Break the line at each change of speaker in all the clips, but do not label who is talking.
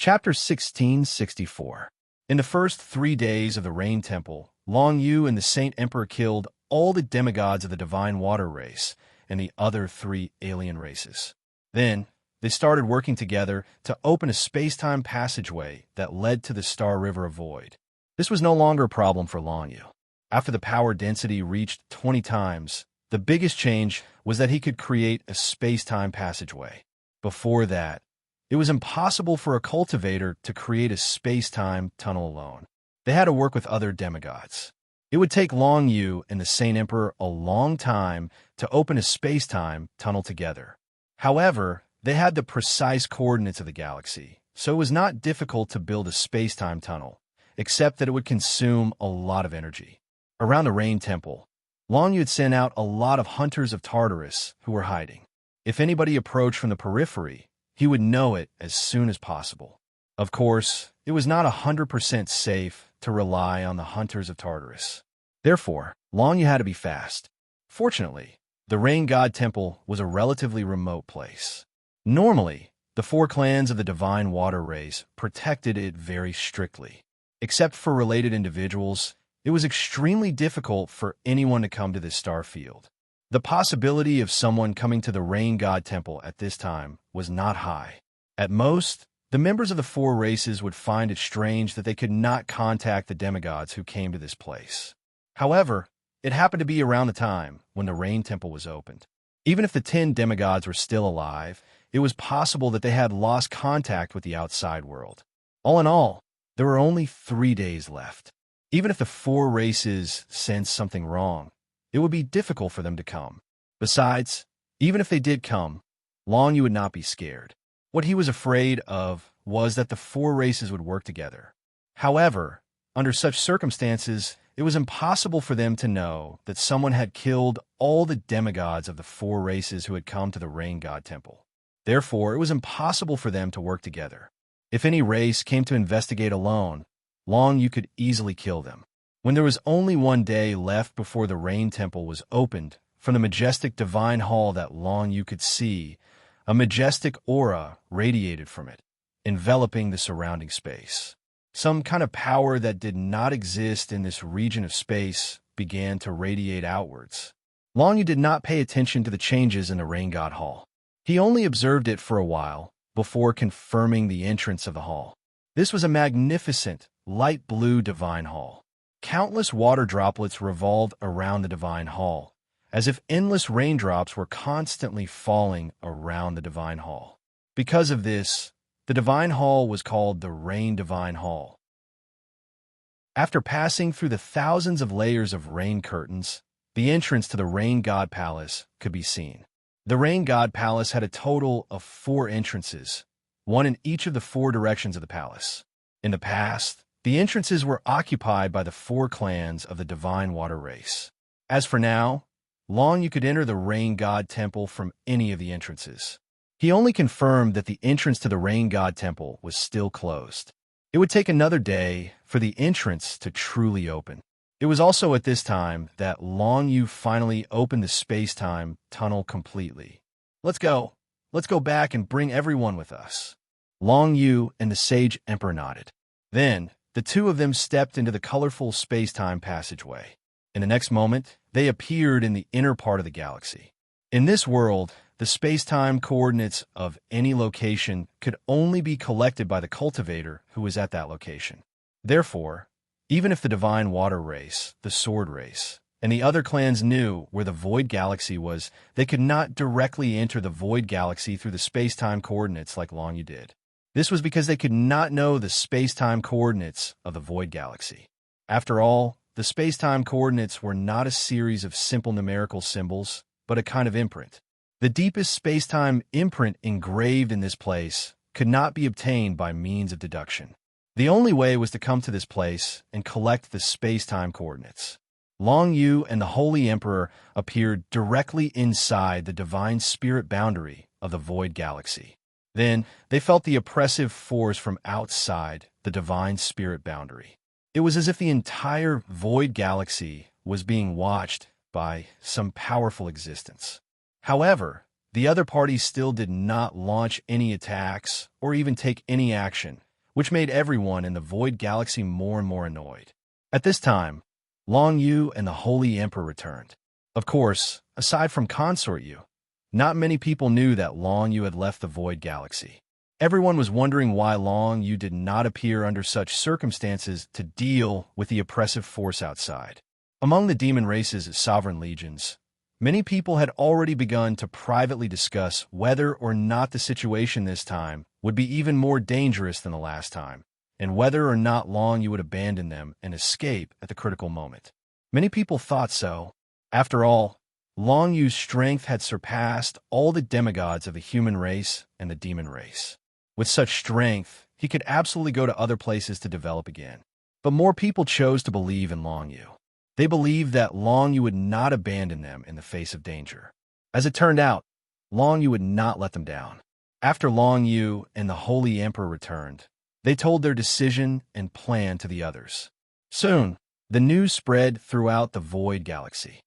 Chapter 1664. In the first 3 days of the Rain Temple, Long Yu and the Saint Emperor killed all the demigods of the Divine Water race and the other 3 alien races. Then, they started working together to open a space-time passageway that led to the Star River of Void. This was no longer a problem for Long Yu. After the power density reached 20 times, the biggest change was that he could create a space-time passageway. Before that, it was impossible for a cultivator to create a space-time tunnel alone. They had to work with other demigods. It would take Long Yu and the Saint Emperor a long time to open a space-time tunnel together. However, they had the precise coordinates of the galaxy, so it was not difficult to build a space-time tunnel, except that it would consume a lot of energy. Around the Rain Temple, Long Yu had sent out a lot of hunters of Tartarus who were hiding. If anybody approached from the periphery, he would know it as soon as possible. Of course, it was not 100% safe to rely on the hunters of Tartarus. Therefore, Long Yu had to be fast. Fortunately, the Rain God Temple was a relatively remote place. Normally, the 4 clans of the Divine Water race protected it very strictly. Except for related individuals, it was extremely difficult for anyone to come to this star field. The possibility of someone coming to the Rain God Temple at this time was not high. At most, the members of the 4 races would find it strange that they could not contact the demigods who came to this place. However, it happened to be around the time when the Rain Temple was opened. Even if the 10 demigods were still alive, it was possible that they had lost contact with the outside world. All in all, there were only 3 days left. Even if the 4 races sensed something wrong, it would be difficult for them to come. Besides, even if they did come, Long Yu would not be scared. What he was afraid of was that the 4 races would work together. However, under such circumstances, it was impossible for them to know that someone had killed all the demigods of the 4 races who had come to the Rain God Temple. Therefore, it was impossible for them to work together. If any race came to investigate alone, Long Yu could easily kill them. When there was only 1 day left before the Rain Temple was opened, from the majestic divine hall that Long Yu could see, a majestic aura radiated from it, enveloping the surrounding space. Some kind of power that did not exist in this region of space began to radiate outwards. Long Yu did not pay attention to the changes in the Rain God Hall. He only observed it for a while before confirming the entrance of the hall. This was a magnificent, light blue divine hall. Countless water droplets revolved around the divine hall, as if endless raindrops were constantly falling around the divine hall. Because of this, the divine hall was called the Rain Divine Hall. After passing through the thousands of layers of rain curtains, the entrance to the Rain God Palace could be seen. The Rain God Palace had a total of 4 entrances, one in each of the 4 directions of the palace. In the past, the entrances were occupied by the 4 clans of the Divine Water race. As for now, Long Yu could enter the Rain God Temple from any of the entrances. He only confirmed that the entrance to the Rain God Temple was still closed. It would take another day for the entrance to truly open. It was also at this time that Long Yu finally opened the space-time tunnel completely. Let's go back and bring everyone with us. Long Yu and the Sage Emperor nodded. Then, the 2 of them stepped into the colorful space-time passageway. In the next moment, they appeared in the inner part of the galaxy. In this world, the space-time coordinates of any location could only be collected by the cultivator who was at that location. Therefore, even if the Divine Water race, the Sword race, and the other clans knew where the Void Galaxy was, they could not directly enter the Void Galaxy through the space-time coordinates like Long Yu did. This was because they could not know the space-time coordinates of the Void Galaxy. After all, the space-time coordinates were not a series of simple numerical symbols, but a kind of imprint. The deepest space-time imprint engraved in this place could not be obtained by means of deduction. The only way was to come to this place and collect the space-time coordinates. Long Yu and the Holy Emperor appeared directly inside the divine spirit boundary of the Void Galaxy. Then, they felt the oppressive force from outside the divine spirit boundary. It was as if the entire Void Galaxy was being watched by some powerful existence. However, the other party still did not launch any attacks or even take any action which made everyone in the Void Galaxy more and more annoyed. At this time, Long Yu and the Holy Emperor returned. Of course, aside from Consort Yu, not many people knew that Long Yu had left the Void Galaxy. Everyone was wondering why Long Yu did not appear under such circumstances to deal with the oppressive force outside. Among the demon race's sovereign legions, many people had already begun to privately discuss whether or not the situation this time would be even more dangerous than the last time, and whether or not Long Yu would abandon them and escape at the critical moment. Many people thought so. After all, Long Yu's strength had surpassed all the demigods of the human race and the demon race. With such strength, he could absolutely go to other places to develop again. But more people chose to believe in Long Yu. They believed that Long Yu would not abandon them in the face of danger. As it turned out, Long Yu would not let them down. After Long Yu and the Holy Emperor returned, they told their decision and plan to the others. Soon, the news spread throughout the Void Galaxy.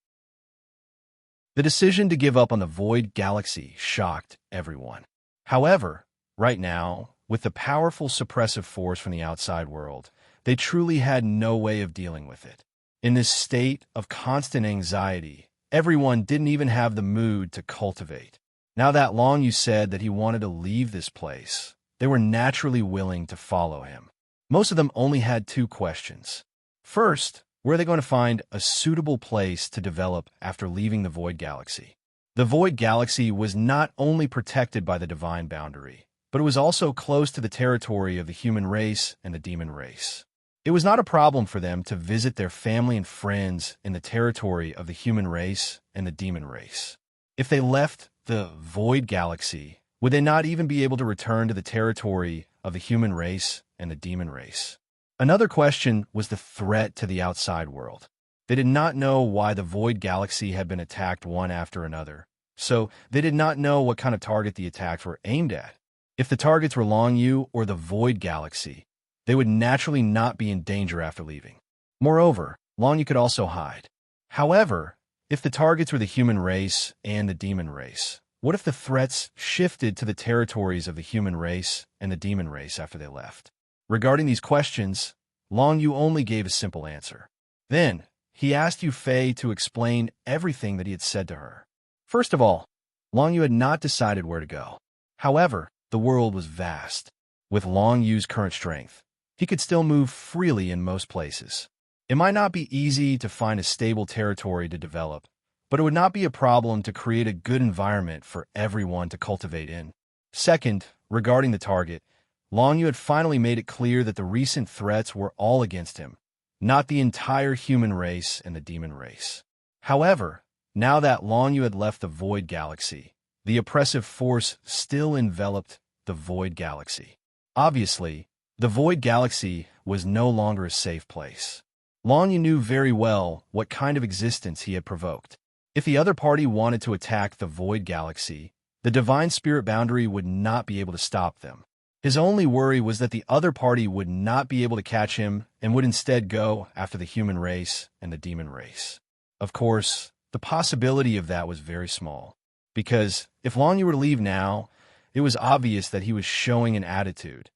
The decision to give up on the Void Galaxy shocked everyone. However, right now, with the powerful suppressive force from the outside world, they truly had no way of dealing with it. In this state of constant anxiety, everyone didn't even have the mood to cultivate. Now that Long Yu said that he wanted to leave this place, they were naturally willing to follow him. Most of them only had two questions. First, where are they going to find a suitable place to develop after leaving the Void Galaxy? The Void Galaxy was not only protected by the divine boundary, but it was also close to the territory of the human race and the demon race. It was not a problem for them to visit their family and friends in the territory of the human race and the demon race. If they left the Void Galaxy, would they not even be able to return to the territory of the human race and the demon race? Another question was the threat to the outside world. They did not know why the Void Galaxy had been attacked one after another, so they did not know what kind of target the attacks were aimed at. If the targets were Long Yu or the Void Galaxy, they would naturally not be in danger after leaving. Moreover, Long Yu could also hide. However, if the targets were the human race and the demon race, what if the threats shifted to the territories of the human race and the demon race after they left? Regarding these questions, Long Yu only gave a simple answer. Then, he asked Yu Fei to explain everything that he had said to her. First of all, Long Yu had not decided where to go. However, the world was vast. With Long Yu's current strength, he could still move freely in most places. It might not be easy to find a stable territory to develop, but it would not be a problem to create a good environment for everyone to cultivate in. Second, regarding the target, Long Yu had finally made it clear that the recent threats were all against him, not the entire human race and the demon race. However, now that Long Yu had left the Void Galaxy, the oppressive force still enveloped the Void Galaxy. Obviously, the Void Galaxy was no longer a safe place. Long Yu knew very well what kind of existence he had provoked. If the other party wanted to attack the Void Galaxy, the Divine Spirit boundary would not be able to stop them. His only worry was that the other party would not be able to catch him and would instead go after the human race and the demon race. Of course, the possibility of that was very small, because if Long Yu were to leave now, it was obvious that he was showing an attitude.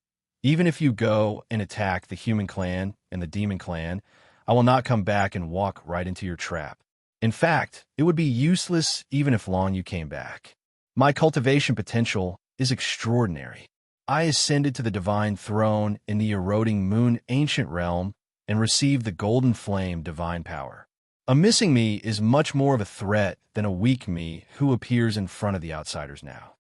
Even if you go and attack the human clan and the demon clan, I will not come back and walk right into your trap. In fact, it would be useless even if Long Yu came back. My cultivation potential is extraordinary. I ascended to the divine throne in the eroding moon ancient realm and received the golden flame divine power. A missing me is much more of a threat than a weak me who appears in front of the outsiders now.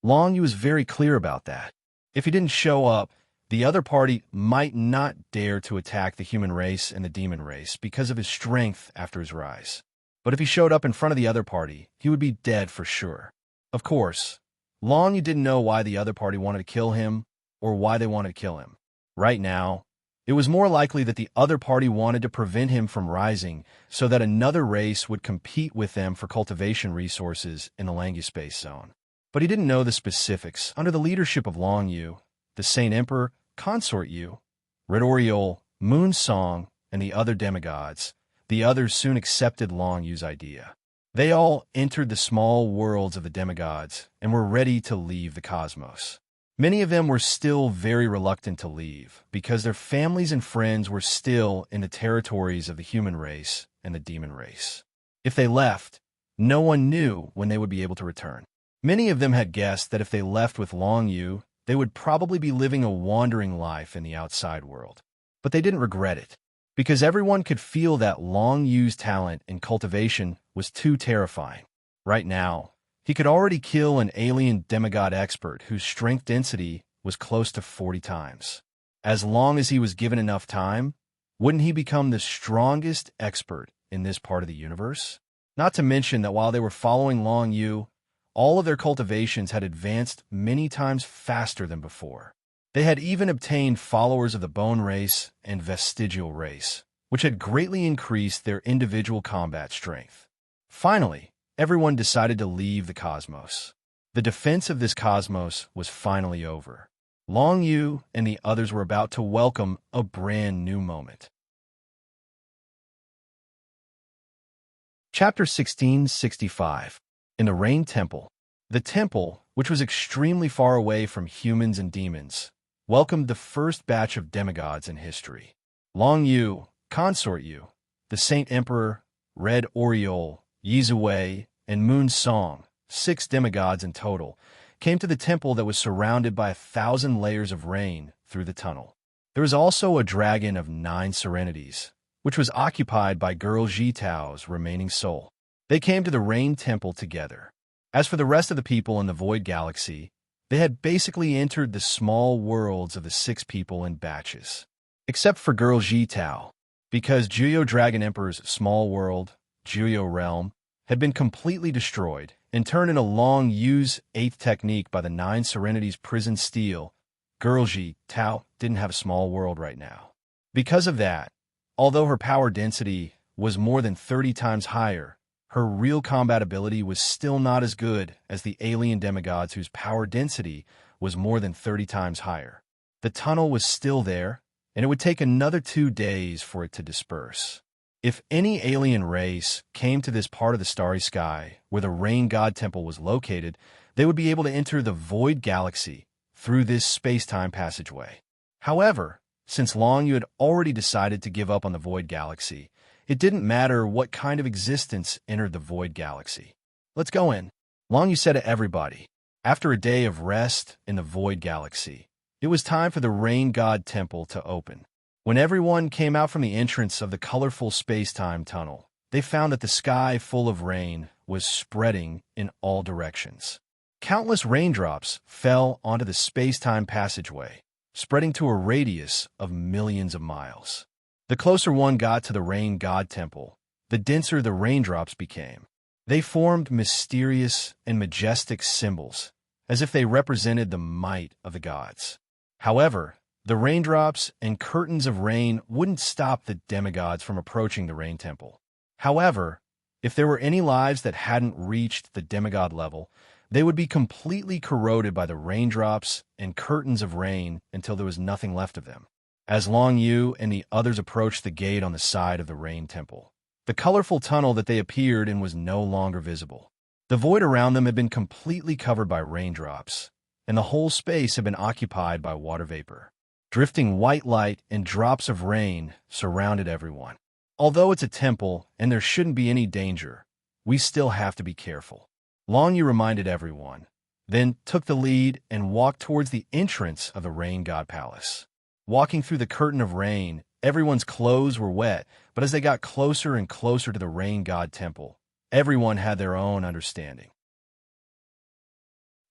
Long Yu was very clear about that. If he didn't show up, the other party might not dare to attack the human race and the demon race because of his strength after his rise. But if he showed up in front of the other party, he would be dead for sure. Of course, Long Yu didn't know why the other party wanted to kill him or why they wanted to kill him. Right now, it was more likely that the other party wanted to prevent him from rising so that another race would compete with them for cultivation resources in the Langu Space Zone. But he didn't know the specifics. Under the leadership of Long Yu, the Saint Emperor, Consort Yu, Red Oriole, Moon Song, and the other demigods, the others soon accepted Long Yu's idea. They all entered the small worlds of the demigods and were ready to leave the cosmos. Many of them were still very reluctant to leave because their families and friends were still in the territories of the human race and the demon race. If they left, no one knew when they would be able to return. Many of them had guessed that if they left with Long Yu, they would probably be living a wandering life in the outside world. But they didn't regret it, because everyone could feel that Long Yu's talent in cultivation was too terrifying. Right now, he could already kill an alien demigod expert whose strength density was close to 40 times. As long as he was given enough time, wouldn't he become the strongest expert in this part of the universe? Not to mention that while they were following Long Yu, all of their cultivations had advanced many times faster than before. They had even obtained followers of the Bone Race and Vestigial Race, which had greatly increased their individual combat strength. Finally, everyone decided to leave the cosmos. The defense of this cosmos was finally over. Long Yu and the others were about to welcome a brand new moment. Chapter 1665. In the Rain Temple. The temple, which was extremely far away from humans and demons, welcomed the first batch of demigods in history. Long Yu, Consort Yu, the Saint Emperor, Red Oriole, Yizue, and Moon Song, 6 demigods in total, came to the temple that was surrounded by 1,000 layers of rain through the tunnel. There was also a dragon of 9 serenities, which was occupied by Girl Jitao's remaining soul. They came to the Rain Temple together. As for the rest of the people in the Void Galaxy, they had basically entered the small worlds of the 6 people in batches. Except for Girl Jitao, because Juyo Dragon Emperor's small world, Juyo Realm, had been completely destroyed and turned into Long Yu's 8th technique by the 9 Serenities prison steel, Girl Jitao didn't have a small world right now. Because of that, although her power density was more than 30 times higher, her real combat ability was still not as good as the alien demigods whose power density was more than 30 times higher. The tunnel was still there, and it would take another 2 days for it to disperse. If any alien race came to this part of the starry sky where the Rain God Temple was located, they would be able to enter the Void Galaxy through this space-time passageway. However, since Long Yu had already decided to give up on the Void Galaxy, it didn't matter what kind of existence entered the Void Galaxy. Let's go in, Long Yu said to everybody. After a day of rest in the Void Galaxy, it was time for the Rain God Temple to open. When everyone came out from the entrance of the colorful space-time tunnel, they found that the sky full of rain was spreading in all directions. Countless raindrops fell onto the space-time passageway, spreading to a radius of millions of miles. The closer one got to the Rain God Temple, the denser the raindrops became. They formed mysterious and majestic symbols, as if they represented the might of the gods. However, the raindrops and curtains of rain wouldn't stop the demigods from approaching the Rain Temple. However, if there were any lives that hadn't reached the demigod level, they would be completely corroded by the raindrops and curtains of rain until there was nothing left of them. As Long Yu and the others approached the gate on the side of the Rain Temple, the colorful tunnel that they appeared in was no longer visible. The void around them had been completely covered by raindrops, and the whole space had been occupied by water vapor. Drifting white light and drops of rain surrounded everyone. Although it's a temple and there shouldn't be any danger, we still have to be careful. Long Yu reminded everyone, then took the lead and walked towards the entrance of the Rain God Palace. Walking through the curtain of rain, everyone's clothes were wet, but as they got closer and closer to the Rain God Temple, everyone had their own understanding.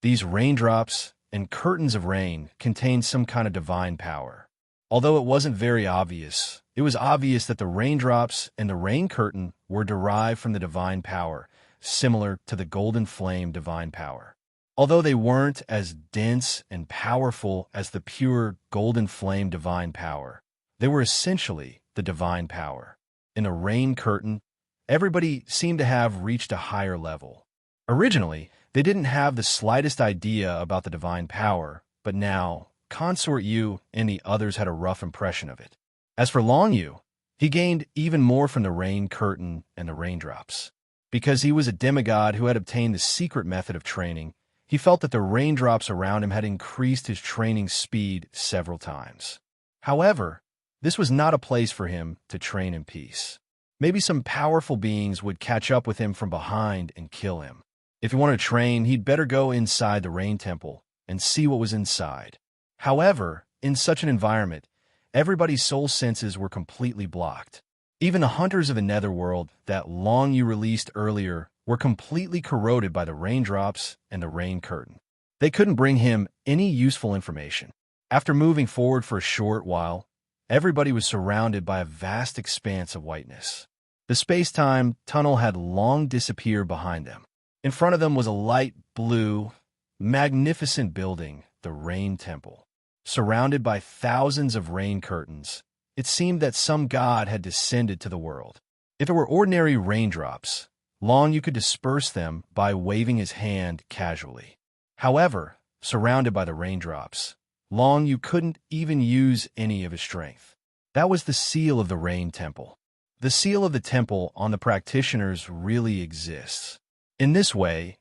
These raindrops and curtains of rain contained some kind of divine power. Although it wasn't very obvious, it was obvious that the raindrops and the rain curtain were derived from the divine power, similar to the golden flame divine power. Although they weren't as dense and powerful as the pure golden flame divine power, they were essentially the divine power. In a rain curtain, everybody seemed to have reached a higher level. Originally, they didn't have the slightest idea about the divine power, but now, Consort Yu and the others had a rough impression of it. As for Long Yu, he gained even more from the rain curtain and the raindrops. Because he was a demigod who had obtained the secret method of training, he felt that the raindrops around him had increased his training speed several times. However, this was not a place for him to train in peace. Maybe some powerful beings would catch up with him from behind and kill him. If he wanted to train, he'd better go inside the Rain Temple and see what was inside. However, in such an environment, everybody's soul senses were completely blocked. Even the hunters of the netherworld that Long Yu released earlier were completely corroded by the raindrops and the rain curtain. They couldn't bring him any useful information. After moving forward for a short while, everybody was surrounded by a vast expanse of whiteness. The space-time tunnel had long disappeared behind them. In front of them was a light blue, magnificent building, the Rain Temple. Surrounded by thousands of rain curtains, it seemed that some god had descended to the world. If it were ordinary raindrops, Long Yu could disperse them by waving his hand casually. However, surrounded by the raindrops, Long Yu couldn't even use any of his strength. That was the seal of the Rain Temple. The seal of the temple on the practitioners really exists. In this way,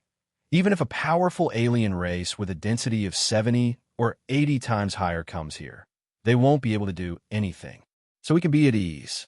even if a powerful alien race with a density of 70 or 80 times higher comes here, they won't be able to do anything. So he can be at ease.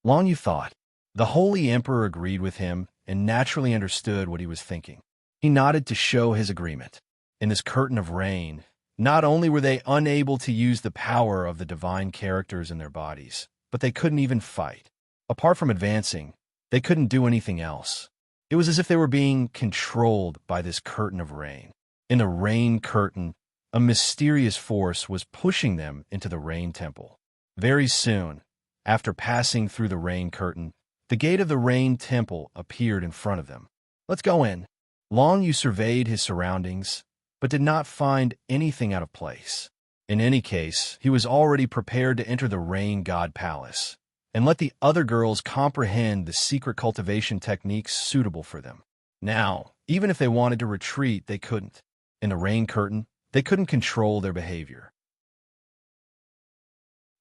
Long Yu thought. The Holy Emperor agreed with him and naturally understood what he was thinking. He nodded to show his agreement. In this curtain of rain, not only were they unable to use the power of the divine characters in their bodies, but they couldn't even fight. Apart from advancing, they couldn't do anything else. It was as if they were being controlled by this curtain of rain. In the rain curtain, a mysterious force was pushing them into the Rain Temple. Very soon, after passing through the rain curtain, the gate of the Rain Temple appeared in front of them. Let's go in. Long Yu surveyed his surroundings, but did not find anything out of place. In any case, he was already prepared to enter the Rain God Palace and let the other girls comprehend the secret cultivation techniques suitable for them. Now, even if they wanted to retreat, they couldn't. In the rain curtain, they couldn't control their behavior.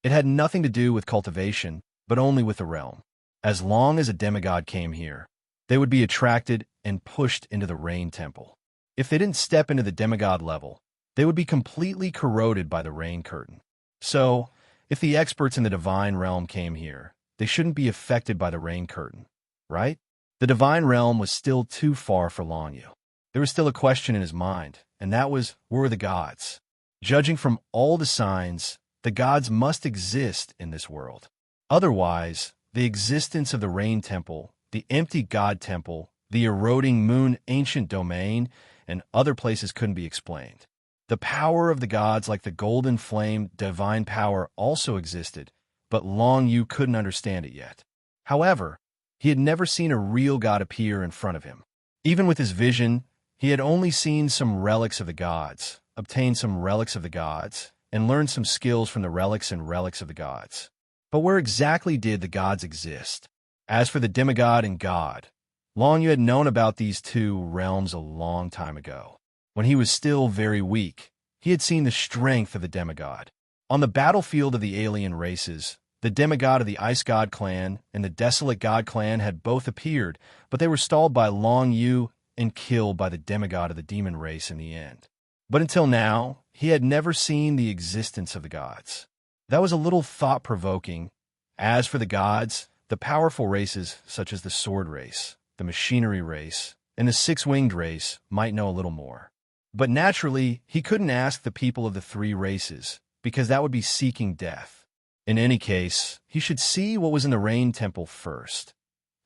It had nothing to do with cultivation, but only with the realm. As long as a demigod came here, they would be attracted and pushed into the Rain Temple. If they didn't step into the demigod level, they would be completely corroded by the rain curtain. So, if the experts in the divine realm came here, they shouldn't be affected by the rain curtain, right? The divine realm was still too far for Long Yu. There was still a question in his mind, and that was, where were the gods? Judging from all the signs, the gods must exist in this world. Otherwise, the existence of the Rain Temple, the empty God Temple, the eroding moon ancient domain, and other places couldn't be explained. The power of the gods like the golden flame divine power also existed, but Long Yu couldn't understand it yet. However, he had never seen a real god appear in front of him. Even with his vision, he had only seen some relics of the gods, obtained some relics of the gods, and learned some skills from the relics and relics of the gods. But where exactly did the gods exist? As for the demigod and god, Long Yu had known about these two realms a long time ago. When he was still very weak, he had seen the strength of the demigod. On the battlefield of the alien races, the demigod of the Ice God clan and the Desolate God clan had both appeared, but they were stalled by Long Yu and killed by the demigod of the demon race in the end. But until now, he had never seen the existence of the gods. That was a little thought-provoking. As for the gods, the powerful races such as the Sword Race, the Machinery Race, and the Six-Winged Race might know a little more. But naturally, he couldn't ask the people of the three races, because that would be seeking death. In any case, he should see what was in the Rain Temple first.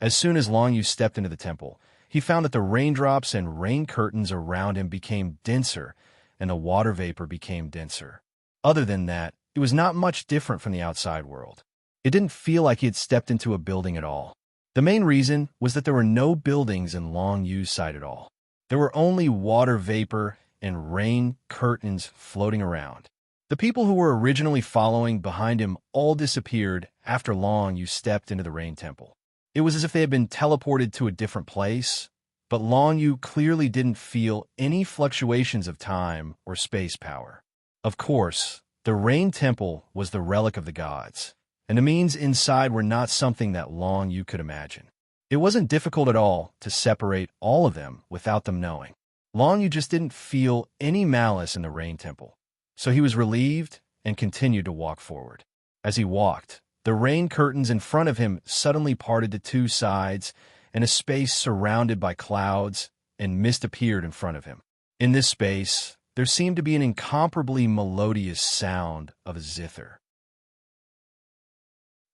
As soon as Long Yu stepped into the temple, he found that the raindrops and rain curtains around him became denser, and the water vapor became denser. Other than that, it was not much different from the outside world. It didn't feel like he had stepped into a building at all. The main reason was that there were no buildings in Long Yu's side at all. There were only water vapor and rain curtains floating around. The people who were originally following behind him all disappeared after Long Yu stepped into the Rain Temple. It was as if they had been teleported to a different place, but Long Yu clearly didn't feel any fluctuations of time or space power. Of course, the Rain Temple was the relic of the gods, and the means inside were not something that Long Yu could imagine. It wasn't difficult at all to separate all of them without them knowing. Long Yu just didn't feel any malice in the Rain Temple, so he was relieved and continued to walk forward. As he walked, the rain curtains in front of him suddenly parted to two sides, and a space surrounded by clouds and mist appeared in front of him. In this space, there seemed to be an incomparably melodious sound of a zither.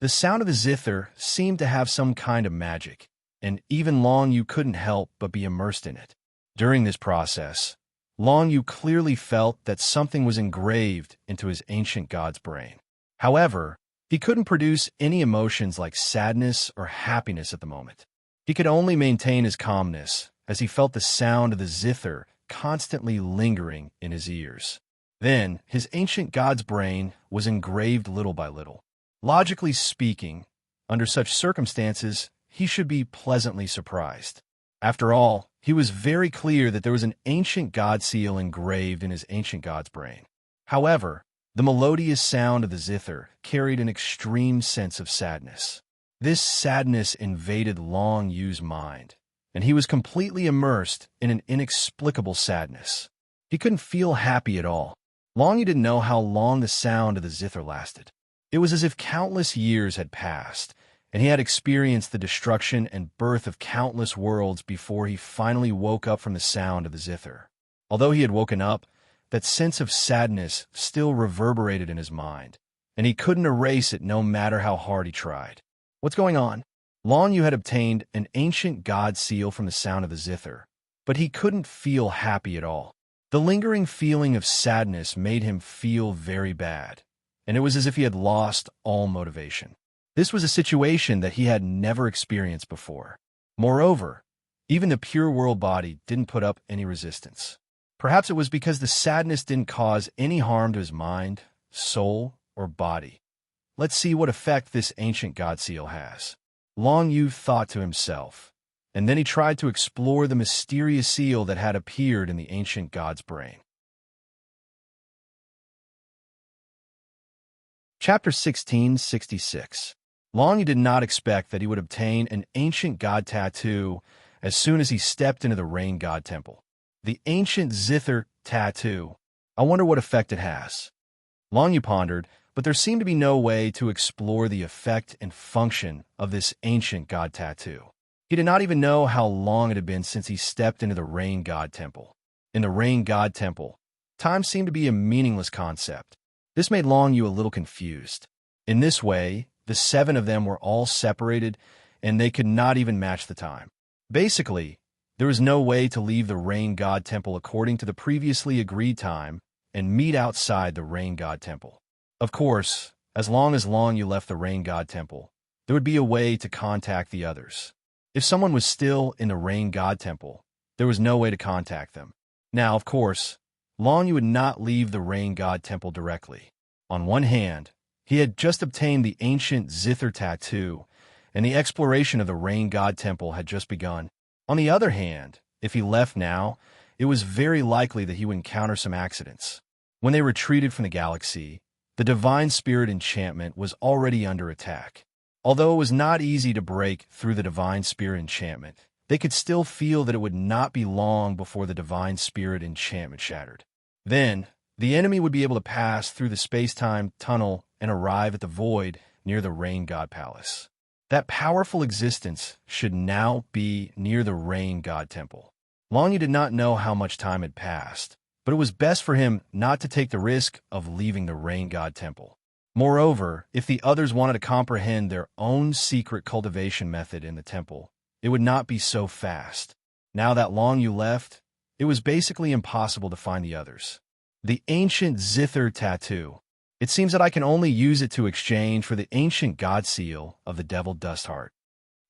The sound of the zither seemed to have some kind of magic, and even Long Yu couldn't help but be immersed in it. During this process, Long Yu clearly felt that something was engraved into his ancient god's brain. However, he couldn't produce any emotions like sadness or happiness at the moment. He could only maintain his calmness as he felt the sound of the zither constantly lingering in his ears. Then, his ancient god's brain was engraved little by little. Logically speaking, under such circumstances, he should be pleasantly surprised. After all, he was very clear that there was an ancient god seal engraved in his ancient god's brain. However, the melodious sound of the zither carried an extreme sense of sadness. This sadness invaded Long Yu's mind, and he was completely immersed in an inexplicable sadness. He couldn't feel happy at all. Long Yu didn't know how long the sound of the zither lasted. It was as if countless years had passed, and he had experienced the destruction and birth of countless worlds before he finally woke up from the sound of the zither. Although he had woken up, that sense of sadness still reverberated in his mind, and he couldn't erase it no matter how hard he tried. What's going on? Long Yu had obtained an ancient god seal from the sound of the zither, but he couldn't feel happy at all. The lingering feeling of sadness made him feel very bad, and it was as if he had lost all motivation. This was a situation that he had never experienced before. Moreover, even the pure world body didn't put up any resistance. Perhaps it was because the sadness didn't cause any harm to his mind, soul, or body. Let's see what effect this ancient god seal has. Long Yu thought to himself, and then he tried to explore the mysterious seal that had appeared in the ancient god's brain. Chapter 1666. Long Yu did not expect that he would obtain an ancient god tattoo as soon as he stepped into the rain god temple. The ancient zither tattoo. I wonder what effect it has. Long Yu pondered, but there seemed to be no way to explore the effect and function of this ancient god tattoo. He did not even know how long it had been since he stepped into the rain god temple. In the rain god temple, time seemed to be a meaningless concept. This made Long Yu a little confused. In this way, the 7 of them were all separated, and they could not even match the time. Basically, there was no way to leave the rain god temple according to the previously agreed time and meet outside the rain god temple. Of course, as long as Long Yu left the rain god temple, there would be a way to contact the others. If someone was still in the rain god temple, there was no way to contact them. Now, of course, Long Yu would not leave the rain god temple directly. On one hand, he had just obtained the ancient zither tattoo, and the exploration of the rain god temple had just begun. On the other hand, if he left now, it was very likely that he would encounter some accidents. When they retreated from the galaxy, the divine spirit enchantment was already under attack. Although it was not easy to break through the divine spirit enchantment, they could still feel that it would not be long before the divine spirit enchantment shattered. Then, the enemy would be able to pass through the space-time tunnel and arrive at the void near the rain god palace. That powerful existence should now be near the rain god temple. Long Yu did not know how much time had passed, but it was best for him not to take the risk of leaving the rain god temple. Moreover, if the others wanted to comprehend their own secret cultivation method in the temple, it would not be so fast. Now that Long Yu left, it was basically impossible to find the others. The ancient zither tattoo. It seems that I can only use it to exchange for the ancient god seal of the devil Dustheart.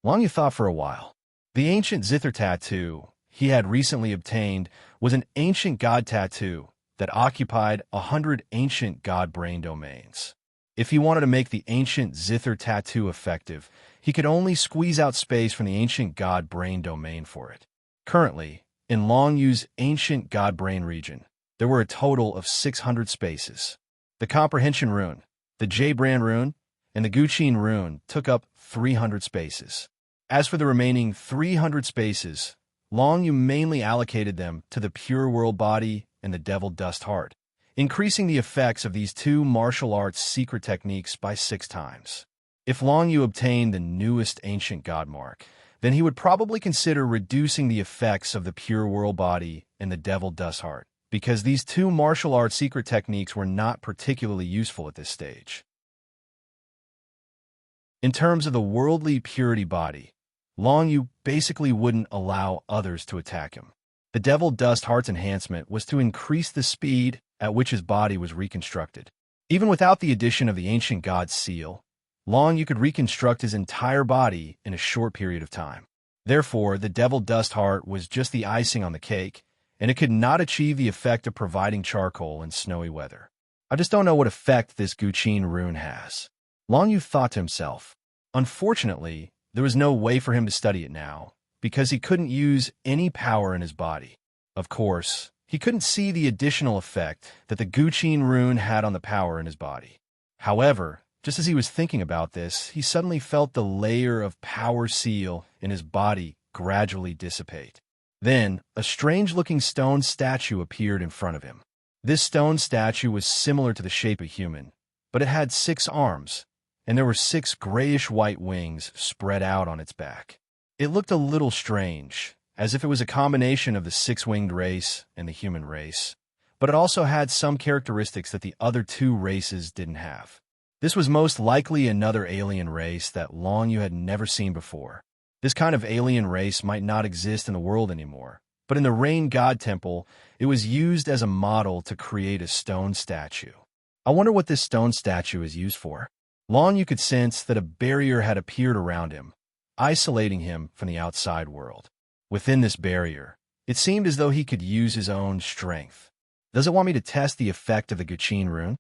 Long Yu thought for a while. The ancient zither tattoo he had recently obtained was an ancient god tattoo that occupied 100 ancient god brain domains. If he wanted to make the ancient zither tattoo effective, he could only squeeze out space from the ancient god brain domain for it. Currently, in Long Yu's ancient god brain region, there were a total of 600 spaces. The Comprehension Rune, the J-Brand Rune, and the Guqin Rune took up 300 spaces. As for the remaining 300 spaces, Long Yu mainly allocated them to the pure world body and the devil dust heart, increasing the effects of these two martial arts secret techniques by 6 times. If Long Yu obtained the newest ancient god mark, then he would probably consider reducing the effects of the pure world body and the devil dust heart, because these two martial arts secret techniques were not particularly useful at this stage. In terms of the worldly purity body, Long Yu basically wouldn't allow others to attack him. The devil dust heart's enhancement was to increase the speed at which his body was reconstructed. Even without the addition of the ancient god's seal, Long Yu could reconstruct his entire body in a short period of time. Therefore, the devil dust heart was just the icing on the cake, and it could not achieve the effect of providing charcoal in snowy weather. I just don't know what effect this Guqin rune has. Long Yu thought to himself. Unfortunately, there was no way for him to study it now, because he couldn't use any power in his body. Of course, he couldn't see the additional effect that the Guqin rune had on the power in his body. However, just as he was thinking about this, he suddenly felt the layer of power seal in his body gradually dissipate. Then, a strange-looking stone statue appeared in front of him. This stone statue was similar to the shape of a human, but it had 6 arms, and there were 6 grayish-white wings spread out on its back. It looked a little strange, as if it was a combination of the 6-winged race and the human race, but it also had some characteristics that the other 2 races didn't have. This was most likely another alien race that Long Yu had never seen before. This kind of alien race might not exist in the world anymore, but in the Rain God Temple, it was used as a model to create a stone statue. I wonder what this stone statue is used for. Long Yu could sense that a barrier had appeared around him, isolating him from the outside world. Within this barrier, it seemed as though he could use his own strength. Does it want me to test the effect of the Guqin rune?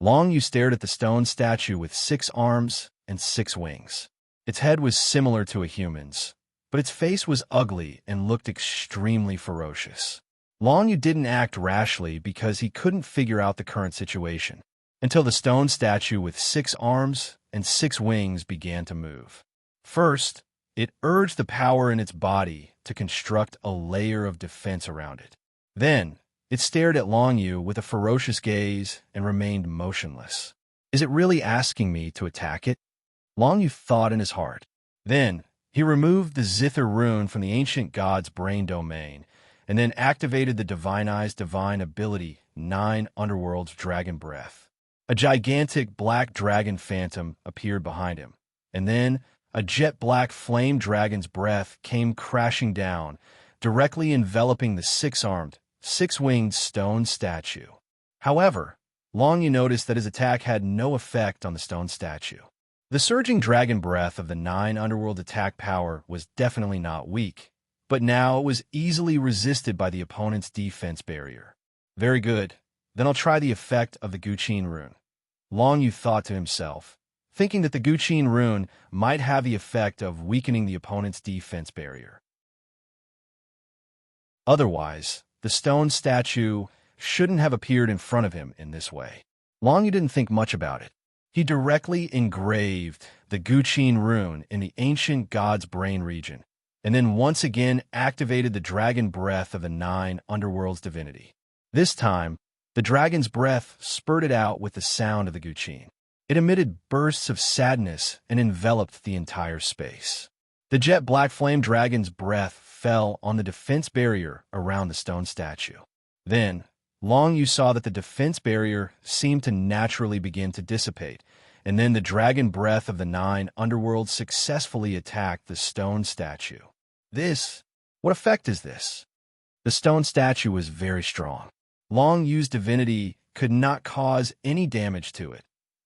Long Yu stared at the stone statue with 6 arms and 6 wings. Its head was similar to a human's, but its face was ugly and looked extremely ferocious. Long Yu didn't act rashly because he couldn't figure out the current situation, until the stone statue with 6 arms and 6 wings began to move. First, it urged the power in its body to construct a layer of defense around it. Then, it stared at Long Yu with a ferocious gaze and remained motionless. Is it really asking me to attack it? Long Yu thought in his heart. Then, he removed the Zither rune from the ancient god's brain domain, and then activated the divinized divine ability 9 Underworld's Dragon Breath. A gigantic black dragon phantom appeared behind him, and then a jet-black flame dragon's breath came crashing down, directly enveloping the 6-armed, 6-winged stone statue. However, Long Yu noticed that his attack had no effect on the stone statue. The surging dragon breath of the 9 Underworld attack power was definitely not weak, but now it was easily resisted by the opponent's defense barrier. Very good, then I'll try the effect of the Guqin rune. Long Yu thought to himself, thinking that the Guqin rune might have the effect of weakening the opponent's defense barrier. Otherwise, the stone statue shouldn't have appeared in front of him in this way. Long Yu didn't think much about it. He directly engraved the Guqin rune in the ancient god's brain region, and then once again activated the dragon breath of the 9 Underworld's divinity. This time, the dragon's breath spurted out with the sound of the Guqin. It emitted bursts of sadness and enveloped the entire space. The jet black flame dragon's breath fell on the defense barrier around the stone statue. Then, Long Yu saw that the defense barrier seemed to naturally begin to dissipate, and then the dragon breath of the 9 Underworlds successfully attacked the stone statue. What effect is this? The stone statue was very strong. Long Yu's divinity could not cause any damage to it,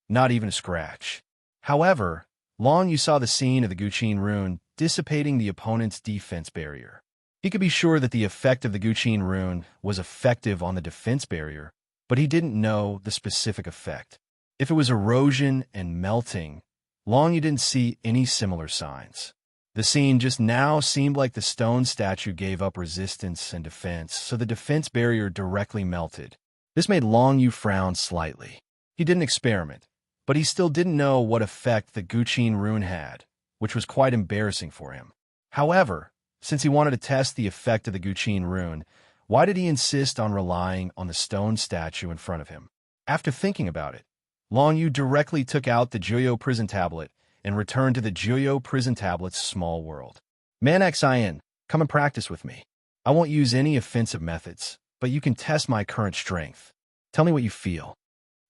not even a scratch. However, Long Yu saw the scene of the Guqin rune dissipating the opponent's defense barrier. He could be sure that the effect of the Guqin rune was effective on the defense barrier, but he didn't know the specific effect. If it was erosion and melting, Long Yu didn't see any similar signs. The scene just now seemed like the stone statue gave up resistance and defense, so the defense barrier directly melted. This made Long Yu frown slightly. He didn't experiment, but he still didn't know what effect the Guqin rune had, which was quite embarrassing for him. However, Since he wanted to test the effect of the Guqin rune, why did he insist on relying on the stone statue in front of him? After thinking about it, Long Yu directly took out the Juyo prison tablet and returned to the Juyo prison tablet's small world. Man Xin, come and practice with me. I won't use any offensive methods, but you can test my current strength. Tell me what you feel.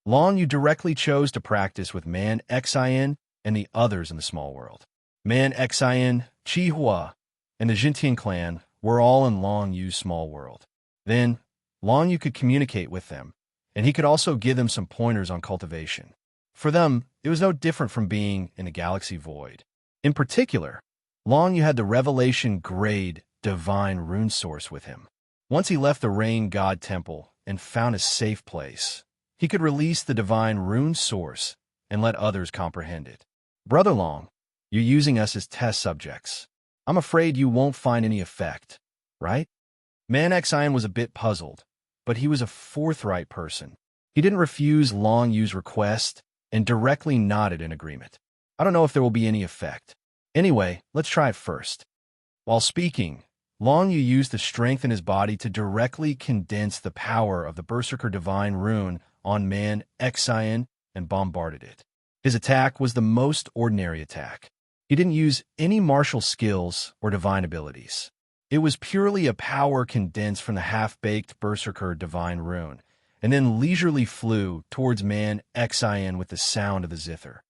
Long Yu directly chose to practice with Man Xin and the others in the small world. Man Xin, Chi Hua, and the Jintian clan were all in Long Yu's small world. Then, Long Yu could communicate with them, and he could also give them some pointers on cultivation. For them, it was no different from being in a galaxy void. In particular, Long Yu had the revelation-grade divine rune source with him. Once he left the Rain God Temple and found a safe place, he could release the divine rune source and let others comprehend it. Brother Long, you're using us as test subjects. I'm afraid you won't find any effect, right? Man Xin was a bit puzzled, but he was a forthright person. He didn't refuse Long Yu's request and directly nodded in agreement. I don't know if there will be any effect. Anyway, let's try it first. While speaking, Long Yu used the strength in his body to directly condense the power of the Berserker Divine Rune on Man Xin and bombarded it. His attack was the most ordinary attack. He didn't use any martial skills or divine abilities. It was purely a power condensed from the half-baked Berserker Divine Rune, and then leisurely flew towards Man Xin with the sound of the zither.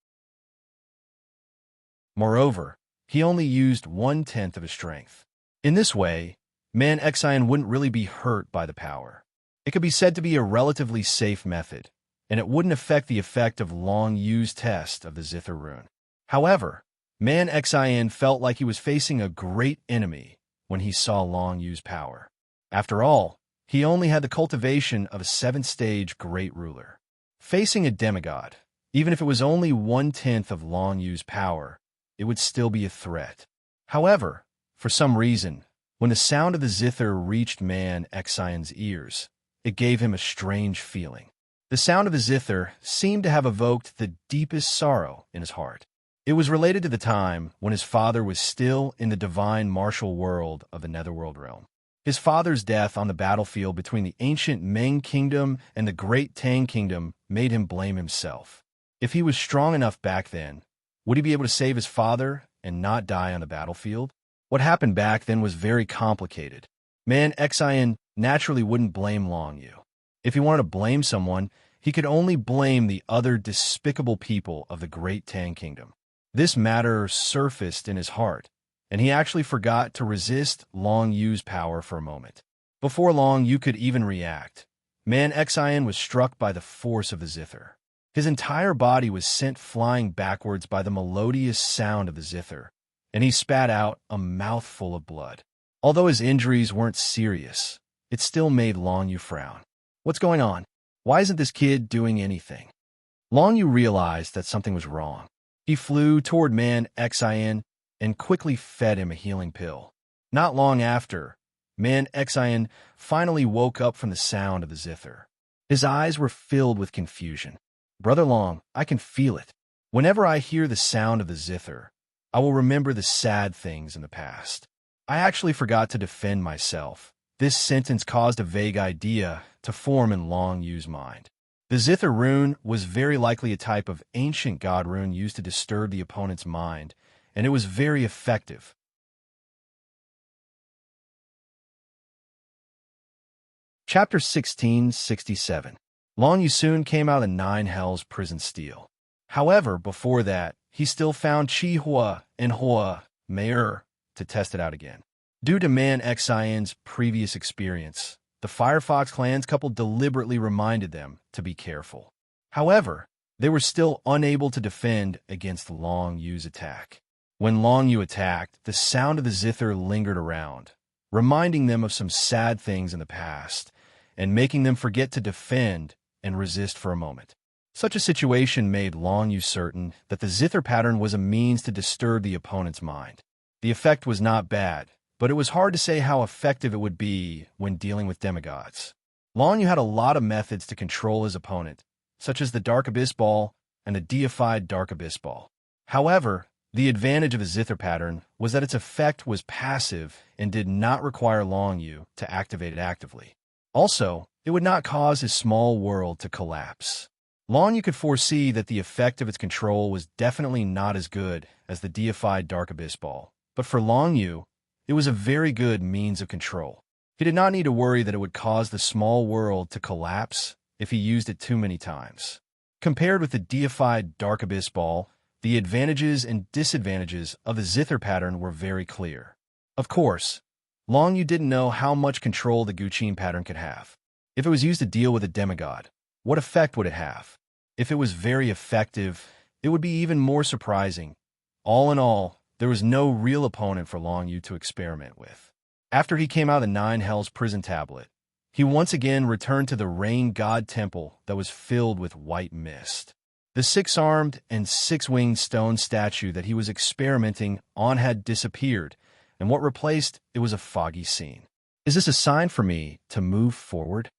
Moreover, he only used 1/10 of his strength. In this way, Man Xin wouldn't really be hurt by the power. It could be said to be a relatively safe method, and it wouldn't affect the effect of Long Yu's test of the zither rune. However, Man Xin felt like he was facing a great enemy when he saw Long Yu's power. After all, he only had the cultivation of a 7th-stage great ruler. Facing a demigod, even if it was only 1/10 of Long Yu's power, it would still be a threat. However, for some reason, when the sound of the zither reached Man Xion's ears, it gave him a strange feeling. The sound of the zither seemed to have evoked the deepest sorrow in his heart. It was related to the time when his father was still in the divine martial world of the Netherworld realm. His father's death on the battlefield between the ancient Meng Kingdom and the Great Tang Kingdom made him blame himself. If he was strong enough back then, would he be able to save his father and not die on the battlefield? What happened back then was very complicated. Man Xian naturally wouldn't blame Long Yu. If he wanted to blame someone, he could only blame the other despicable people of the Great Tang Kingdom. This matter surfaced in his heart, and he actually forgot to resist Long Yu's power for a moment. Before Long Yu could even react, Man Xian was struck by the force of the zither. His entire body was sent flying backwards by the melodious sound of the zither, and he spat out a mouthful of blood. Although his injuries weren't serious, it still made Long Yu frown. What's going on? Why isn't this kid doing anything? Long Yu realized that something was wrong. He flew toward Man Xian and quickly fed him a healing pill. Not long after, Man Xian finally woke up from the sound of the zither. His eyes were filled with confusion. Brother Long, I can feel it. Whenever I hear the sound of the zither, I will remember the sad things in the past. I actually forgot to defend myself. This sentence caused a vague idea to form in Long Yu's mind. The zither rune was very likely a type of ancient god rune used to disturb the opponent's mind, and it was very effective. Chapter 1667. Long Yu soon came out of 9 Hells prison steel. However, before that, he still found Chi Hua and Hua Mayer to test it out again. Due to Man Xian's previous experience, the Firefox clan's couple deliberately reminded them to be careful. However, they were still unable to defend against Long Yu's attack. When Long Yu attacked, the sound of the zither lingered around, reminding them of some sad things in the past, and making them forget to defend and resist for a moment. Such a situation made Long Yu certain that the zither pattern was a means to disturb the opponent's mind. The effect was not bad, but it was hard to say how effective it would be when dealing with demigods. Long Yu had a lot of methods to control his opponent, such as the Dark Abyss Ball and the deified Dark Abyss Ball. However, The advantage of the zither pattern was that its effect was passive and did not require Long Yu to activate it actively. Also, it would not cause his small world to collapse. Long Yu could foresee that the effect of its control was definitely not as good as the deified Dark Abyss Ball, but for Long Yu, it was a very good means of control. He did not need to worry that it would cause the small world to collapse if he used it too many times. Compared with the deified Dark Abyss Ball, the advantages and disadvantages of the zither pattern were very clear. Of course, Long Yu didn't know how much control the Guqin pattern could have. If it was used to deal with a demigod, what effect would it have? If it was very effective, it would be even more surprising. All in all, there was no real opponent for Long Yu to experiment with. After he came out of the Nine Hells prison tablet, he once again returned to the rain god temple that was filled with white mist. The six-armed and six-winged stone statue that he was experimenting on had disappeared, and what replaced it was a foggy scene. Is this a sign for me to move forward?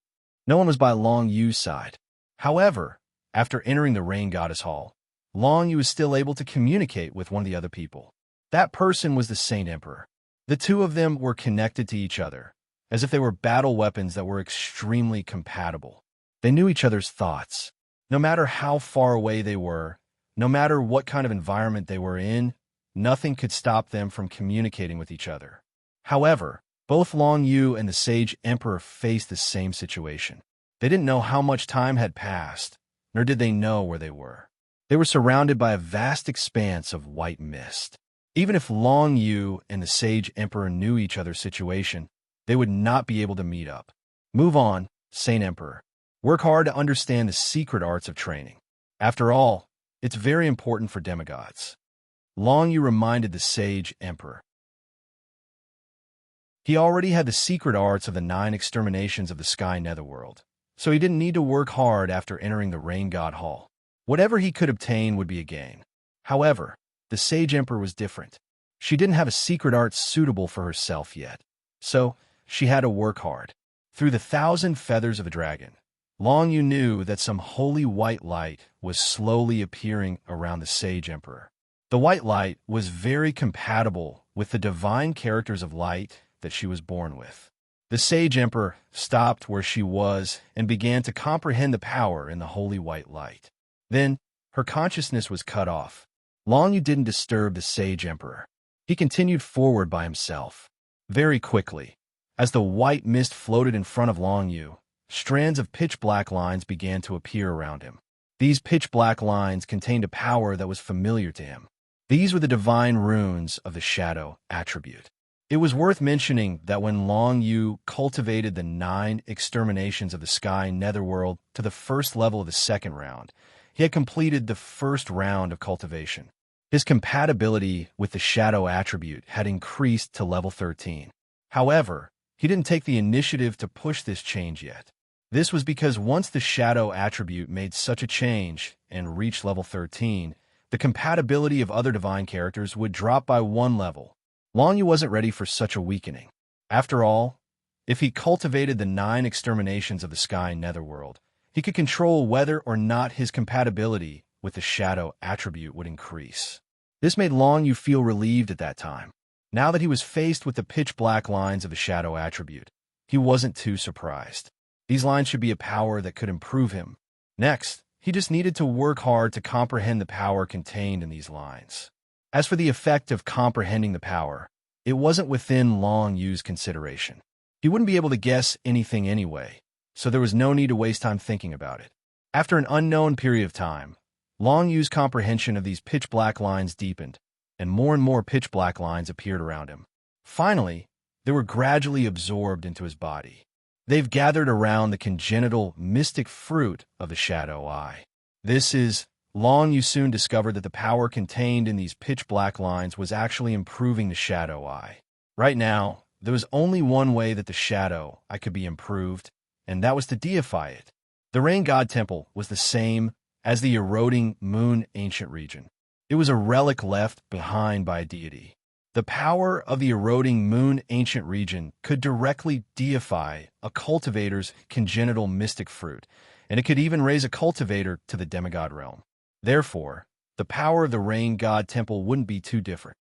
No one was by Long Yu's side. However, after entering the rain goddess hall, Long Yu was still able to communicate with one of the other people. That person was the Saint Emperor. The two of them were connected to each other, as if they were battle weapons that were extremely compatible. They knew each other's thoughts. No matter how far away they were, no matter what kind of environment they were in, nothing could stop them from communicating with each other. However, both Long Yu and the Sage Emperor faced the same situation. They didn't know how much time had passed, nor did they know where they were. They were surrounded by a vast expanse of white mist. Even if Long Yu and the Sage Emperor knew each other's situation, they would not be able to meet up. Move on, Saint Emperor. Work hard to understand the secret arts of training. After all, it's very important for demigods. Long Yu reminded the Sage Emperor. He already had the secret arts of the 9 exterminations of the Sky Netherworld, so he didn't need to work hard after entering the Rain God Hall. Whatever he could obtain would be a gain. However, the Sage Emperor was different. She didn't have a secret art suitable for herself yet, so she had to work hard. Through the 1,000 feathers of a dragon, Long Yu knew that some holy white light was slowly appearing around the Sage Emperor. The white light was very compatible with the divine characters of light that she was born with. The Sage Emperor stopped where she was and began to comprehend the power in the holy white light. Then, her consciousness was cut off. Long Yu didn't disturb the Sage Emperor. He continued forward by himself. Very quickly, as the white mist floated in front of Long Yu, strands of pitch-black lines began to appear around him. These pitch-black lines contained a power that was familiar to him. These were the divine runes of the shadow attribute. It was worth mentioning that when Long Yu cultivated the 9 exterminations of the Sky Netherworld to the first level of the second round, he had completed the first round of cultivation. His compatibility with the shadow attribute had increased to level 13. However, he didn't take the initiative to push this change yet. This was because once the shadow attribute made such a change and reached level 13, the compatibility of other divine characters would drop by 1 level. Long Yu wasn't ready for such a weakening. After all, if he cultivated the 9 exterminations of the Sky Netherworld, he could control whether or not his compatibility with the shadow attribute would increase. This made Long Yu feel relieved at that time. Now that he was faced with the pitch-black lines of the shadow attribute, he wasn't too surprised. These lines should be a power that could improve him. Next, he just needed to work hard to comprehend the power contained in these lines. As for the effect of comprehending the power, it wasn't within Long Yu's consideration. He wouldn't be able to guess anything anyway, so there was no need to waste time thinking about it. After an unknown period of time, Long Yu's comprehension of these pitch-black lines deepened, and more pitch-black lines appeared around him. Finally, they were gradually absorbed into his body. They've gathered around the congenital mystic fruit of the Shadow Eye. Long Yu soon discovered that the power contained in these pitch-black lines was actually improving the Shadow Eye. Right now, there was only one way that the Shadow Eye could be improved, and that was to deify it. The Rain God Temple was the same as the eroding moon ancient region. It was a relic left behind by a deity. The power of the eroding moon ancient region could directly deify a cultivator's congenital mystic fruit, and it could even raise a cultivator to the demigod realm. Therefore, the power of the rain god temple wouldn't be too different.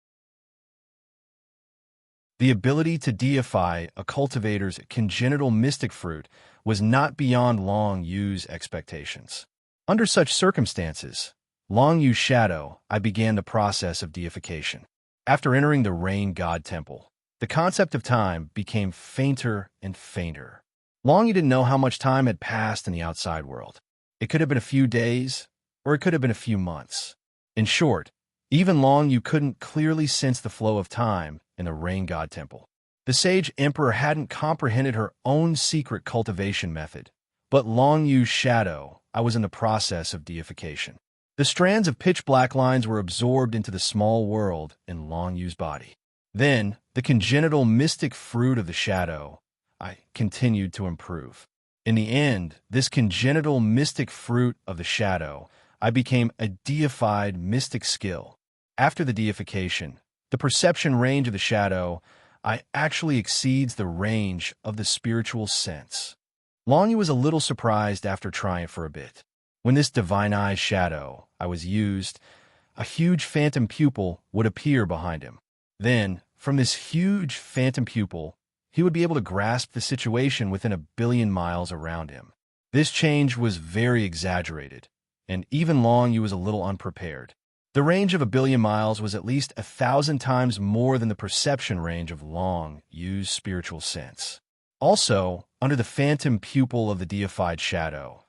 The ability to deify a cultivator's congenital mystic fruit was not beyond Long Yu's expectations. Under such circumstances, Long Yu's shadow, I began the process of deification. After entering the rain god temple, the concept of time became fainter and fainter. Long Yu didn't know how much time had passed in the outside world. It could have been a few days, or it could have been a few months. In short, even Long Yu couldn't clearly sense the flow of time in the rain god temple. The sage emperor hadn't comprehended her own secret cultivation method, but Long Yu's shadow, I was in the process of deification. The strands of pitch-black lines were absorbed into the small world in Long Yu's body. Then, the congenital mystic fruit of the shadow, I continued to improve. In the end, this congenital mystic fruit of the shadow, I became a deified mystic skill. After the deification, the perception range of the shadow, I actually exceeds the range of the spiritual sense. Long Yu was a little surprised after trying for a bit. When this divinized shadow I was used, a huge phantom pupil would appear behind him. Then, from this huge phantom pupil, he would be able to grasp the situation within 1 billion miles around him. This change was very exaggerated, and even Long Yu was a little unprepared. The range of 1 billion miles was at least 1,000 times more than the perception range of Long Yu's spiritual sense. Also, under the phantom pupil of the deified shadow,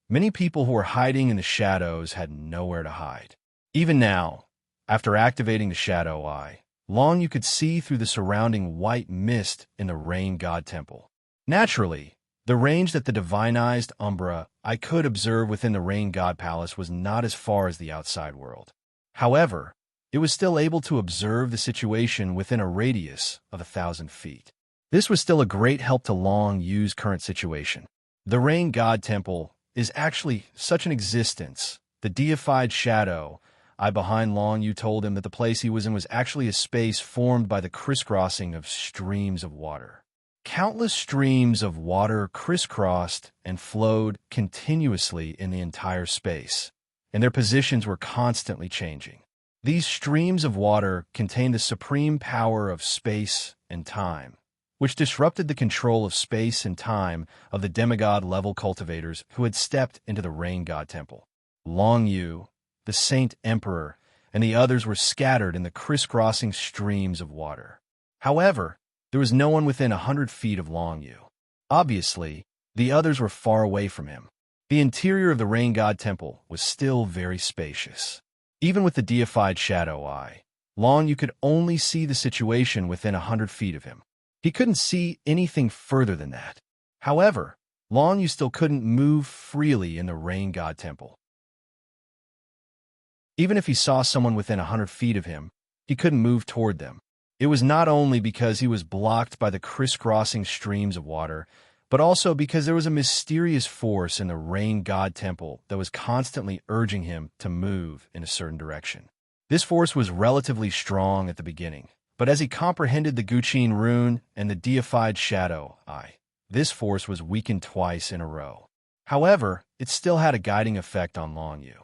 many people who were hiding in the shadows had nowhere to hide. Even now, after activating the shadow eye, Long Yu could see through the surrounding white mist in the rain god temple. Naturally, the range that the divinized umbra I could observe within the rain god palace was not as far as the outside world. However, it was still able to observe the situation within a radius of 1,000 feet. This was still a great help to Long Yu's current situation. The rain god temple is actually such an existence. The deified shadow I behind Long Yu told him that the place he was in was actually a space formed by the crisscrossing of streams of water. Countless streams of water crisscrossed and flowed continuously in the entire space, and their positions were constantly changing. These streams of water contained the supreme power of space and time, which disrupted the control of space and time of the demigod-level cultivators who had stepped into the rain god temple. Long Yu, the Saint Emperor, and the others were scattered in the crisscrossing streams of water. However, there was no one within 100 feet of Long Yu. Obviously, the others were far away from him. The interior of the rain god temple was still very spacious. Even with the deified shadow eye, Long Yu could only see the situation within 100 feet of him. He couldn't see anything further than that. However, Long Yu still couldn't move freely in the rain god temple. Even if he saw someone within 100 feet of him, he couldn't move toward them. It was not only because he was blocked by the crisscrossing streams of water, but also because there was a mysterious force in the rain god temple that was constantly urging him to move in a certain direction. This force was relatively strong at the beginning, but as he comprehended the Guqin rune and the deified shadow eye, this force was weakened twice in a row. However, it still had a guiding effect on Long Yu.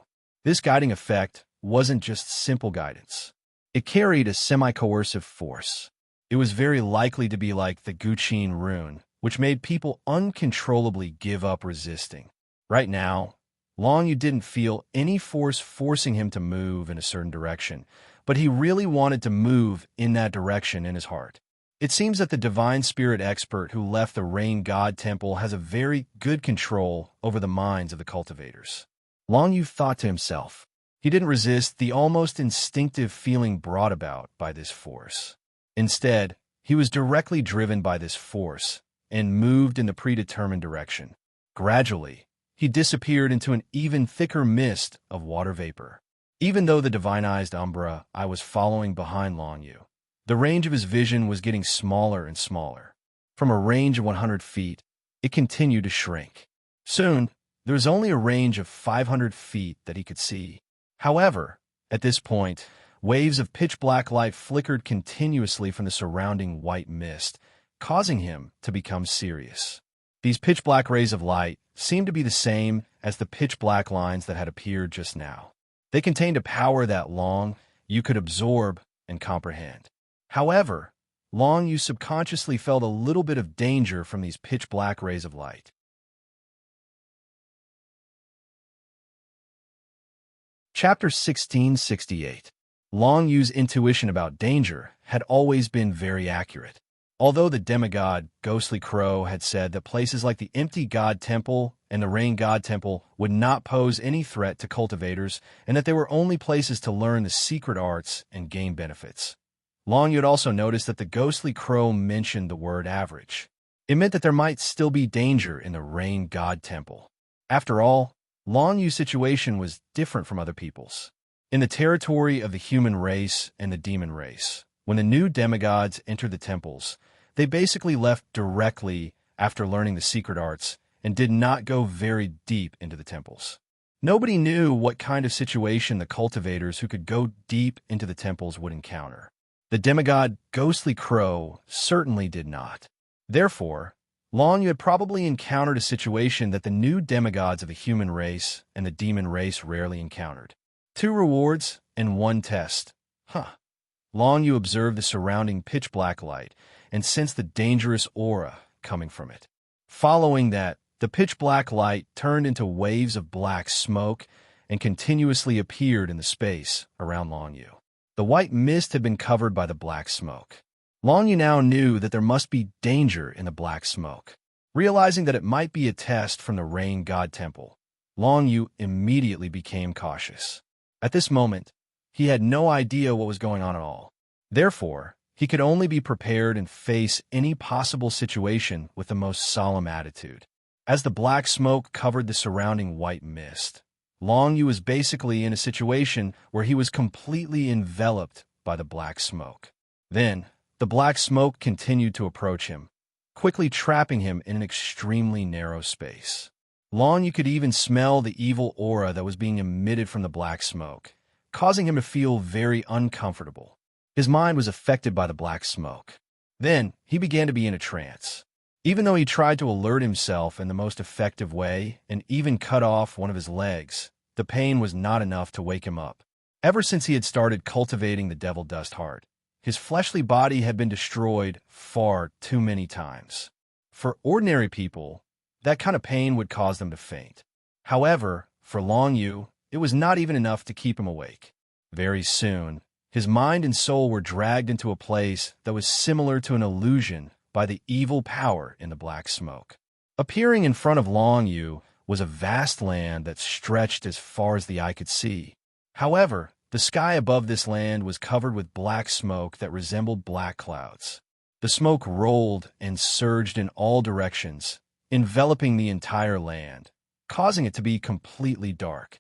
This guiding effect wasn't just simple guidance. It carried a semi-coercive force. It was very likely to be like the Guqin rune, which made people uncontrollably give up resisting. Right now, Long Yu didn't feel any force forcing him to move in a certain direction, but he really wanted to move in that direction in his heart. It seems that the divine spirit expert who left the rain god temple has a very good control over the minds of the cultivators. Long Yu thought to himself. He didn't resist the almost instinctive feeling brought about by this force. Instead, he was directly driven by this force and moved in the predetermined direction. Gradually, he disappeared into an even thicker mist of water vapor. Even though the divinized umbra I was following behind Long Yu, the range of his vision was getting smaller and smaller. From a range of 100 feet, it continued to shrink. Soon, there was only a range of 500 feet that he could see. However, at this point, waves of pitch-black light flickered continuously from the surrounding white mist, causing him to become serious. These pitch-black rays of light seemed to be the same as the pitch-black lines that had appeared just now. They contained a power that Long Yu could absorb and comprehend. However, Long Yu subconsciously felt a little bit of danger from these pitch-black rays of light. Chapter 1668. Long Yu's intuition about danger had always been very accurate. Although the demigod, Ghostly Crow, had said that places like the Empty God Temple and the Rain God Temple would not pose any threat to cultivators and that they were only places to learn the secret arts and gain benefits, Long Yu had also noticed that the Ghostly Crow mentioned the word average. It meant that there might still be danger in the Rain God Temple. After all, Long Yu's situation was different from other people's. In the territory of the human race and the demon race, when the new demigods entered the temples, they basically left directly after learning the secret arts and did not go very deep into the temples. Nobody knew what kind of situation the cultivators who could go deep into the temples would encounter. The demigod Ghostly Crow certainly did not. Therefore, Long Yu had probably encountered a situation that the new demigods of the human race and the demon race rarely encountered. 2 rewards and 1 test. Long Yu observed the surrounding pitch-black light and sensed the dangerous aura coming from it. Following that, the pitch-black light turned into waves of black smoke and continuously appeared in the space around Long Yu. The white mist had been covered by the black smoke. Long Yu now knew that there must be danger in the black smoke. Realizing that it might be a test from the Rain God Temple, Long Yu immediately became cautious. At this moment, he had no idea what was going on at all. Therefore, he could only be prepared and face any possible situation with the most solemn attitude. As the black smoke covered the surrounding white mist, Long Yu was basically in a situation where he was completely enveloped by the black smoke. Then, the black smoke continued to approach him, quickly trapping him in an extremely narrow space. Long Yu could even smell the evil aura that was being emitted from the black smoke, causing him to feel very uncomfortable. His mind was affected by the black smoke. Then, he began to be in a trance. Even though he tried to alert himself in the most effective way and even cut off one of his legs, the pain was not enough to wake him up. Ever since he had started cultivating the devil dust heart, his fleshly body had been destroyed far too many times. For ordinary people, that kind of pain would cause them to faint. However, for Long Yu, it was not even enough to keep him awake. Very soon, his mind and soul were dragged into a place that was similar to an illusion by the evil power in the black smoke. Appearing in front of Long Yu was a vast land that stretched as far as the eye could see. However, the sky above this land was covered with black smoke that resembled black clouds. The smoke rolled and surged in all directions, enveloping the entire land, causing it to be completely dark.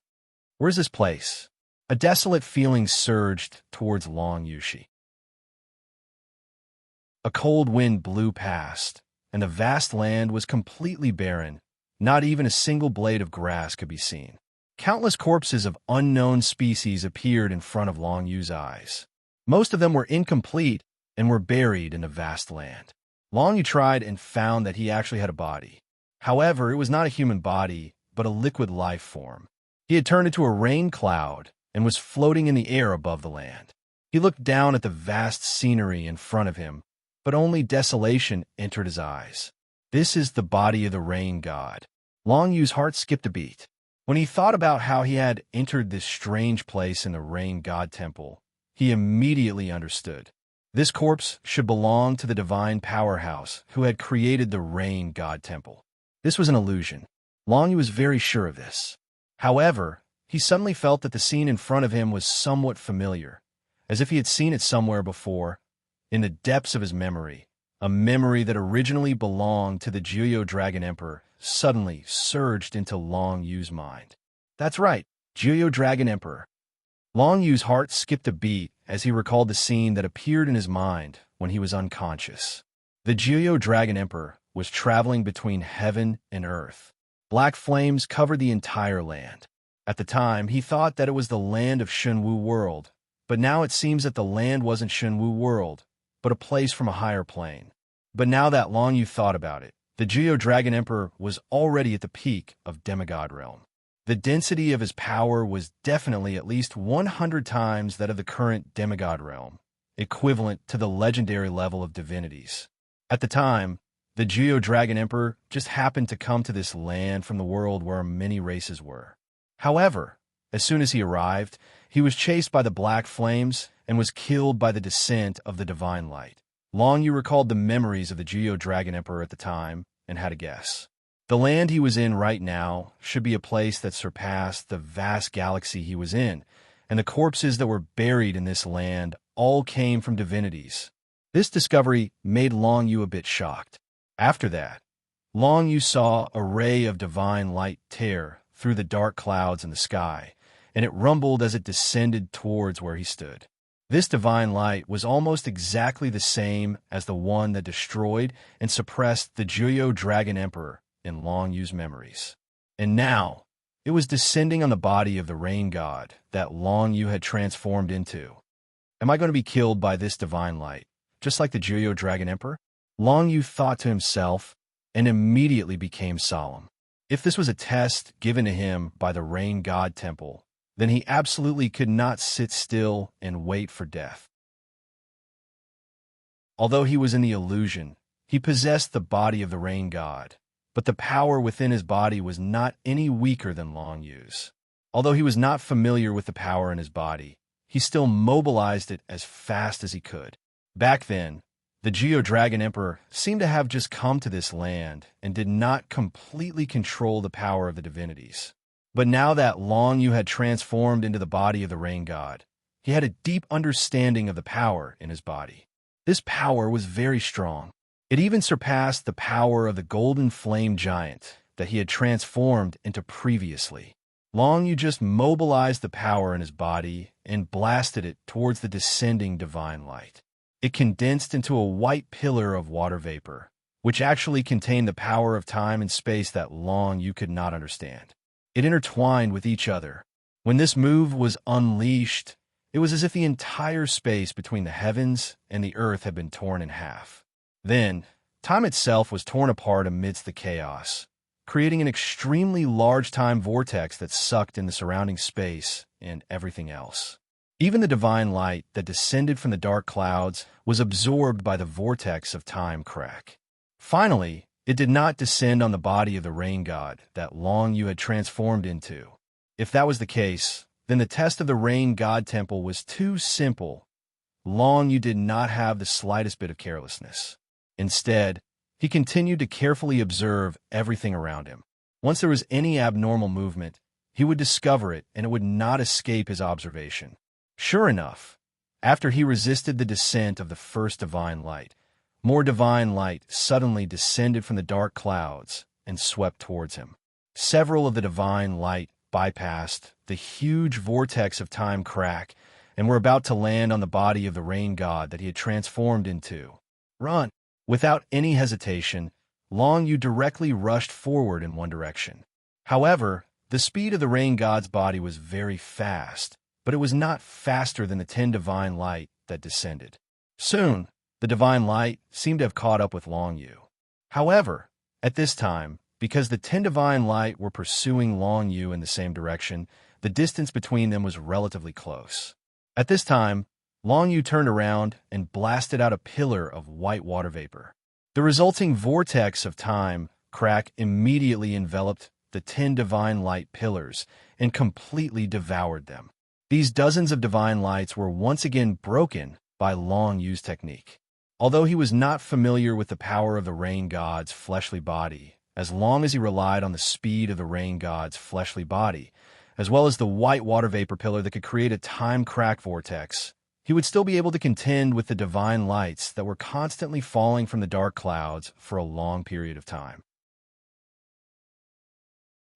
Where's this place? A desolate feeling surged towards Long Yushi. A cold wind blew past, and the vast land was completely barren. Not even a single blade of grass could be seen. Countless corpses of unknown species appeared in front of Long Yu's eyes. Most of them were incomplete and were buried in the vast land. Long Yu tried and found that he actually had a body. However, it was not a human body, but a liquid life form. He had turned into a rain cloud and was floating in the air above the land. He looked down at the vast scenery in front of him, but only desolation entered his eyes. This is the body of the rain god. Long Yu's heart skipped a beat. When he thought about how he had entered this strange place in the Rain God Temple, he immediately understood. This corpse should belong to the divine powerhouse who had created the Rain God Temple. This was an illusion. Long Yu was very sure of this. However, he suddenly felt that the scene in front of him was somewhat familiar, as if he had seen it somewhere before, in the depths of his memory. A memory that originally belonged to the Juyo Dragon Emperor suddenly surged into Long Yu's mind. That's right, Juyo Dragon Emperor. Long Yu's heart skipped a beat as he recalled the scene that appeared in his mind when he was unconscious. The Juyo Dragon Emperor was traveling between heaven and earth. Black flames covered the entire land. At the time, he thought that it was the land of Shenwu World, but now it seems that the land wasn't Shenwu World, but a place from a higher plane. But now that Long Yu thought about it, the Juyo Dragon Emperor was already at the peak of demigod realm. The density of his power was definitely at least 100 times that of the current demigod realm, equivalent to the legendary level of divinities. At the time, the Geo-Dragon Emperor just happened to come to this land from the world where many races were. However, as soon as he arrived, he was chased by the Black Flames and was killed by the descent of the Divine Light. Long Yu recalled the memories of the Geo-Dragon Emperor at the time and had a guess. The land he was in right now should be a place that surpassed the vast galaxy he was in, and the corpses that were buried in this land all came from divinities. This discovery made Long Yu a bit shocked. After that, Long Yu saw a ray of divine light tear through the dark clouds in the sky, and it rumbled as it descended towards where he stood. This divine light was almost exactly the same as the one that destroyed and suppressed the Geo-Dragon Emperor in Long Yu's memories. And now, it was descending on the body of the rain god that Long Yu had transformed into. Am I going to be killed by this divine light, just like the Geo-Dragon Emperor? Long Yu thought to himself and immediately became solemn. If this was a test given to him by the rain god temple, then he absolutely could not sit still and wait for death. Although he was in the illusion, he possessed the body of the rain god, but the power within his body was not any weaker than Long Yu's. Although he was not familiar with the power in his body, he still mobilized it as fast as he could. Back then, the Geo-Dragon Emperor seemed to have just come to this land and did not completely control the power of the divinities. But now that Long Yu had transformed into the body of the rain god, he had a deep understanding of the power in his body. This power was very strong. It even surpassed the power of the golden flame giant that he had transformed into previously. Long Yu just mobilized the power in his body and blasted it towards the descending divine light. It condensed into a white pillar of water vapor, which actually contained the power of time and space that Long Yu could not understand. It intertwined with each other. When this move was unleashed, it was as if the entire space between the heavens and the earth had been torn in half. Then, time itself was torn apart amidst the chaos, creating an extremely large time vortex that sucked in the surrounding space and everything else. Even the divine light that descended from the dark clouds was absorbed by the vortex of time crack. Finally, it did not descend on the body of the rain god that Long Yu had transformed into. If that was the case, then the test of the rain god temple was too simple. Long Yu did not have the slightest bit of carelessness. Instead, he continued to carefully observe everything around him. Once there was any abnormal movement, he would discover it and it would not escape his observation. Sure enough, after he resisted the descent of the first divine light, more divine light suddenly descended from the dark clouds and swept towards him. Several of the divine light bypassed the huge vortex of time crack and were about to land on the body of the rain god that he had transformed into. Run! Without any hesitation, Long Yu directly rushed forward in one direction. However, the speed of the rain god's body was very fast, but it was not faster than the 10 divine light that descended. Soon, the divine light seemed to have caught up with Long Yu. However, at this time, because the 10 divine light were pursuing Long Yu in the same direction, the distance between them was relatively close. At this time, Long Yu turned around and blasted out a pillar of white water vapor. The resulting vortex of time crack immediately enveloped the 10 divine light pillars and completely devoured them. These dozens of divine lights were once again broken by Long Yu's technique. Although he was not familiar with the power of the rain god's fleshly body, as long as he relied on the speed of the rain god's fleshly body, as well as the white water vapor pillar that could create a time crack vortex, he would still be able to contend with the divine lights that were constantly falling from the dark clouds for a long period of time.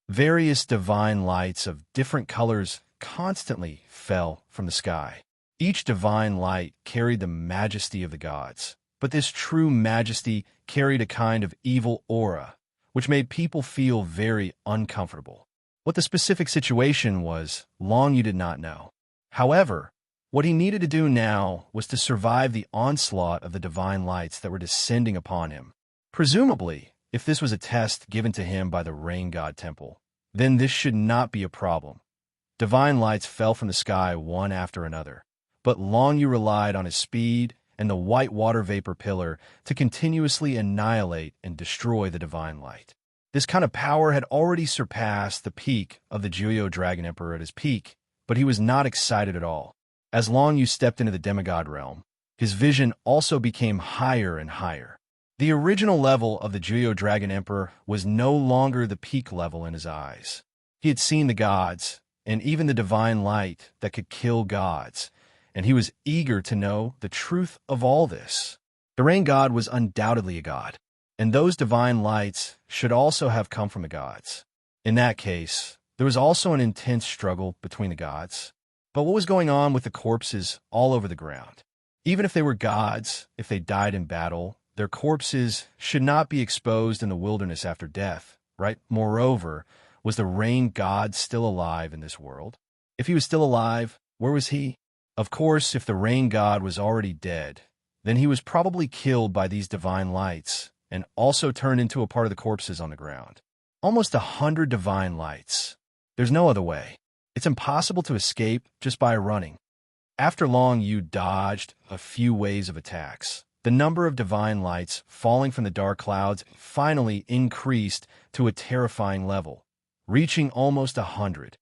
Various divine lights of different colors constantly fell from the sky. Each divine light carried the majesty of the gods, but this true majesty carried a kind of evil aura, which made people feel very uncomfortable. What the specific situation was, Long Yu did not know. However, what he needed to do now was to survive the onslaught of the divine lights that were descending upon him. Presumably, if this was a test given to him by the Rain God Temple, then this should not be a problem. Divine lights fell from the sky one after another, but Long Yu relied on his speed and the white water vapor pillar to continuously annihilate and destroy the divine light. This kind of power had already surpassed the peak of the Juyo Dragon Emperor at his peak, but he was not excited at all. As Long Yu stepped into the demigod realm, his vision also became higher and higher. The original level of the Juyo Dragon Emperor was no longer the peak level in his eyes. He had seen the gods, and even the divine light that could kill gods, and he was eager to know the truth of all this. The rain god was undoubtedly a god, and those divine lights should also have come from the gods. In that case, there was also an intense struggle between the gods. But what was going on with the corpses all over the ground? Even if they were gods, if they died in battle, their corpses should not be exposed in the wilderness after death, right? Moreover, was the rain god still alive in this world? If he was still alive, where was he? Of course, if the rain god was already dead, then he was probably killed by these divine lights and also turned into a part of the corpses on the ground. Almost 100 divine lights. There's no other way. It's impossible to escape just by running. After Long Yu dodged a few waves of attacks, the number of divine lights falling from the dark clouds finally increased to a terrifying level, reaching almost 100.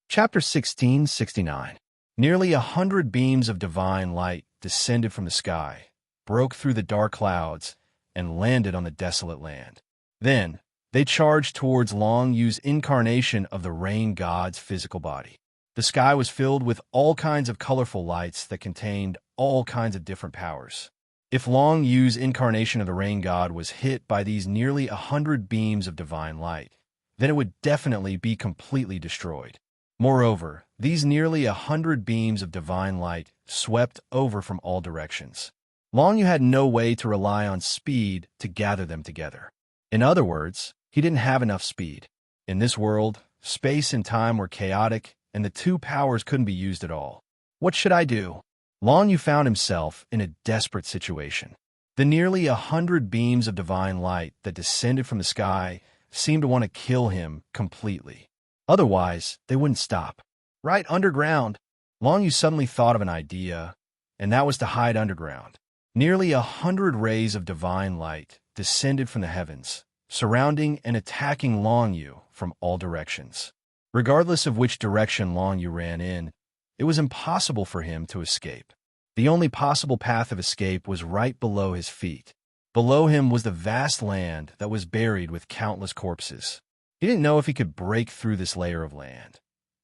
Chapter 1669. Nearly 100 beams of divine light descended from the sky, broke through the dark clouds, and landed on the desolate land. Then, they charged towards Long Yu's incarnation of the rain god's physical body. The sky was filled with all kinds of colorful lights that contained all kinds of different powers. If Long Yu's incarnation of the rain god was hit by these nearly 100 beams of divine light, then it would definitely be completely destroyed. Moreover, these nearly 100 beams of divine light swept over from all directions. Long Yu had no way to rely on speed to gather them together. In other words, he didn't have enough speed. In this world, space and time were chaotic, and the two powers couldn't be used at all. What should I do? Long Yu found himself in a desperate situation. The nearly 100 beams of divine light that descended from the sky seemed to want to kill him completely. Otherwise, they wouldn't stop. Right underground. Long Yu suddenly thought of an idea, and that was to hide underground. Nearly 100 rays of divine light descended from the heavens, surrounding and attacking Long Yu from all directions. Regardless of which direction Long Yu ran in, it was impossible for him to escape. The only possible path of escape was right below his feet. Below him was the vast land that was buried with countless corpses. He didn't know if he could break through this layer of land.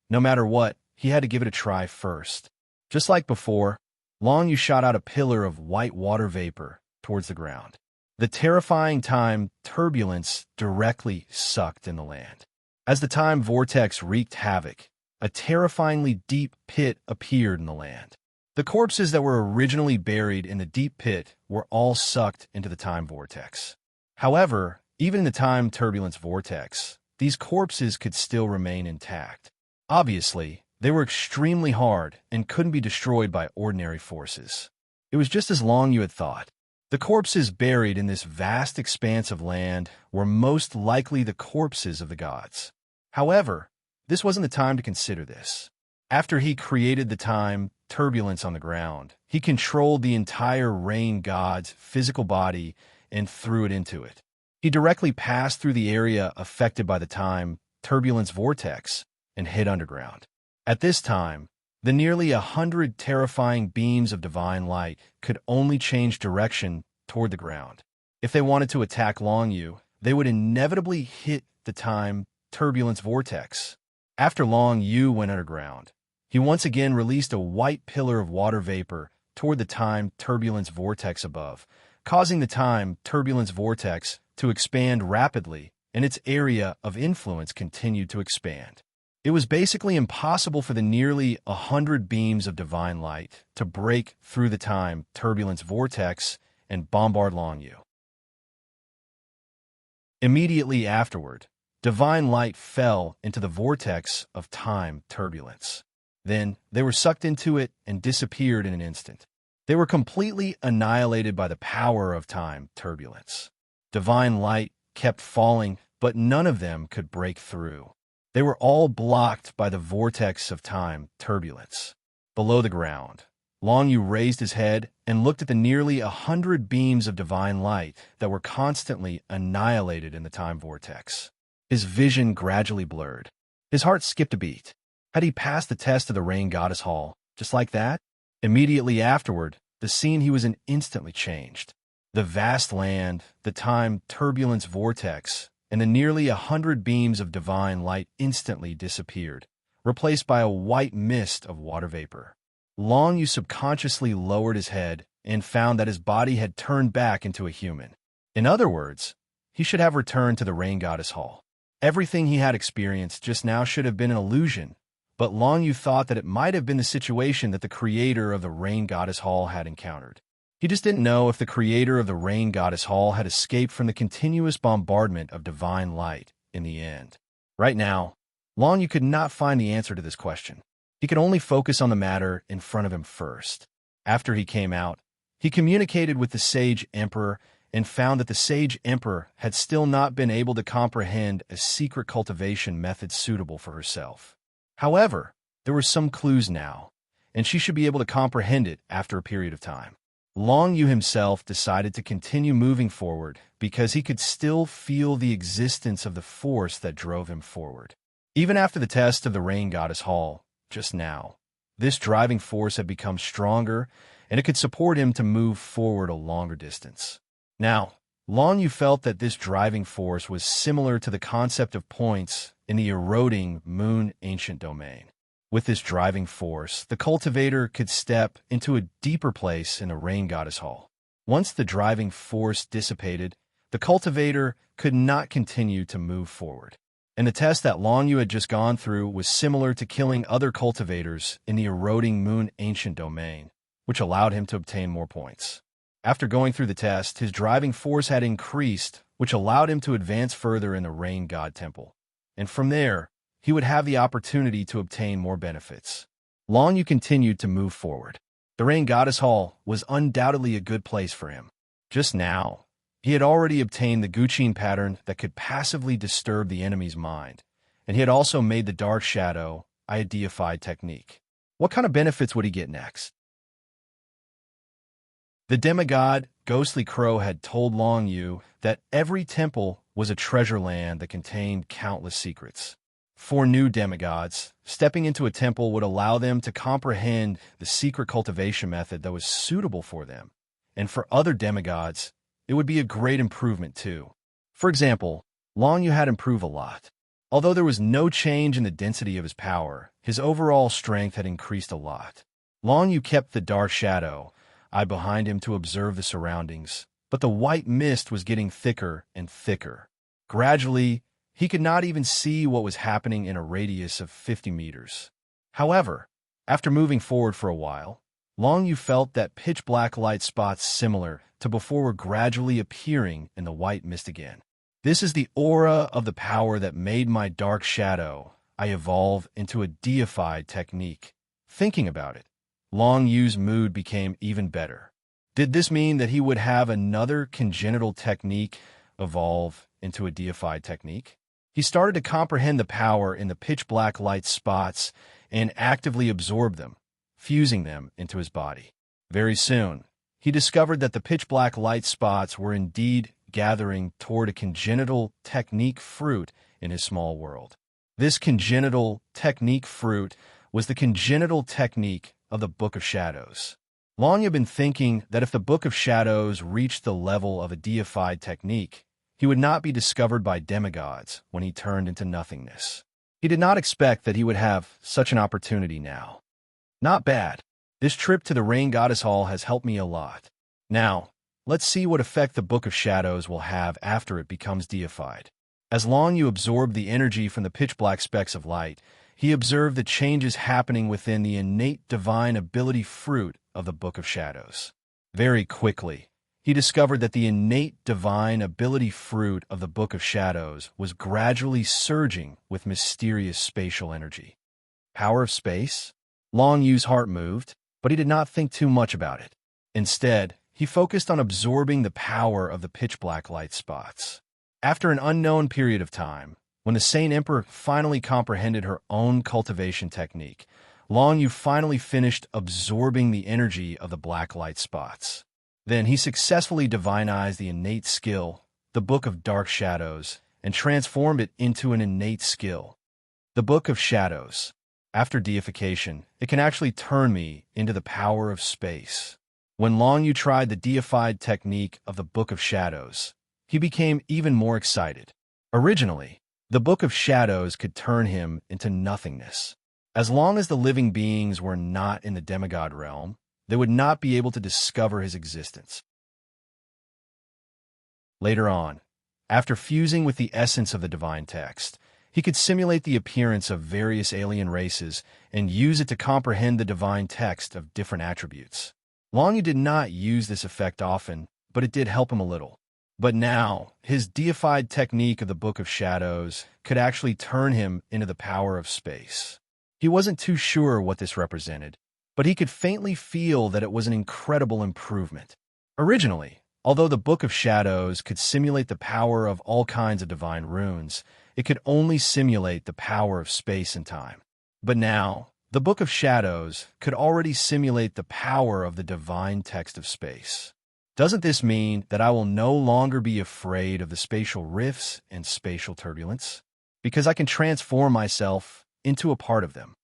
No matter what, he had to give it a try first. Just like before, Long Yu shot out a pillar of white water vapor towards the ground. The terrifying time turbulence directly sucked in the land. As the time vortex wreaked havoc, a terrifyingly deep pit appeared in the land. The corpses that were originally buried in the deep pit were all sucked into the time vortex. However, even in the time turbulence vortex, these corpses could still remain intact. Obviously, they were extremely hard and couldn't be destroyed by ordinary forces. It was just as Long Yu had thought. The corpses buried in this vast expanse of land were most likely the corpses of the gods. However, this wasn't the time to consider this. After he created the time turbulence on the ground, he controlled the entire rain god's physical body and threw it into it. He directly passed through the area affected by the time turbulence vortex and hid underground. At this time, the nearly 100 terrifying beams of divine light could only change direction toward the ground. If they wanted to attack Long Yu, they would inevitably hit the time turbulence vortex. After Long Yu went underground, he once again released a white pillar of water vapor toward the time turbulence vortex above, causing the time turbulence vortex to expand rapidly, and its area of influence continued to expand. It was basically impossible for the nearly 100 beams of divine light to break through the time turbulence vortex and bombard Long Yu. Immediately afterward, divine light fell into the vortex of time turbulence. Then they were sucked into it and disappeared in an instant. They were completely annihilated by the power of time turbulence. Divine light kept falling, but none of them could break through. They were all blocked by the vortex of time turbulence. Below the ground, Long Yu raised his head and looked at the nearly 100 beams of divine light that were constantly annihilated in the time vortex. His vision gradually blurred. His heart skipped a beat. Had he passed the test of the Rain Goddess Hall, just like that? Immediately afterward, the scene he was in instantly changed. The vast land, the time turbulence vortex, and the nearly 100 beams of divine light instantly disappeared, replaced by a white mist of water vapor. Long Yu subconsciously lowered his head and found that his body had turned back into a human. In other words, he should have returned to the Rain Goddess Hall. Everything he had experienced just now should have been an illusion, but Long Yu thought that it might have been the situation that the creator of the Rain Goddess Hall had encountered. He just didn't know if the creator of the Rain Goddess Hall had escaped from the continuous bombardment of divine light in the end. Right now, Long Yu could not find the answer to this question. He could only focus on the matter in front of him first. After he came out, he communicated with the Sage Emperor and found that the Sage Emperor had still not been able to comprehend a secret cultivation method suitable for herself. However, there were some clues now, and she should be able to comprehend it after a period of time. Long Yu himself decided to continue moving forward because he could still feel the existence of the force that drove him forward. Even after the test of the Rain Goddess Hall, just now, this driving force had become stronger, and it could support him to move forward a longer distance. Now, Long Yu felt that this driving force was similar to the concept of points in the eroding moon ancient domain. With this driving force, the cultivator could step into a deeper place in the Rain Goddess Hall. Once the driving force dissipated, the cultivator could not continue to move forward. And the test that Long Yu had just gone through was similar to killing other cultivators in the eroding moon ancient domain, which allowed him to obtain more points. After going through the test, his driving force had increased, which allowed him to advance further in the Rain God Temple. And from there, he would have the opportunity to obtain more benefits. Long Yu continued to move forward. The Rain Goddess Hall was undoubtedly a good place for him. Just now, he had already obtained the Guqin pattern that could passively disturb the enemy's mind, and he had also made the Dark Shadow a deified technique. What kind of benefits would he get next? The demigod, Ghostly Crow, had told Long Yu that every temple was a treasure land that contained countless secrets. For new demigods, stepping into a temple would allow them to comprehend the secret cultivation method that was suitable for them, and for other demigods, it would be a great improvement too. For example, Long Yu had improved a lot. Although there was no change in the density of his power, his overall strength had increased a lot. Long Yu kept the Dark Shadow eye behind him to observe the surroundings, but the white mist was getting thicker and thicker. Gradually, he could not even see what was happening in a radius of 50 meters. However, after moving forward for a while, Long Yu felt that pitch-black light spots similar to before were gradually appearing in the white mist again. This is the aura of the power that made my Dark Shadow I evolve into a deified technique. Thinking about it, Long Yu's mood became even better. Did this mean that he would have another congenital technique evolve into a deified technique? He started to comprehend the power in the pitch-black light spots and actively absorb them, fusing them into his body. Very soon, he discovered that the pitch-black light spots were indeed gathering toward a congenital technique fruit in his small world. This congenital technique fruit was the congenital technique of the Book of Shadows. Long had been thinking that if the Book of Shadows reached the level of a deified technique, he would not be discovered by demigods when he turned into nothingness. He did not expect that he would have such an opportunity now. Not bad. This trip to the Rain Goddess Hall has helped me a lot. Now, let's see what effect the Book of Shadows will have after it becomes deified. As Long Yu absorbed the energy from the pitch-black specks of light, he observed the changes happening within the innate divine ability fruit of the Book of Shadows. Very quickly, he discovered that the innate divine ability fruit of the Book of Shadows was gradually surging with mysterious spatial energy. Power of space? Long Yu's heart moved, but he did not think too much about it. Instead, he focused on absorbing the power of the pitch-black light spots. After an unknown period of time, when the Saint Emperor finally comprehended her own cultivation technique, Long Yu finally finished absorbing the energy of the black light spots. Then he successfully divinized the innate skill, the Book of Dark Shadows, and transformed it into an innate skill, the Book of Shadows. After deification, it can actually turn me into the power of space. When Long Yu tried the deified technique of the Book of Shadows, he became even more excited. Originally, the Book of Shadows could turn him into nothingness. As long as the living beings were not in the demigod realm, they would not be able to discover his existence. Later on, after fusing with the essence of the divine text, he could simulate the appearance of various alien races and use it to comprehend the divine text of different attributes. Long Yu did not use this effect often, but it did help him a little. But now, his deified technique of the Book of Shadows could actually turn him into the power of space. He wasn't too sure what this represented, but he could faintly feel that it was an incredible improvement. Originally, although the Book of Shadows could simulate the power of all kinds of divine runes, it could only simulate the power of space and time. But now, the Book of Shadows could already simulate the power of the divine text of space. Doesn't this mean that I will no longer be afraid of the spatial rifts and spatial turbulence? Because I can transform myself into a part of them.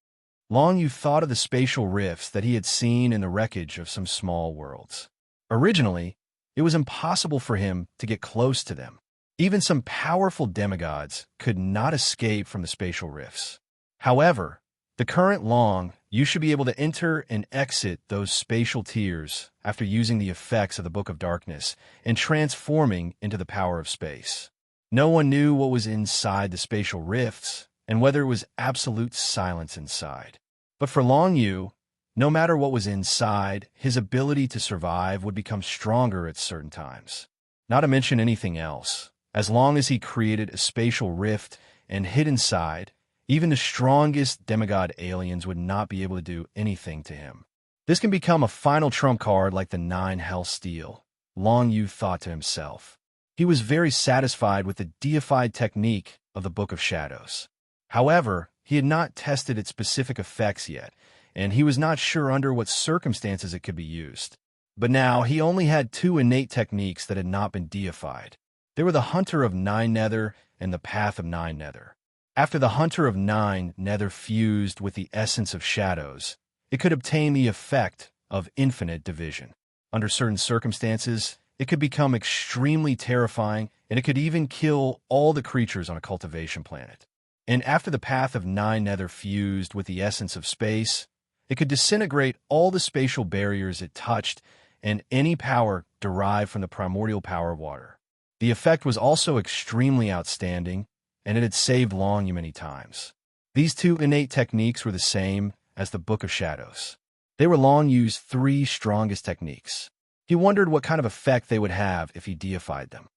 Long Yu thought of the spatial rifts that he had seen in the wreckage of some small worlds. Originally, it was impossible for him to get close to them. Even some powerful demigods could not escape from the spatial rifts. However, the current Long Yu should be able to enter and exit those spatial tiers after using the effects of the Book of Darkness and transforming into the power of space. No one knew what was inside the spatial rifts and whether it was absolute silence inside. But for Long Yu, no matter what was inside, his ability to survive would become stronger at certain times. Not to mention anything else. As long as he created a spatial rift and hid inside, even the strongest demigod aliens would not be able to do anything to him. This can become a final trump card like the 9 Hell Steel, Long Yu thought to himself. He was very satisfied with the deified technique of the Book of Shadows. However, he had not tested its specific effects yet, and he was not sure under what circumstances it could be used. But now he only had 2 innate techniques that had not been deified. They were the Hunter of 9 Nether and the Path of 9 Nether. After the Hunter of 9 Nether fused with the essence of shadows, it could obtain the effect of infinite division. Under certain circumstances, it could become extremely terrifying, and it could even kill all the creatures on a cultivation planet. And after the Path of 9 Nether fused with the essence of space, it could disintegrate all the spatial barriers it touched and any power derived from the primordial power of water. The effect was also extremely outstanding, and it had saved Long Yu many times. These 2 innate techniques were the same as the Book of Shadows. They were Long Yu's 3 strongest techniques. He wondered what kind of effect they would have if he deified them.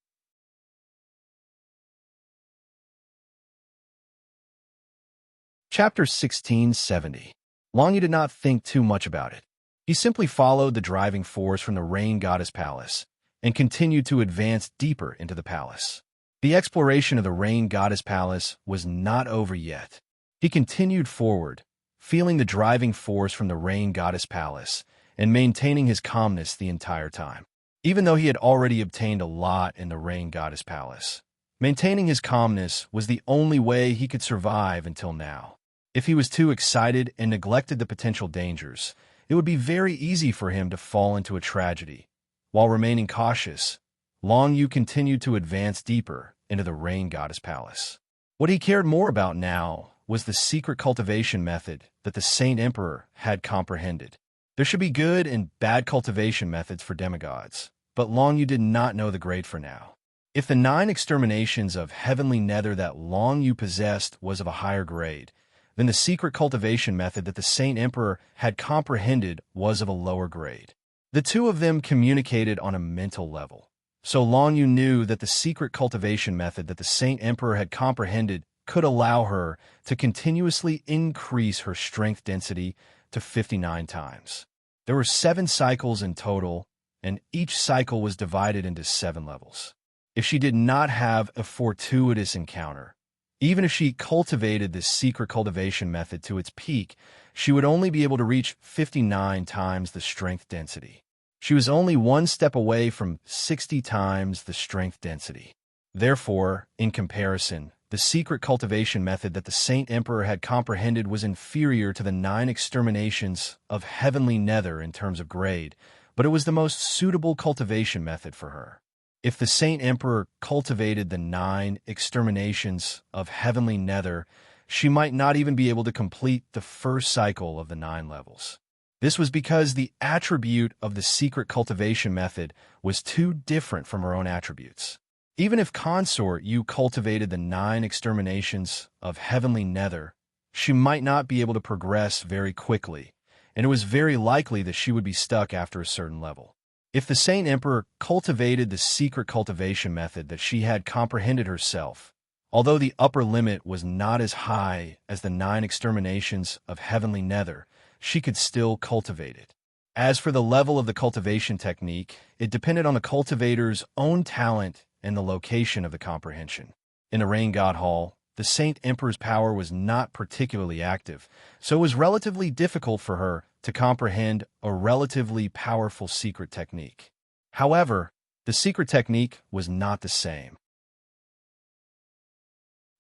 Chapter 1670. Long Yu did not think too much about it. He simply followed the driving force from the Rain Goddess Palace and continued to advance deeper into the palace. The exploration of the Rain Goddess Palace was not over yet. He continued forward, feeling the driving force from the Rain Goddess Palace and maintaining his calmness the entire time. Even though he had already obtained a lot in the Rain Goddess Palace, maintaining his calmness was the only way he could survive until now. If he was too excited and neglected the potential dangers, it would be very easy for him to fall into a tragedy. While remaining cautious, Long Yu continued to advance deeper into the Rain Goddess Palace. What he cared more about now was the secret cultivation method that the Saint Emperor had comprehended. There should be good and bad cultivation methods for demigods, but Long Yu did not know the grade for now. If the 9 exterminations of heavenly nether that Long Yu possessed was of a higher grade, then the secret cultivation method that the Saint Emperor had comprehended was of a lower grade. The 2 of them communicated on a mental level. So Long Yu knew that the secret cultivation method that the Saint Emperor had comprehended could allow her to continuously increase her strength density to 59 times. There were 7 cycles in total, and each cycle was divided into 7 levels. If she did not have a fortuitous encounter, even if she cultivated this secret cultivation method to its peak, she would only be able to reach 59 times the strength density. She was only 1 step away from 60 times the strength density. Therefore, in comparison, the secret cultivation method that the Saint Emperor had comprehended was inferior to the 9 exterminations of heavenly nether in terms of grade, but it was the most suitable cultivation method for her. If the Saint Emperor cultivated the 9 exterminations of heavenly nether, she might not even be able to complete the first cycle of the 9 levels. This was because the attribute of the secret cultivation method was too different from her own attributes. Even if Consort Yu cultivated the 9 exterminations of heavenly nether, she might not be able to progress very quickly, and it was very likely that she would be stuck after a certain level. If the Saint Emperor cultivated the secret cultivation method that she had comprehended herself, although the upper limit was not as high as the 9 exterminations of heavenly nether, she could still cultivate it. As for the level of the cultivation technique, it depended on the cultivator's own talent and the location of the comprehension. In the Rain God Hall, the Saint Emperor's power was not particularly active, so it was relatively difficult for her to comprehend a relatively powerful secret technique. However, the secret technique was not the same.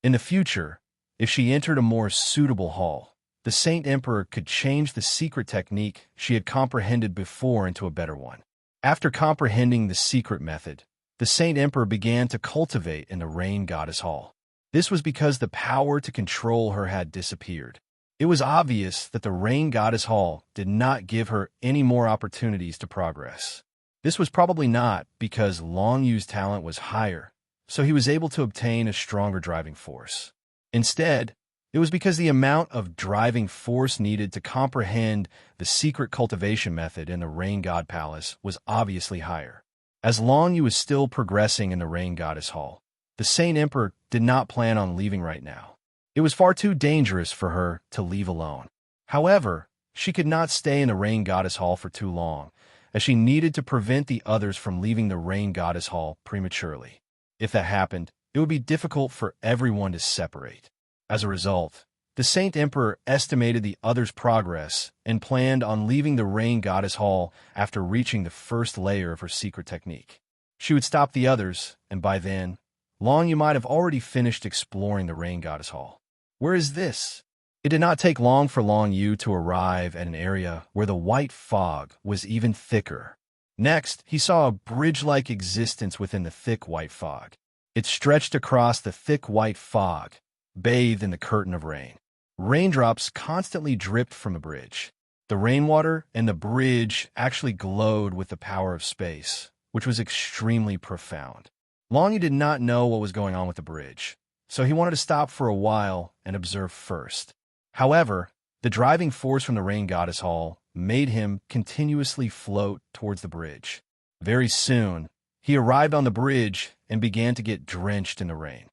In the future, if she entered a more suitable hall, the Saint Emperor could change the secret technique she had comprehended before into a better one. After comprehending the secret method, the Saint Emperor began to cultivate in the Rain Goddess Hall. This was because the power to control her had disappeared. It was obvious that the Rain Goddess Hall did not give her any more opportunities to progress. This was probably not because Long Yu's talent was higher, so he was able to obtain a stronger driving force. Instead, it was because the amount of driving force needed to comprehend the secret cultivation method in the Rain God Palace was obviously higher. As Long Yu was still progressing in the Rain Goddess Hall, the Saint Emperor did not plan on leaving right now. It was far too dangerous for her to leave alone. However, she could not stay in the Rain Goddess Hall for too long, as she needed to prevent the others from leaving the Rain Goddess Hall prematurely. If that happened, it would be difficult for everyone to separate. As a result, the Saint Emperor estimated the others' progress and planned on leaving the Rain Goddess Hall after reaching the first layer of her secret technique. She would stop the others, and by then, Long Yu might have already finished exploring the Rain Goddess Hall. Where is this? It did not take long for Long Yu to arrive at an area where the white fog was even thicker. Next, he saw a bridge-like existence within the thick white fog. It stretched across the thick white fog, bathed in the curtain of rain. Raindrops constantly dripped from the bridge. The rainwater and the bridge actually glowed with the power of space, which was extremely profound. Long Yu did not know what was going on with the bridge, so he wanted to stop for a while and observe first. However, the driving force from the Rain Goddess Hall made him continuously float towards the bridge. Very soon, he arrived on the bridge and began to get drenched in the rain.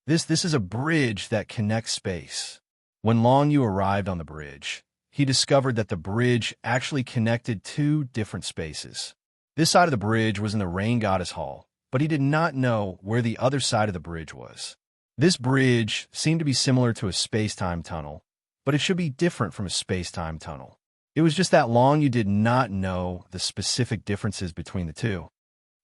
This is a bridge that connects space. When Long Yu arrived on the bridge, he discovered that the bridge actually connected 2 different spaces. This side of the bridge was in the Rain Goddess Hall, but he did not know where the other side of the bridge was. This bridge seemed to be similar to a space-time tunnel, but it should be different from a space-time tunnel. It was just that Long Yu did not know the specific differences between the two.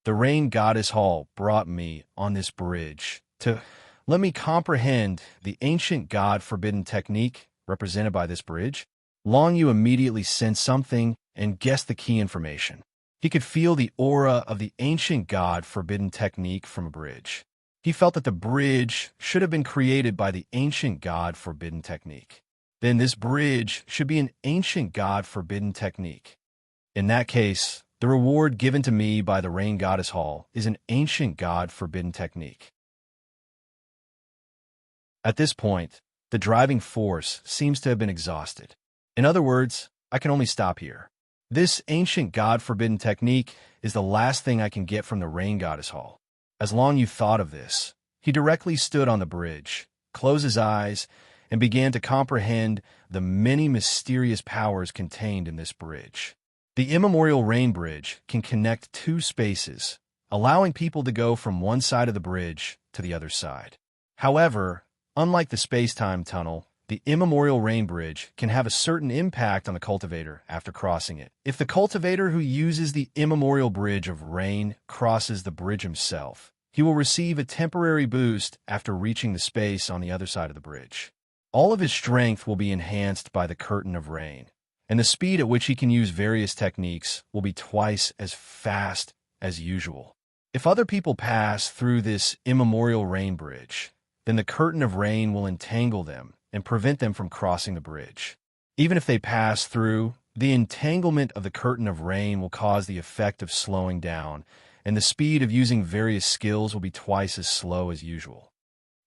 The Rain Goddess Hall brought me on this bridge to let me comprehend the ancient God-forbidden technique represented by this bridge. Long Yu immediately sensed something and guessed the key information. He could feel the aura of the ancient God-forbidden technique from a bridge. He felt that the bridge should have been created by the ancient God-forbidden technique. Then this bridge should be an ancient God-forbidden technique. In that case, the reward given to me by the Rain Goddess Hall is an ancient God-forbidden technique. At this point, the driving force seems to have been exhausted. In other words, I can only stop here. This ancient God-forbidden technique is the last thing I can get from the Rain Goddess Hall. As Long Yu thought of this, he directly stood on the bridge, closed his eyes, and began to comprehend the many mysterious powers contained in this bridge. The immemorial rain bridge can connect two spaces, allowing people to go from one side of the bridge to the other side. However, unlike the space-time tunnel, the immemorial rain bridge can have a certain impact on the cultivator after crossing it. If the cultivator who uses the immemorial bridge of rain crosses the bridge himself, he will receive a temporary boost after reaching the space on the other side of the bridge. All of his strength will be enhanced by the curtain of rain, and the speed at which he can use various techniques will be twice as fast as usual. If other people pass through this immemorial rain bridge, then the curtain of rain will entangle them and prevent them from crossing the bridge. Even if they pass through, the entanglement of the curtain of rain will cause the effect of slowing down, and the speed of using various skills will be twice as slow as usual.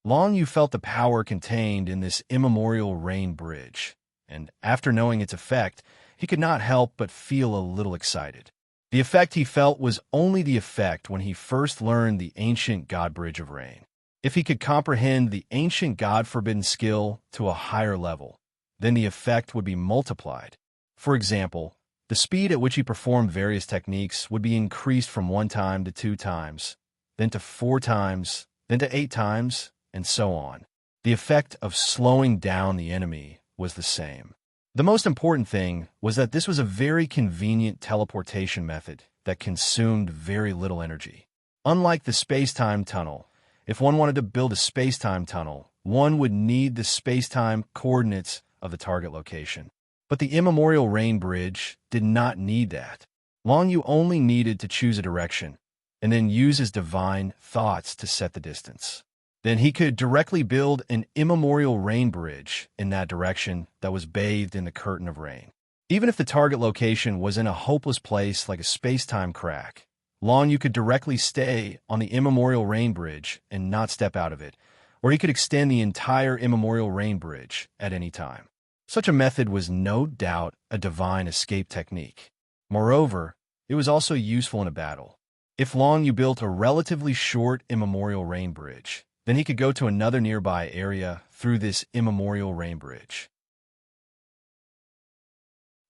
Long Yu felt the power contained in this immemorial rain bridge, and after knowing its effect, he could not help but feel a little excited. The effect he felt was only the effect when he first learned the ancient God Bridge of Rain. If he could comprehend the ancient God-forbidden skill to a higher level, then the effect would be multiplied. For example, the speed at which he performed various techniques would be increased from 1 time to 2 times, then to 4 times, then to 8 times, and so on. The effect of slowing down the enemy was the same. The most important thing was that this was a very convenient teleportation method that consumed very little energy. Unlike the space-time tunnel, if one wanted to build a space-time tunnel, one would need the space-time coordinates of the target location. But the immemorial rain bridge did not need that. Long Yu only needed to choose a direction, and then use his divine thoughts to set the distance. Then he could directly build an immemorial rain bridge in that direction that was bathed in the curtain of rain. Even if the target location was in a hopeless place like a space-time crack, Long Yu could directly stay on the immemorial rain bridge and not step out of it, or he could extend the entire immemorial rain bridge at any time. Such a method was no doubt a divine escape technique. Moreover, it was also useful in a battle. If Long Yu built a relatively short immemorial rain bridge, then he could go to another nearby area through this immemorial rain bridge.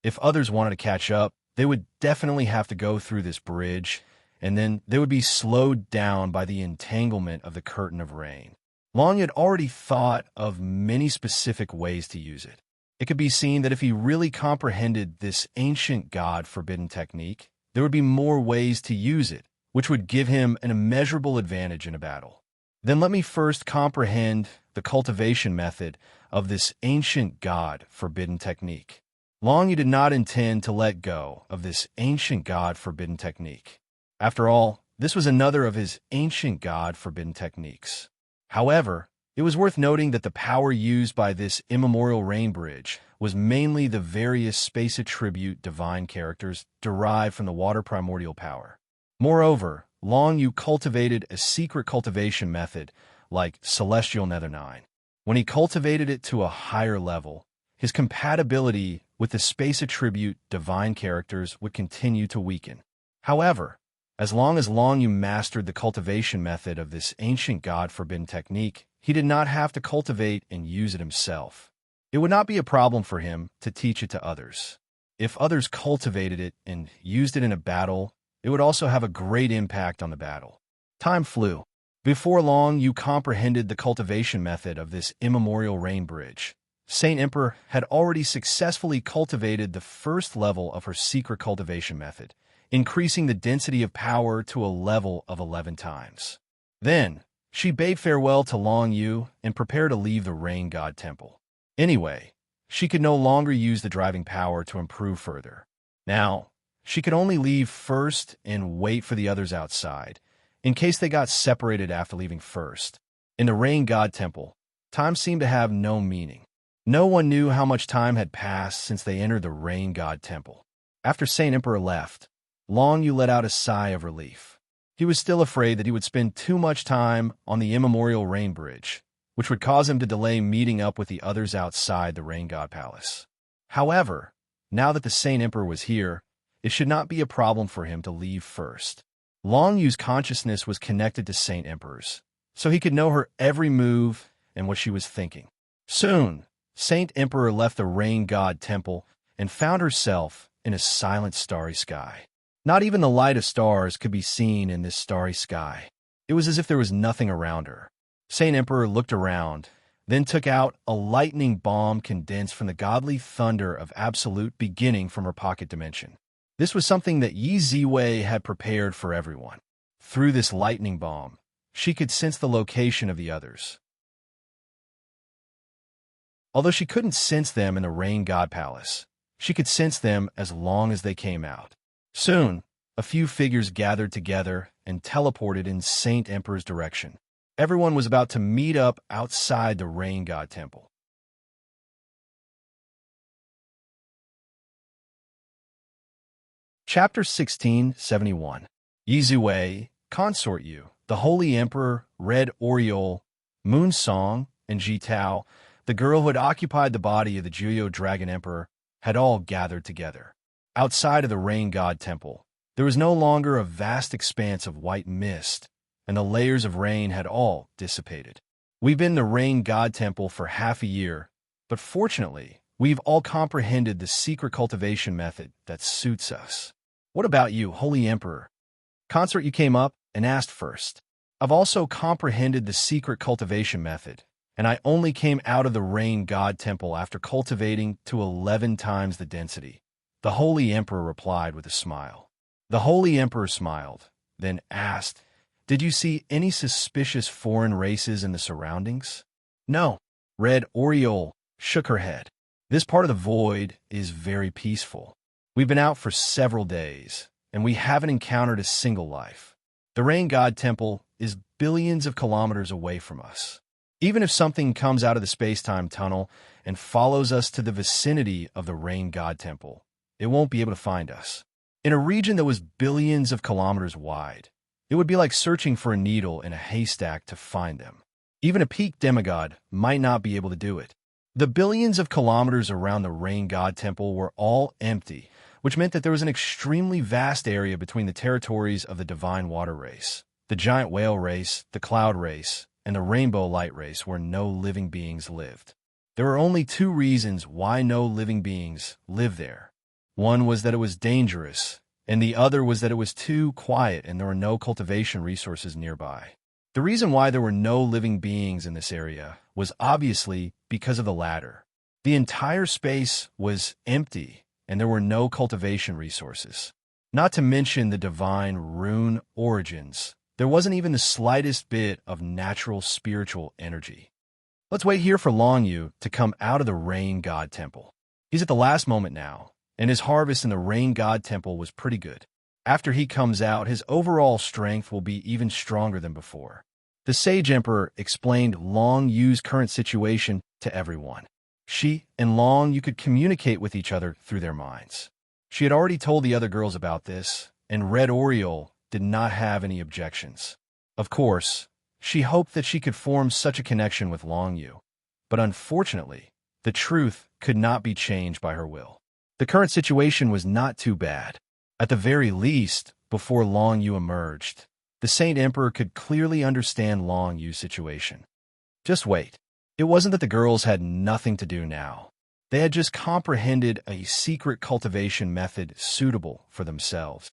If others wanted to catch up, they would definitely have to go through this bridge, and then they would be slowed down by the entanglement of the curtain of rain. Long had already thought of many specific ways to use it. It could be seen that if he really comprehended this ancient God-forbidden technique, there would be more ways to use it, which would give him an immeasurable advantage in a battle. Then let me first comprehend the cultivation method of this ancient God-forbidden technique. Long Yu did not intend to let go of this ancient God-forbidden technique. After all, this was another of his ancient God-forbidden techniques. However, it was worth noting that the power used by this immemorial rain bridge was mainly the various space attribute divine characters derived from the water primordial power. Moreover, Long Yu cultivated a secret cultivation method like Celestial Nether 9. When he cultivated it to a higher level, his compatibility with the space attribute divine characters would continue to weaken. However, as long as Long Yu mastered the cultivation method of this ancient God-forbidden technique, he did not have to cultivate and use it himself. It would not be a problem for him to teach it to others. If others cultivated it and used it in a battle, it would also have a great impact on the battle. Time flew. Before long, Yu comprehended the cultivation method of this immemorial rain bridge. Saint Emperor had already successfully cultivated the first level of her secret cultivation method, increasing the density of power to a level of 11 times. Then, she bade farewell to Long Yu and prepared to leave the Rain God Temple. Anyway, she could no longer use the driving power to improve further. Now, she could only leave first and wait for the others outside, in case they got separated after leaving first. In the Rain God Temple, time seemed to have no meaning. No one knew how much time had passed since they entered the Rain God Temple. After Saint Emperor left, Long Yu let out a sigh of relief. He was still afraid that he would spend too much time on the immemorial rain bridge, which would cause him to delay meeting up with the others outside the Rain God Palace. However, now that the Saint Emperor was here, it should not be a problem for him to leave first. Long Yu's consciousness was connected to Saint Emperor's, so he could know her every move and what she was thinking. Soon, Saint Emperor left the Rain God Temple and found herself in a silent starry sky. Not even the light of stars could be seen in this starry sky. It was as if there was nothing around her. Saint Emperor looked around, then took out a lightning bomb condensed from the godly thunder of absolute beginning from her pocket dimension. This was something that Yi Ziwei had prepared for everyone. Through this lightning bomb, she could sense the location of the others. Although she couldn't sense them in the Rain God Palace, she could sense them as long as they came out. Soon, a few figures gathered together and teleported in Saint Emperor's direction. Everyone was about to meet up outside the Rain God Temple. Chapter 1671. Yi Ziwei, Consort Yu, the Holy Emperor, Red Oriole, Moon Song, and Ji Tao, the girl who had occupied the body of the Juyo Dragon Emperor, had all gathered together. Outside of the Rain God Temple, there was no longer a vast expanse of white mist, and the layers of rain had all dissipated. We've been in the Rain God Temple for half a year, but fortunately, we've all comprehended the secret cultivation method that suits us. What about you, Holy Emperor? Consort, you came up and asked first. I've also comprehended the secret cultivation method, and I only came out of the Rain God Temple after cultivating to 11 times the density. The Holy Emperor replied with a smile. The Holy Emperor smiled, then asked, "Did you see any suspicious foreign races in the surroundings?" "No." Red Oriole shook her head. "This part of the void is very peaceful. We've been out for several days, and we haven't encountered a single life. The Rain God Temple is billions of kilometers away from us. Even if something comes out of the space-time tunnel and follows us to the vicinity of the Rain God Temple, it won't be able to find us. In a region that was billions of kilometers wide, it would be like searching for a needle in a haystack to find them. Even a peak demigod might not be able to do it. The billions of kilometers around the Rain God Temple were all empty, which meant that there was an extremely vast area between the territories of the Divine Water Race, the Giant Whale Race, the Cloud Race, and the Rainbow Light Race where no living beings lived. There were only two reasons why no living beings lived there. One was that it was dangerous, and the other was that it was too quiet and there were no cultivation resources nearby. The reason why there were no living beings in this area was obviously because of the latter. The entire space was empty, and there were no cultivation resources. Not to mention the divine rune origins, there wasn't even the slightest bit of natural spiritual energy. Let's wait here for Long Yu to come out of the Rain God Temple. He's at the last moment now, and his harvest in the Rain God Temple was pretty good. After he comes out, his overall strength will be even stronger than before. The Sage Emperor explained Long Yu's current situation to everyone. She and Long Yu could communicate with each other through their minds. She had already told the other girls about this, and Red Oriole did not have any objections. Of course, she hoped that she could form such a connection with Long Yu, but unfortunately, the truth could not be changed by her will. The current situation was not too bad. At the very least, before Long Yu emerged, the Saint Emperor could clearly understand Long Yu's situation. Just wait. It wasn't that the girls had nothing to do now. They had just comprehended a secret cultivation method suitable for themselves.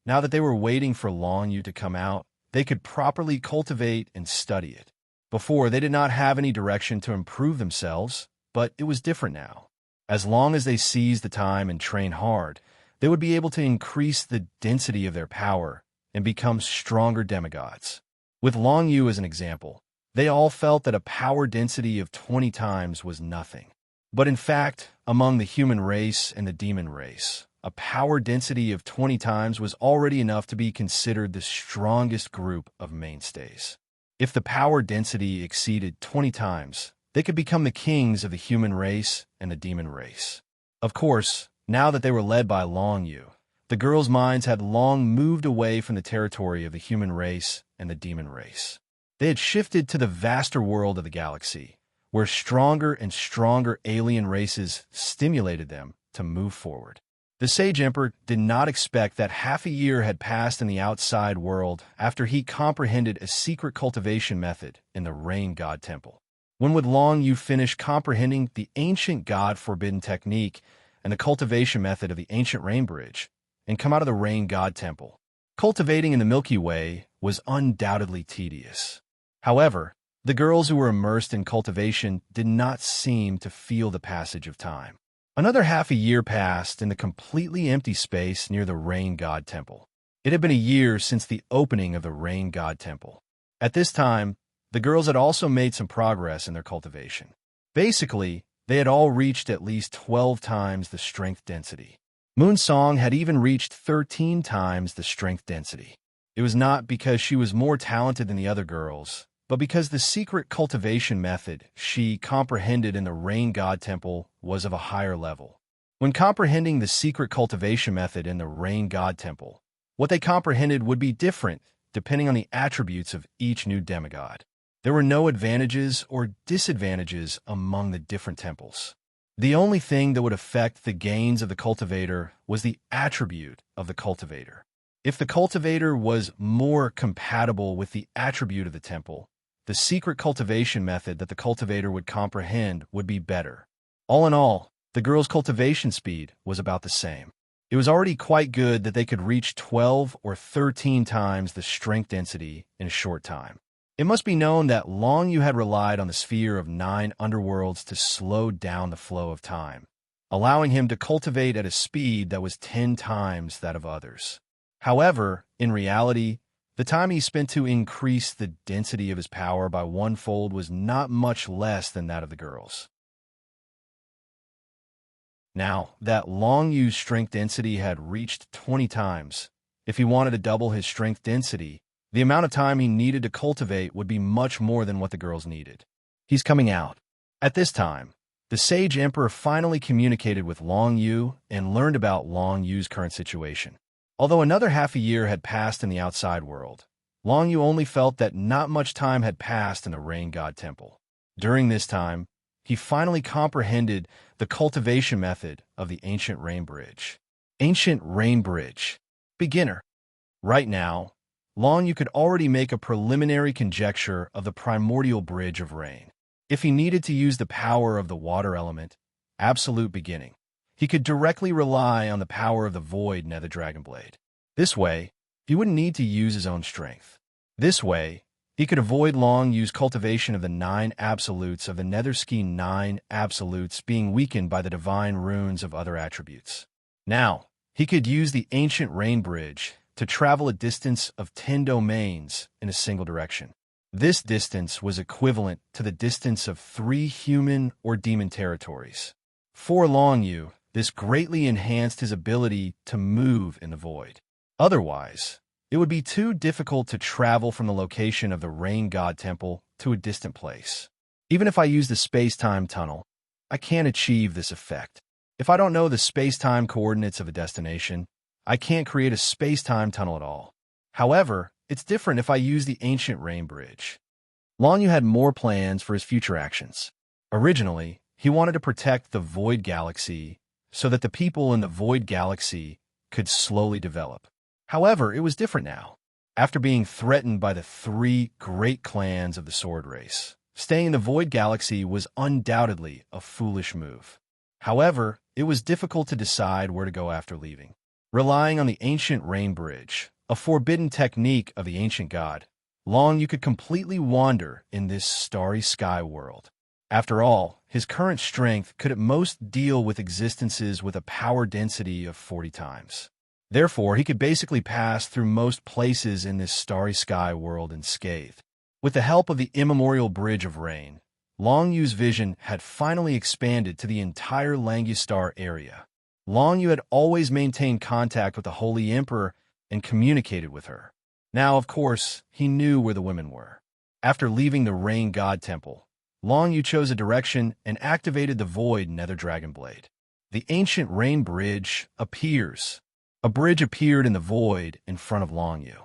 Now that they were waiting for Long Yu to come out, they could properly cultivate and study it. Before, they did not have any direction to improve themselves, but it was different now. As long as they seized the time and trained hard, they would be able to increase the density of their power and become stronger demigods. With Long Yu as an example, they all felt that a power density of 20 times was nothing. But in fact, among the human race and the demon race, a power density of 20 times was already enough to be considered the strongest group of mainstays. If the power density exceeded 20 times, they could become the kings of the human race and the demon race. Of course, now that they were led by Long Yu, the girls' minds had long moved away from the territory of the human race and the demon race. They had shifted to the vaster world of the galaxy, where stronger and stronger alien races stimulated them to move forward. The Sage Emperor did not expect that half a year had passed in the outside world after he comprehended a secret cultivation method in the Rain God Temple. When would Long Yu finish comprehending the ancient god-forbidden technique and the cultivation method of the ancient rain bridge, and come out of the rain god temple? Cultivating in the Milky Way was undoubtedly tedious. However, the girls who were immersed in cultivation did not seem to feel the passage of time. Another half a year passed in the completely empty space near the rain god temple. It had been a year since the opening of the rain god temple. At this time, the girls had also made some progress in their cultivation. Basically, they had all reached at least 12 times the strength density. Moonsong had even reached 13 times the strength density. It was not because she was more talented than the other girls, but because the secret cultivation method she comprehended in the rain god temple was of a higher level. When comprehending the secret cultivation method in the rain god temple, what they comprehended would be different depending on the attributes of each new demigod. There were no advantages or disadvantages among the different temples. The only thing that would affect the gains of the cultivator was the attribute of the cultivator. If the cultivator was more compatible with the attribute of the temple, the secret cultivation method that the cultivator would comprehend would be better. All in all, the girls' cultivation speed was about the same. It was already quite good that they could reach 12 or 13 times the strength density in a short time. It must be known that Long Yu had relied on the sphere of 9 underworlds to slow down the flow of time, allowing him to cultivate at a speed that was 10 times that of others. However, in reality, the time he spent to increase the density of his power by 1-fold was not much less than that of the girls. Now that Long Yu's strength density had reached 20 times, if he wanted to double his strength density, the amount of time he needed to cultivate would be much more than what the girls needed. He's coming out. At this time, the Sage Emperor finally communicated with Long Yu and learned about Long Yu's current situation. Although another half a year had passed in the outside world, Long Yu only felt that not much time had passed in the Rain God Temple. During this time, he finally comprehended the cultivation method of the Ancient Rain Bridge. Ancient Rain Bridge. Beginner. Right now, Long Yu could already make a preliminary conjecture of the primordial bridge of rain. If he needed to use the power of the water element, absolute beginning, he could directly rely on the power of the void nether dragon blade. This way, he wouldn't need to use his own strength. This way, he could avoid Long Yu's cultivation of the 9 absolutes of the Netherski 9 absolutes being weakened by the divine runes of other attributes. Now, he could use the ancient rain bridge to travel a distance of 10 domains in a single direction. This distance was equivalent to the distance of 3 human or demon territories. For Long Yu, this greatly enhanced his ability to move in the void. Otherwise, it would be too difficult to travel from the location of the Rain God Temple to a distant place. Even if I use the space-time tunnel, I can't achieve this effect. If I don't know the space-time coordinates of a destination, I can't create a space-time tunnel at all. However, it's different if I use the ancient rain bridge. Long Yu had more plans for his future actions. Originally, he wanted to protect the Void Galaxy so that the people in the Void Galaxy could slowly develop. However, it was different now. After being threatened by the 3 great clans of the Sword Race, staying in the Void Galaxy was undoubtedly a foolish move. However, it was difficult to decide where to go after leaving. Relying on the ancient rain bridge, a forbidden technique of the ancient god, Long Yu could completely wander in this starry sky world. After all, his current strength could at most deal with existences with a power density of 40 times. Therefore, he could basically pass through most places in this starry sky world unscathed. With the help of the immemorial Bridge of Rain, Long Yu's vision had finally expanded to the entire Langustar area. Long Yu had always maintained contact with the Holy Emperor and communicated with her. Now, of course, he knew where the women were. After leaving the Rain God Temple, Long Yu chose a direction and activated the Void Nether Dragon Blade. The ancient Rain Bridge appears. A bridge appeared in the void in front of Long Yu.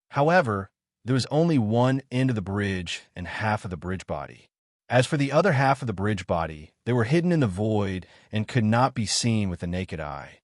However, there was only one end of the bridge and half of the bridge body. As for the other half of the bridge body, they were hidden in the void and could not be seen with the naked eye.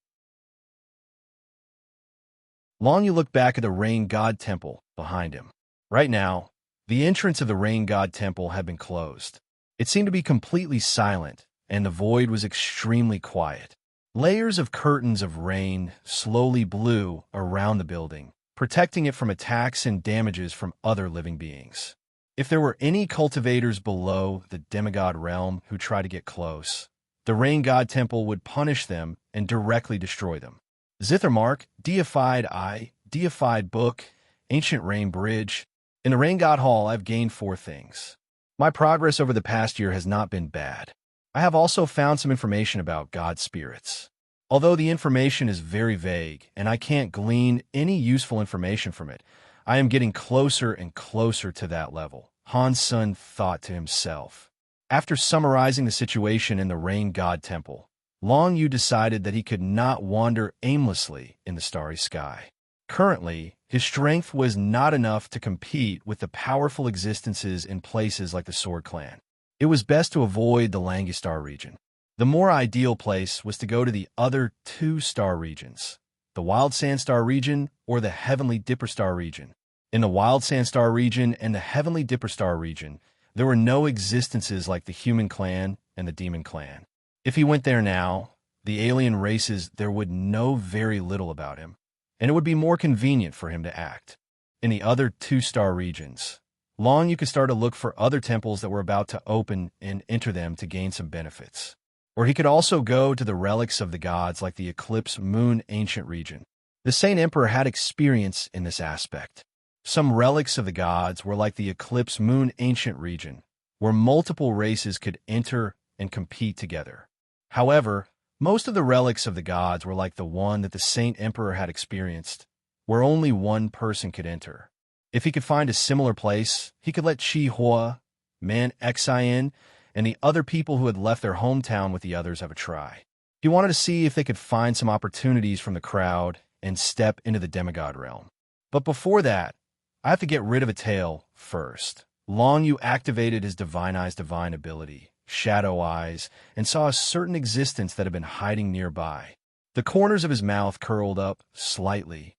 Long Yu looked back at the Rain God Temple behind him. Right now, the entrance of the Rain God Temple had been closed. It seemed to be completely silent, and the void was extremely quiet. Layers of curtains of rain slowly blew around the building, protecting it from attacks and damages from other living beings. If there were any cultivators below the demigod realm who tried to get close, the Rain God Temple would punish them and directly destroy them. Zithermark, deified eye, deified book, ancient rain bridge. In the Rain God Hall, I've gained 4 things. My progress over the past year has not been bad. I have also found some information about God spirits. Although the information is very vague and I can't glean any useful information from it, I am getting closer and closer to that level, Han Sun thought to himself. After summarizing the situation in the Rain God Temple, Long Yu decided that he could not wander aimlessly in the starry sky. Currently, his strength was not enough to compete with the powerful existences in places like the Sword Clan. It was best to avoid the Langistar region. The more ideal place was to go to the other 2 star regions, the Wild Sandstar region or the Heavenly Dipper Star region. In the Wild Sandstar region and the Heavenly Dipper Star region, there were no existences like the Human Clan and the Demon Clan. If he went there now, the alien races there would know very little about him, and it would be more convenient for him to act. In the other 2 star regions, Long Yu could start to look for other temples that were about to open and enter them to gain some benefits. Or he could also go to the relics of the gods like the Eclipse Moon Ancient region. The Saint Emperor had experience in this aspect. Some relics of the gods were like the Eclipse Moon Ancient region, where multiple races could enter and compete together. However, most of the relics of the gods were like the one that the Saint Emperor had experienced, where only one person could enter. If he could find a similar place, he could let Chi Hua, Man Xian, and the other people who had left their hometown with the others have a try. He wanted to see if they could find some opportunities from the crowd and step into the demigod realm. But before that, I have to get rid of a tail first. Long Yu activated his Divine Eyes divine ability, Shadow Eyes, and saw a certain existence that had been hiding nearby. The corners of his mouth curled up slightly.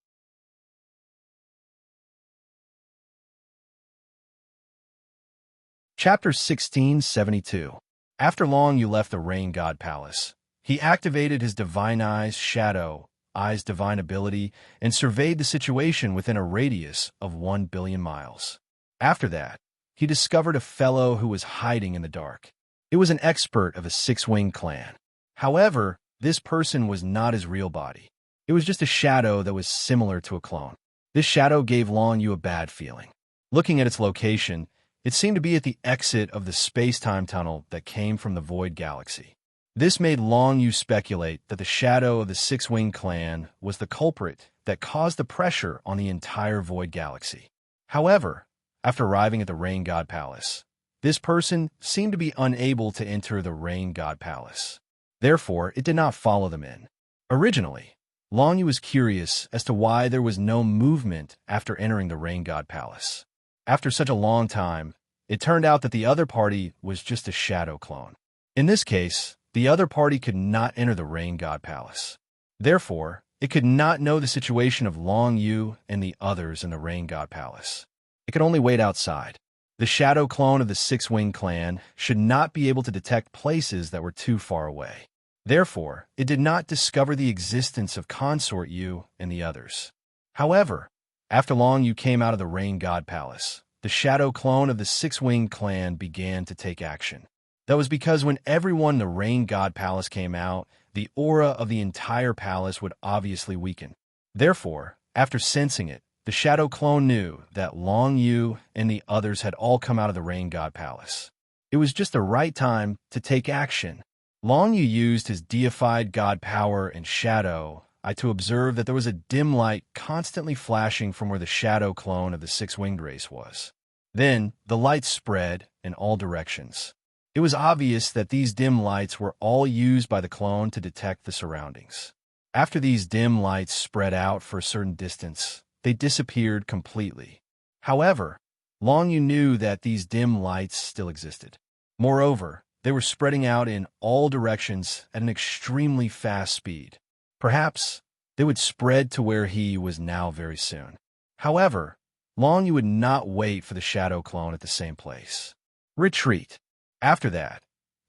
Chapter 1672. After Long Yu left the Rain God Palace, he activated his Divine Eyes Shadow Eyes divine ability and surveyed the situation within a radius of 1 billion miles. After that, he discovered a fellow who was hiding in the dark. It was an expert of a 6-winged clan. However, this person was not his real body. It was just a shadow that was similar to a clone. This shadow gave Long Yu a bad feeling. Looking at its location, it seemed to be at the exit of the space-time tunnel that came from the Void Galaxy. This made Long Yu speculate that the shadow of the 6-winged clan was the culprit that caused the pressure on the entire Void Galaxy. However, after arriving at the Rain God Palace, this person seemed to be unable to enter the Rain God Palace. Therefore, it did not follow them in. Originally, Long Yu was curious as to why there was no movement after entering the Rain God Palace. After such a long time, it turned out that the other party was just a shadow clone. In this case, the other party could not enter the Rain God Palace. Therefore, it could not know the situation of Long Yu and the others in the Rain God Palace. It could only wait outside. The shadow clone of the 6-winged clan should not be able to detect places that were too far away. Therefore, it did not discover the existence of Consort Yu and the others. However, after Long Yu came out of the Rain God Palace, the shadow clone of the 6-winged clan began to take action. That was because when everyone in the Rain God Palace came out, the aura of the entire palace would obviously weaken. Therefore, after sensing it, the shadow clone knew that Long Yu and the others had all come out of the Rain God Palace. It was just the right time to take action. Long Yu used his deified god power and shadow eye to observe that there was a dim light constantly flashing from where the shadow clone of the 6-winged race was. Then, the light spread in all directions. It was obvious that these dim lights were all used by the clone to detect the surroundings. After these dim lights spread out for a certain distance, they disappeared completely. However, Long Yu knew that these dim lights still existed. Moreover, they were spreading out in all directions at an extremely fast speed. Perhaps they would spread to where he was now very soon. However, Long Yu would not wait for the shadow clone at the same place. Retreat. After that,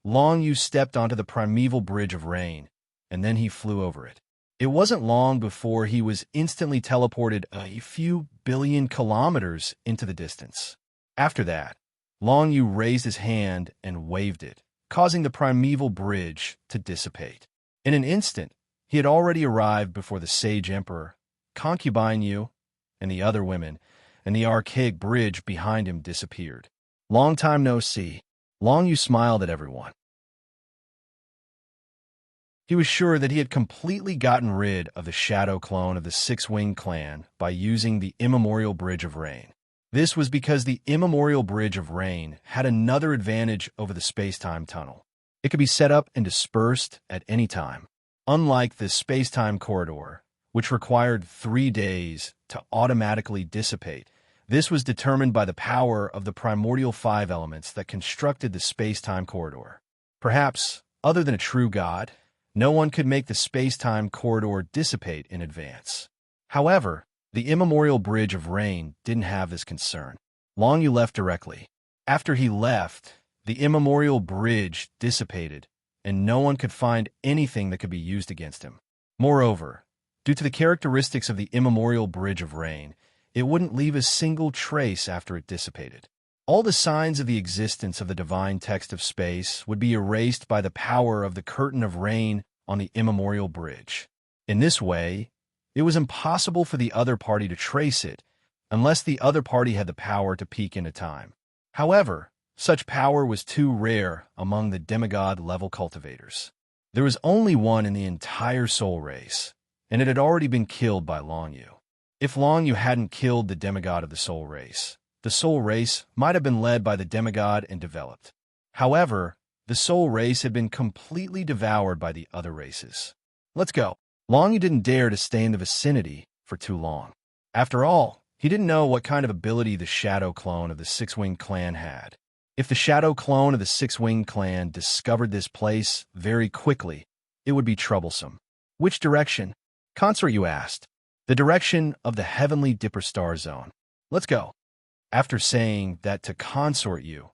Long Yu stepped onto the primeval bridge of rain, and then he flew over it. It wasn't long before he was instantly teleported a few billion kilometers into the distance. After that, Long Yu raised his hand and waved it, causing the primeval bridge to dissipate. In an instant, he had already arrived before the Sage Emperor, Concubine Yu, and the other women, and the archaic bridge behind him disappeared. Long time no see. Long Yu smiled at everyone. He was sure that he had completely gotten rid of the shadow clone of the Six-Winged Clan by using the immemorial Bridge of Rain. This was because the immemorial Bridge of Rain had another advantage over the space-time tunnel. It could be set up and dispersed at any time. Unlike the space-time corridor, which required 3 days to automatically dissipate, this was determined by the power of the primordial 5 elements that constructed the space-time corridor. Perhaps, other than a true god, no one could make the space-time corridor dissipate in advance. However, the immemorial Bridge of Rain didn't have this concern. Long Yu left directly. After he left, the immemorial bridge dissipated, and no one could find anything that could be used against him. Moreover, due to the characteristics of the immemorial Bridge of Rain, it wouldn't leave a single trace after it dissipated. All the signs of the existence of the divine text of space would be erased by the power of the curtain of rain on the immemorial bridge. In this way, it was impossible for the other party to trace it unless the other party had the power to peek into time. However, such power was too rare among the demigod-level cultivators. There was only one in the entire soul race, and it had already been killed by Long Yu. If Long Yu hadn't killed the demigod of the soul race might have been led by the demigod and developed. However, the soul race had been completely devoured by the other races. Let's go. Long Yu didn't dare to stay in the vicinity for too long. After all, he didn't know what kind of ability the shadow clone of the Six-Winged Clan had. If the shadow clone of the Six-Winged Clan discovered this place very quickly, it would be troublesome. Which direction? Consort, you asked. The direction of the heavenly Dipper Star Zone. Let's go. After saying that to Consort Yu,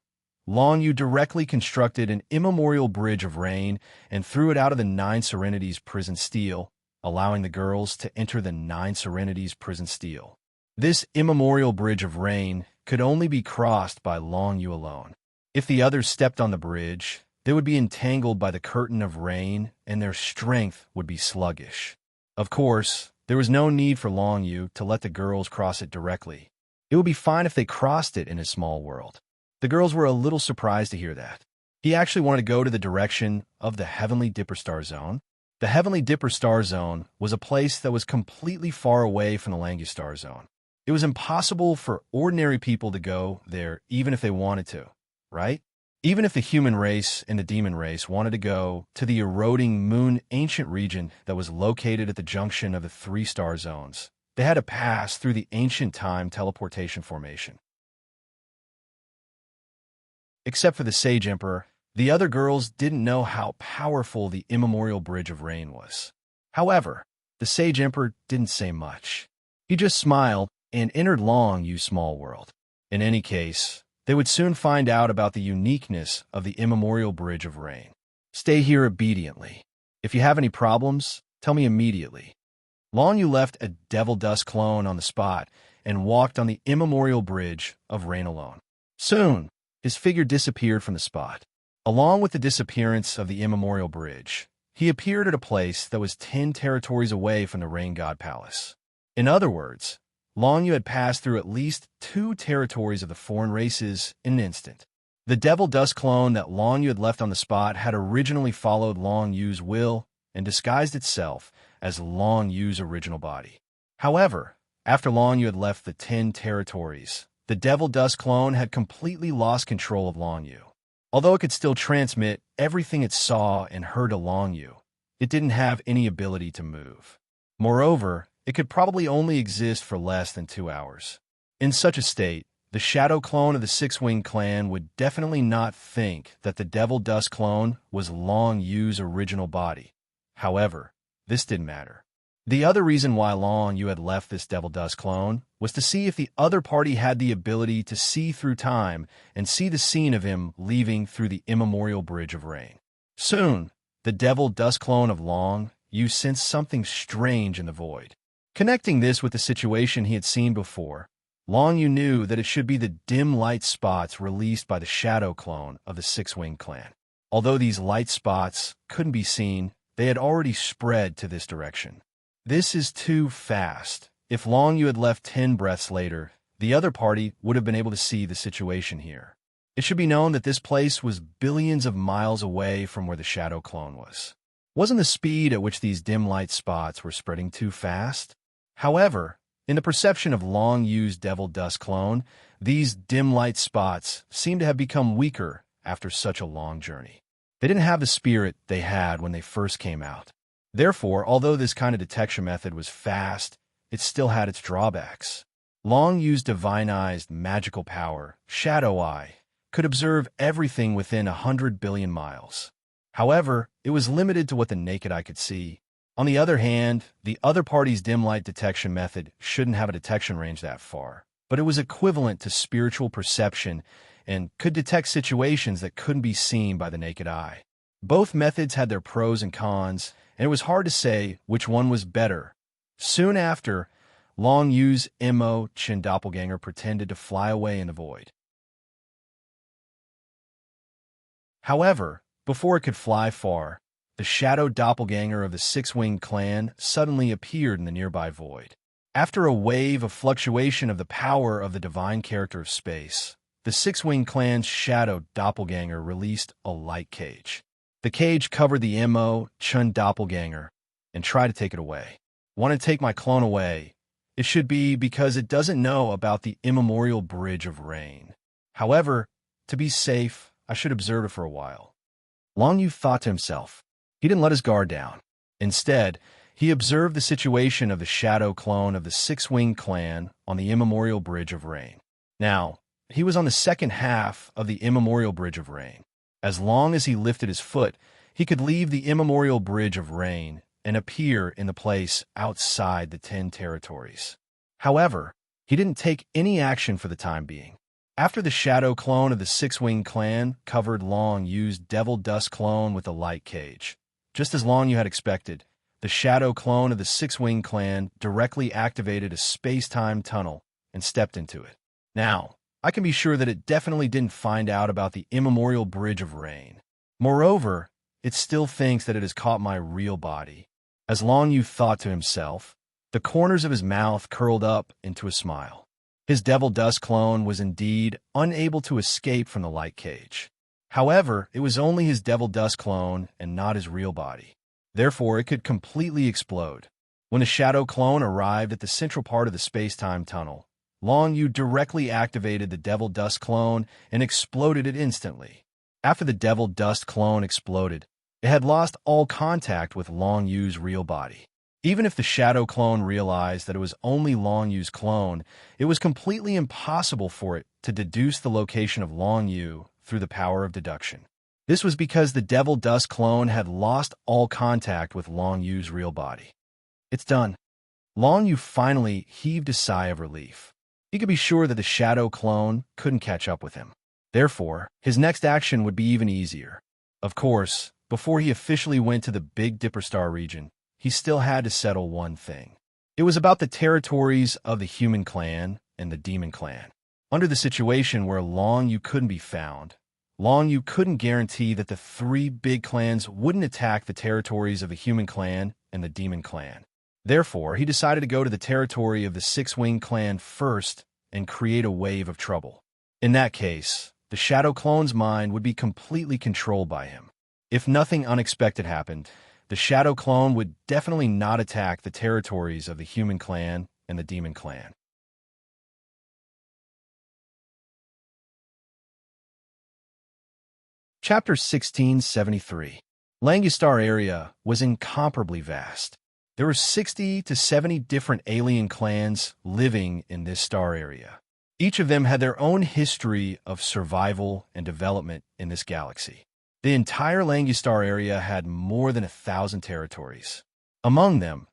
Long Yu directly constructed an immemorial Bridge of Rain and threw it out of the Nine Serenities prison steel, allowing the girls to enter the Nine Serenities prison steel. This immemorial Bridge of Rain could only be crossed by Long Yu alone. If the others stepped on the bridge, they would be entangled by the curtain of rain and their strength would be sluggish. Of course, there was no need for Long Yu to let the girls cross it directly. It would be fine if they crossed it in his small world. The girls were a little surprised to hear that. He actually wanted to go to the direction of the Heavenly Dipper Star Zone. The Heavenly Dipper Star Zone was a place that was completely far away from the Langus Star Zone. It was impossible for ordinary people to go there even if they wanted to, right? Even if the human race and the demon race wanted to go to the eroding moon ancient region that was located at the junction of the 3 star zones, they had to pass through the ancient time teleportation formation. Except for the Sage Emperor, the other girls didn't know how powerful the immemorial Bridge of Rain was. However, the Sage Emperor didn't say much. He just smiled and entered Long Yu's small world. In any case, they would soon find out about the uniqueness of the immemorial Bridge of Rain. Stay here obediently. If you have any problems, tell me immediately. Long Yu left a Devil Dust clone on the spot and walked on the immemorial Bridge of Rain alone. Soon, his figure disappeared from the spot. Along with the disappearance of the immemorial bridge, he appeared at a place that was 10 territories away from the Rain God Palace. In other words, Long Yu had passed through at least 2 territories of the foreign races in an instant. The Devil Dust clone that Long Yu had left on the spot had originally followed Long Yu's will and disguised itself as Long Yu's original body. However, after Long Yu had left the 10 territories, the Devil Dust clone had completely lost control of Long Yu. Although it could still transmit everything it saw and heard to Long Yu, it didn't have any ability to move. Moreover, it could probably only exist for less than 2 hours. In such a state, the shadow clone of the Six-Winged Clan would definitely not think that the Devil Dust clone was Long Yu's original body. However, this didn't matter. The other reason why Long Yu had left this Devil Dust clone was to see if the other party had the ability to see through time and see the scene of him leaving through the immemorial bridge of rain. Soon, the Devil Dust clone of Long Yu sensed something strange in the void. Connecting this with the situation he had seen before, Long Yu knew that it should be the dim light spots released by the shadow clone of the Six-Winged Clan. Although these light spots couldn't be seen, they had already spread to this direction. This is too fast. If Long Yu had left 10 breaths later, the other party would have been able to see the situation here. It should be known that this place was billions of miles away from where the shadow clone was. Wasn't the speed at which these dim light spots were spreading too fast? However, in the perception of Long Yu's Devil Dust clone, these dim light spots seemed to have become weaker after such a long journey. They didn't have the spirit they had when they first came out. Therefore, although this kind of detection method was fast, it still had its drawbacks. Long Yu's divinized magical power, Shadow Eye, could observe everything within 100 billion miles. However, it was limited to what the naked eye could see. On the other hand, the other party's dim light detection method shouldn't have a detection range that far, but it was equivalent to spiritual perception and could detect situations that couldn't be seen by the naked eye. Both methods had their pros and cons, and it was hard to say which one was better. Soon after, Long Yu's Mo Chin doppelganger pretended to fly away in the void. However, before it could fly far, the shadow doppelganger of the Six-Winged Clan suddenly appeared in the nearby void. After a wave of fluctuation of the power of the divine character of space, the Six-Winged Clan's shadow doppelganger released a light cage. The cage covered the Mo Chun doppelganger and tried to take it away. Want to take my clone away? It should be because it doesn't know about the immemorial bridge of rain. However, to be safe, I should observe it for a while. Long Yu thought to himself. He didn't let his guard down. Instead, he observed the situation of the shadow clone of the Six-Winged Clan on the immemorial bridge of rain. Now, he was on the second half of the immemorial bridge of rain. As long as he lifted his foot, he could leave the immemorial bridge of rain and appear in the place outside the 10 territories. However, he didn't take any action for the time being. After the shadow clone of the Six-Winged Clan covered Long Yu's Devil Dust clone with a light cage, just as Long Yu had expected, the shadow clone of the Six-Winged Clan directly activated a space-time tunnel and stepped into it. Now, I can be sure that it definitely didn't find out about the immemorial bridge of rain. Moreover, it still thinks that it has caught my real body. As Long Yu thought to himself, the corners of his mouth curled up into a smile. His Devil Dust clone was indeed unable to escape from the light cage. However, it was only his Devil Dust clone and not his real body. Therefore, it could completely explode. When the shadow clone arrived at the central part of the space-time tunnel, Long Yu directly activated the Devil Dust clone and exploded it instantly. After the Devil Dust clone exploded, it had lost all contact with Long Yu's real body. Even if the shadow clone realized that it was only Long Yu's clone, it was completely impossible for it to deduce the location of Long Yu through the power of deduction. This was because the Devil Dust clone had lost all contact with Long Yu's real body. It's done. Long Yu finally heaved a sigh of relief. He could be sure that the shadow clone couldn't catch up with him. Therefore, his next action would be even easier. Of course, before he officially went to the Big Dipper Star region, he still had to settle one thing. It was about the territories of the Human Clan and the Demon Clan. Under the situation where Long Yu couldn't be found, Long Yu couldn't guarantee that the 3 big clans wouldn't attack the territories of the Human Clan and the Demon Clan. Therefore, he decided to go to the territory of the Six-Winged Clan first and create a wave of trouble. In that case, the Shadow Clone's mind would be completely controlled by him. If nothing unexpected happened, the Shadow Clone would definitely not attack the territories of the Human Clan and the Demon Clan. Chapter 1673. Langustar area was incomparably vast. There were 60 to 70 different alien clans living in this star area. Each of them had their own history of survival and development in this galaxy. The entire Langustar area had more than 1,000 territories. Among them,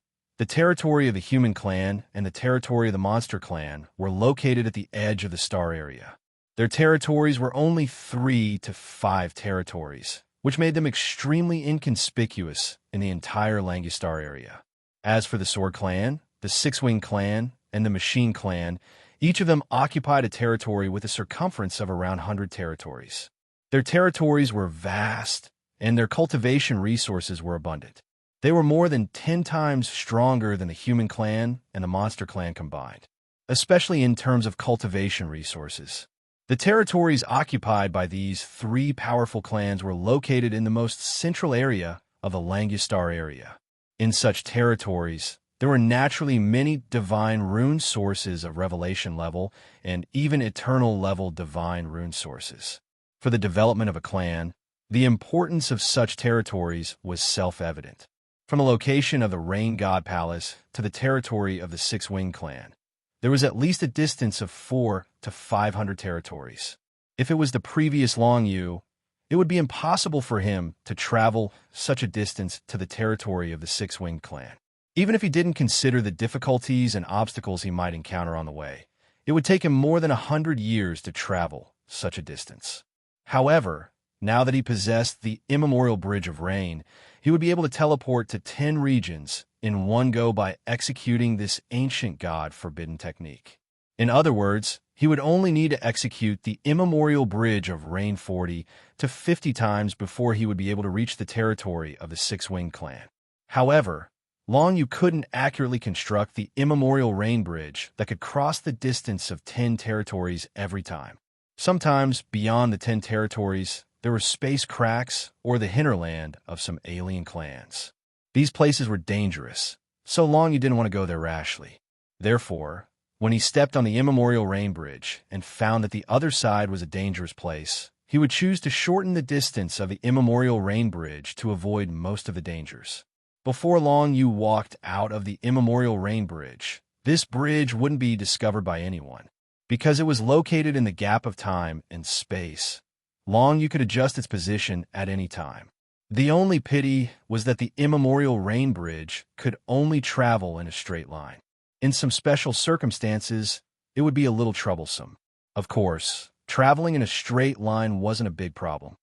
The territory of the human clan and the territory of the monster clan were located at the edge of the star area. Their territories were only 3 to 5 territories, which made them extremely inconspicuous in the entire Langustar area. As for the Sword Clan, the Six-Wing Clan, and the Machine Clan, each of them occupied a territory with a circumference of around 100 territories. Their territories were vast, and their cultivation resources were abundant. They were more than 10 times stronger than the Human Clan and the Monster Clan combined, especially in terms of cultivation resources. The territories occupied by these 3 powerful clans were located in the most central area of the Langustar area. In such territories, there were naturally many divine rune sources of revelation level and even eternal level divine rune sources. For the development of a clan, the importance of such territories was self-evident. From the location of the Rain God Palace to the territory of the Six-Wing Clan, there was at least a distance of 400 to 500 territories. If it was the previous Long Yu, it would be impossible for him to travel such a distance to the territory of the Six-Wing Clan. Even if he didn't consider the difficulties and obstacles he might encounter on the way, it would take him more than 100 years to travel such a distance. However, now that he possessed the immemorial Bridge of Rain, he would be able to teleport to 10 regions in one go by executing this ancient god-forbidden technique. In other words, he would only need to execute the immemorial Bridge of Rain 40 to 50 times before he would be able to reach the territory of the Six-Wing Clan. However, Long Yu couldn't accurately construct the immemorial Rain Bridge that could cross the distance of 10 territories every time. Sometimes, beyond the 10 territories, there were space cracks or the hinterland of some alien clans. These places were dangerous, so Long Yu didn't want to go there rashly. Therefore, when he stepped on the immemorial Rain Bridge and found that the other side was a dangerous place, he would choose to shorten the distance of the immemorial Rain Bridge to avoid most of the dangers. Before Long Yu walked out of the immemorial Rain Bridge, this bridge wouldn't be discovered by anyone. Because it was located in the gap of time and space, Long Yu could adjust its position at any time. The only pity was that the immemorial Rain Bridge could only travel in a straight line. In some special circumstances, it would be a little troublesome. Of course, traveling in a straight line wasn't a big problem.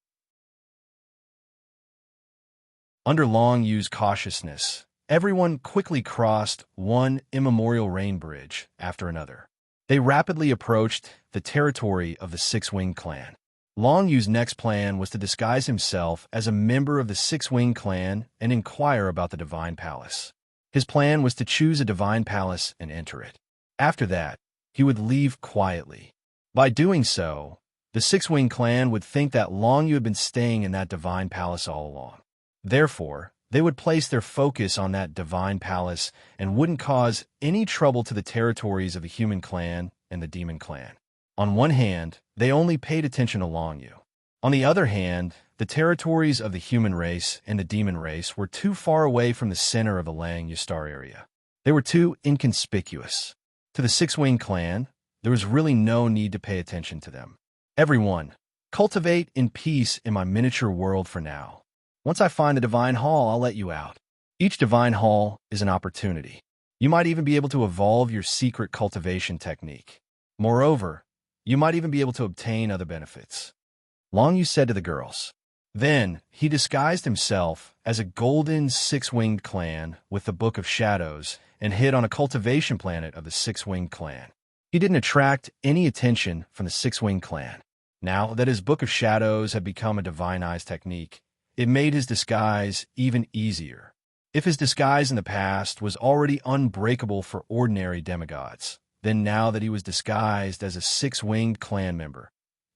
Under Long Yu's cautiousness, everyone quickly crossed one immemorial Rain Bridge after another. They rapidly approached the territory of the Six-Wing Clan. Long Yu's next plan was to disguise himself as a member of the Six-Wing Clan and inquire about the Divine Palace. His plan was to choose a Divine Palace and enter it. After that, he would leave quietly. By doing so, the Six-Wing Clan would think that Long Yu had been staying in that Divine Palace all along. Therefore, they would place their focus on that Divine Palace and wouldn't cause any trouble to the territories of the Human Clan and the Demon Clan. On one hand, they only paid attention to Long Yu. On the other hand, the territories of the human race and the demon race were too far away from the center of the Langustar area. They were too inconspicuous. To the Six-Wing Clan, there was really no need to pay attention to them. Everyone, cultivate in peace in my miniature world for now. Once I find a divine hall, I'll let you out. Each divine hall is an opportunity. You might even be able to evolve your secret cultivation technique. Moreover, you might even be able to obtain other benefits. Long Yu said to the girls. Then, he disguised himself as a golden six-winged clan with the Book of Shadows and hid on a cultivation planet of the Six-Winged Clan. He didn't attract any attention from the Six-Winged Clan. Now that his Book of Shadows had become a divinized technique, it made his disguise even easier. If his disguise in the past was already unbreakable for ordinary demigods, then now that he was disguised as a six-winged clan member,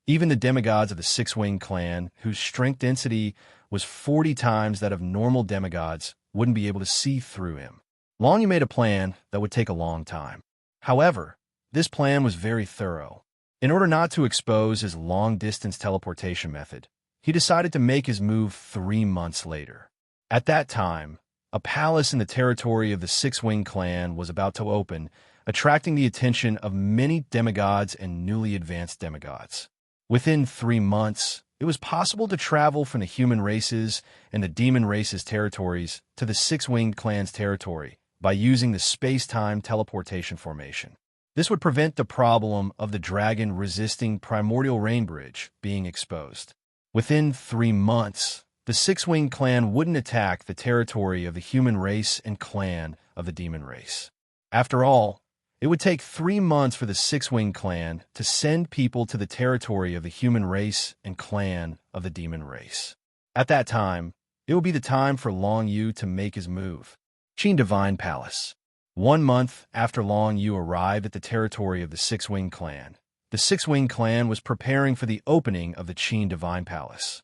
even the demigods of the Six-Winged Clan, whose strength density was 40 times that of normal demigods, wouldn't be able to see through him. Long Yu made a plan that would take a long time. However, this plan was very thorough. In order not to expose his long-distance teleportation method, he decided to make his move 3 months later. At that time, a palace in the territory of the Six-Winged Clan was about to open, attracting the attention of many demigods and newly advanced demigods. Within 3 months, it was possible to travel from the human races and the demon races' territories to the Six-Winged Clan's territory, by using the space-time teleportation formation. This would prevent the problem of the dragon resisting primordial rain bridge being exposed. Within 3 months, the six-winged clan wouldn't attack the territory of the human race and clan of the demon race. After all, it would take 3 months for the six-winged clan to send people to the territory of the human race and clan of the demon race. At that time, it would be the time for Long Yu to make his move. Qin Divine Palace. 1 month after Long Yu arrived at the territory of the six-winged clan, the six-winged clan was preparing for the opening of the Qin Divine Palace.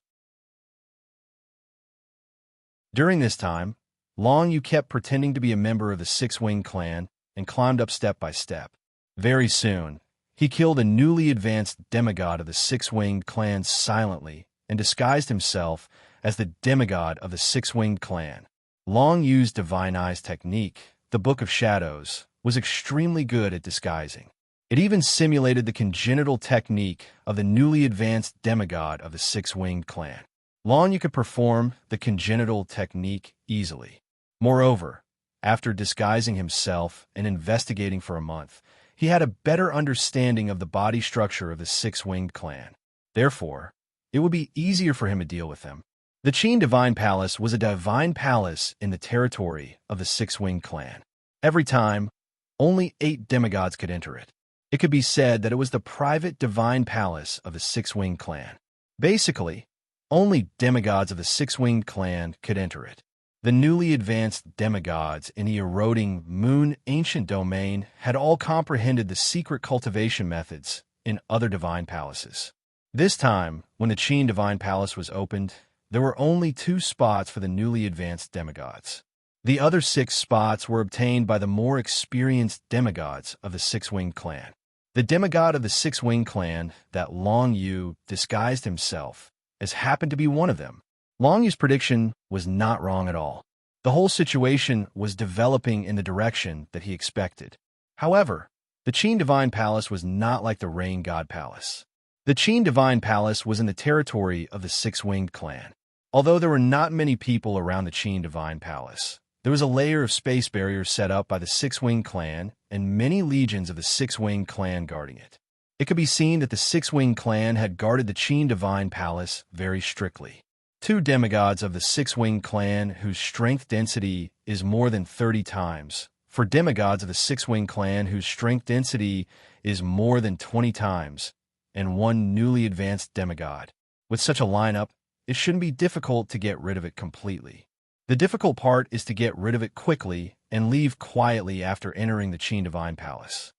During this time, Long Yu kept pretending to be a member of the six-winged clan and climbed up step by step. Very soon, he killed a newly advanced demigod of the six-winged clan silently and disguised himself as the demigod of the six-winged clan. Long Yu's Divine Eyes technique, the Book of Shadows, was extremely good at disguising. It even simulated the congenital technique of the newly advanced demigod of the six-winged clan. Long Yu could perform the congenital technique easily. Moreover, after disguising himself and investigating for a month, he had a better understanding of the body structure of the six-winged clan. Therefore, it would be easier for him to deal with them. The Qin Divine Palace was a divine palace in the territory of the six-winged clan. Every time, only 8 demigods could enter it. It could be said that it was the private divine palace of the six-winged clan. Basically, only demigods of the six-winged clan could enter it. The newly advanced demigods in the eroding moon ancient domain had all comprehended the secret cultivation methods in other divine palaces. This time, when the Qin Divine Palace was opened, there were only 2 spots for the newly advanced demigods. The other 6 spots were obtained by the more experienced demigods of the six-winged clan. The demigod of the six-winged clan that Long Yu disguised himself as happened to be one of them. Long Yu's prediction was not wrong at all. The whole situation was developing in the direction that he expected. However, the Qin Divine Palace was not like the Rain God Palace. The Qin Divine Palace was in the territory of the six-winged clan. Although there were not many people around the Qin Divine Palace, there was a layer of space barriers set up by the six-winged clan and many legions of the six-winged clan guarding it. It could be seen that the six-winged clan had guarded the Qin Divine Palace very strictly. 2 demigods of the six-winged clan whose strength density is more than 30 times, for demigods of the six-winged clan whose strength density is more than 20 times, and 1 newly advanced demigod. With such a lineup, it shouldn't be difficult to get rid of it completely. The difficult part is to get rid of it quickly and leave quietly after entering the Qin Divine Palace.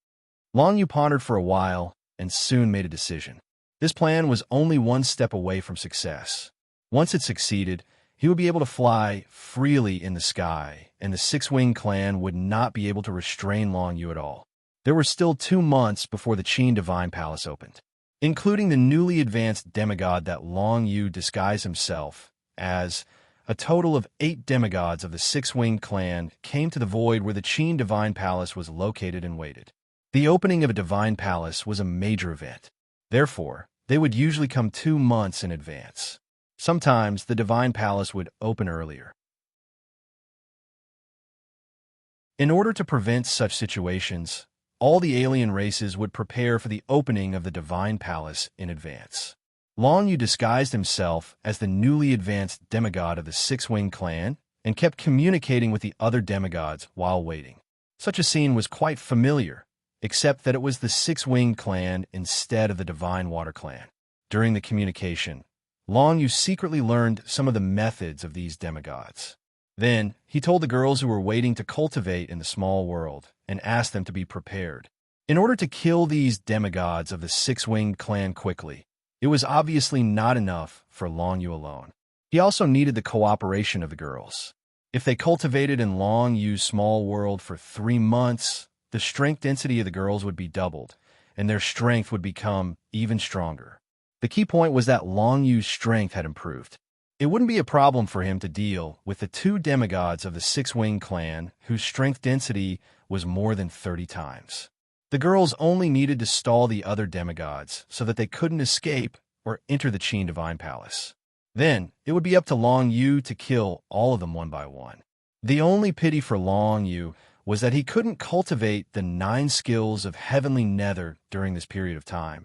Long Yu pondered for a while and soon made a decision. This plan was only 1 step away from success. Once it succeeded, he would be able to fly freely in the sky, and the six-winged clan would not be able to restrain Long Yu at all. There were still 2 months before the Qin Divine Palace opened. Including the newly advanced demigod that Long Yu disguised himself as, a total of 8 demigods of the six-winged clan came to the void where the Qin Divine Palace was located and waited. The opening of a divine palace was a major event. Therefore, they would usually come 2 months in advance. Sometimes the divine palace would open earlier. In order to prevent such situations, all the alien races would prepare for the opening of the divine palace in advance. Long Yu disguised himself as the newly advanced demigod of the six-winged clan and kept communicating with the other demigods while waiting. Such a scene was quite familiar, except that it was the six-winged clan instead of the divine water clan. During the communication, Long Yu secretly learned some of the methods of these demigods. Then, he told the girls who were waiting to cultivate in the small world and asked them to be prepared. In order to kill these demigods of the six-winged clan quickly, it was obviously not enough for Long Yu alone. He also needed the cooperation of the girls. If they cultivated in Long Yu's small world for 3 months, the strength density of the girls would be doubled, and their strength would become even stronger. The key point was that Long Yu's strength had improved. It wouldn't be a problem for him to deal with the 2 demigods of the six-winged clan whose strength density was more than 30 times. The girls only needed to stall the other demigods so that they couldn't escape or enter the Qin Divine Palace. Then, it would be up to Long Yu to kill all of them one by one. The only pity for Long Yu was that he couldn't cultivate the 9 skills of heavenly nether during this period of time,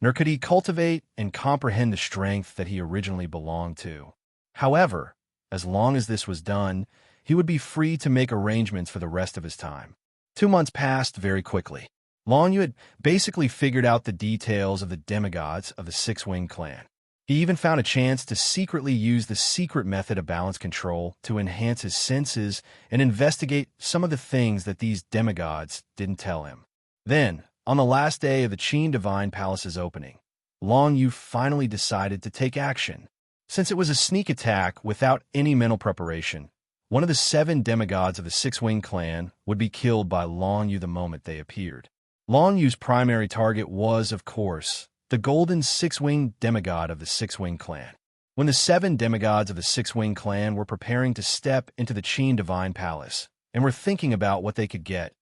nor could he cultivate and comprehend the strength that he originally belonged to. However, as long as this was done, he would be free to make arrangements for the rest of his time. 2 months passed very quickly. Long Yu had basically figured out the details of the demigods of the Six-Winged Clan. He even found a chance to secretly use the secret method of balance control to enhance his senses and investigate some of the things that these demigods didn't tell him. Then, on the last day of the Qin Divine Palace's opening, Long Yu finally decided to take action. Since it was a sneak attack without any mental preparation, one of the 7 demigods of the Six-Winged Clan would be killed by Long Yu the moment they appeared. Long Yu's primary target was, of course, the golden 6-winged demigod of the Six-Winged Clan. When the 7 demigods of the Six-Winged Clan were preparing to step into the Qin Divine Palace and were thinking about what they could get,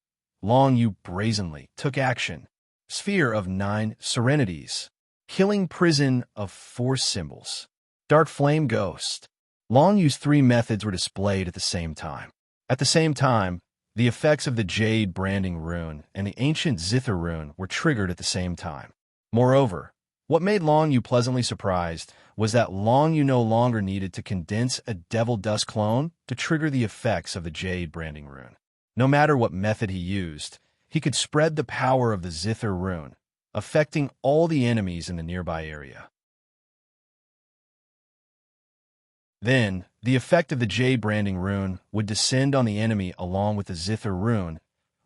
Long Yu brazenly took action. Sphere of 9 serenities. Killing prison of 4 symbols. Dark flame ghost. Long Yu's 3 methods were displayed at the same time. At the same time, the effects of the Jade Branding Rune and the Ancient Zither Rune were triggered at the same time. Moreover, what made Long Yu pleasantly surprised was that Long Yu no longer needed to condense a Devil Dust clone to trigger the effects of the Jade Branding Rune. No matter what method he used, he could spread the power of the Zither Rune, affecting all the enemies in the nearby area. Then, the effect of the Jade Branding Rune would descend on the enemy along with the Zither Rune,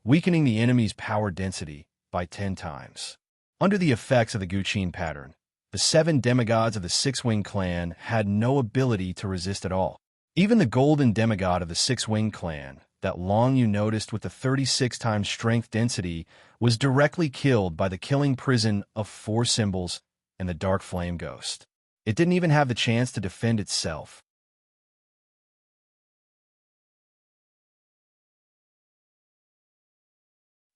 weakening the enemy's power density by 10 times. Under the effects of the Guqin pattern, the 7 demigods of the Six-Winged Clan had no ability to resist at all. Even the golden demigod of the Six-Winged Clan, that Long Yu noticed with the 36 times strength density, was directly killed by the killing prison of 4 symbols and the dark flame ghost. It didn't even have the chance to defend itself.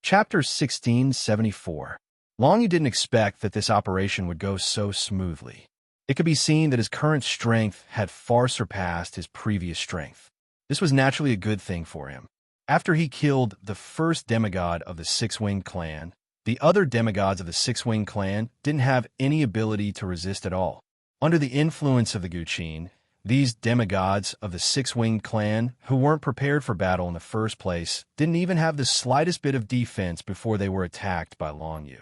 Chapter 1674. Long Yu didn't expect that this operation would go so smoothly. It could be seen that his current strength had far surpassed his previous strength. This was naturally a good thing for him. After he killed the first demigod of the Six-Winged Clan, the other demigods of the Six-Winged Clan didn't have any ability to resist at all. Under the influence of the Guqin, these demigods of the Six-Winged Clan, who weren't prepared for battle in the first place, didn't even have the slightest bit of defense before they were attacked by Long Yu.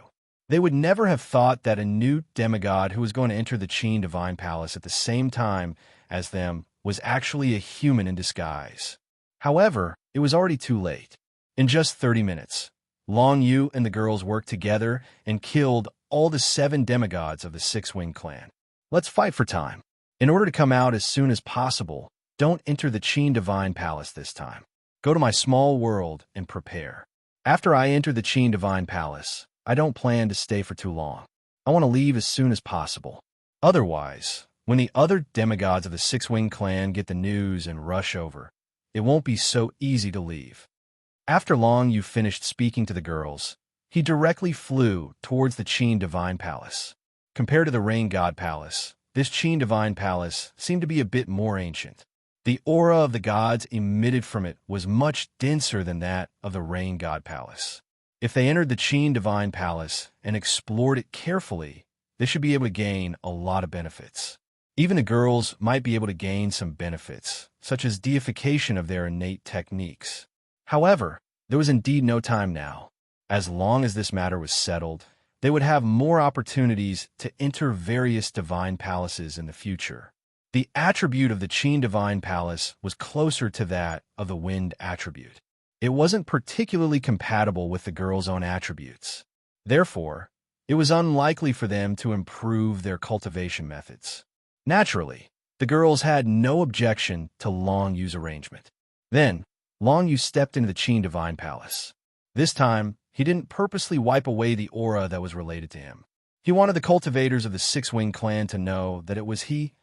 They would never have thought that a new demigod who was going to enter the Qin Divine Palace at the same time as them was actually a human in disguise. However, it was already too late. In just 30 minutes, Long Yu and the girls worked together and killed all the 7 demigods of the Six-Winged Clan. Let's fight for time. In order to come out as soon as possible, don't enter the Qin Divine Palace this time. Go to my small world and prepare. After I enter the Qin Divine Palace, I don't plan to stay for too long. I want to leave as soon as possible. Otherwise, when the other demigods of the Six-Winged Clan get the news and rush over, it won't be so easy to leave. After Long Yu finished speaking to the girls, he directly flew towards the Qin Divine Palace. Compared to the Rain God Palace, this Qin Divine Palace seemed to be a bit more ancient. The aura of the gods emitted from it was much denser than that of the Rain God Palace. If they entered the Qin Divine Palace and explored it carefully, they should be able to gain a lot of benefits. Even the girls might be able to gain some benefits, such as deification of their innate techniques. However, there was indeed no time now. As long as this matter was settled, they would have more opportunities to enter various divine palaces in the future. The attribute of the Qin Divine Palace was closer to that of the Wind attribute. It wasn't particularly compatible with the girls' own attributes. Therefore, it was unlikely for them to improve their cultivation methods. Naturally, the girls had no objection to Long Yu's arrangement. Then, Long Yu stepped into the Qin Divine Palace. This time, he didn't purposely wipe away the aura that was related to him. He wanted the cultivators of the Six-Winged Clan to know that it was he,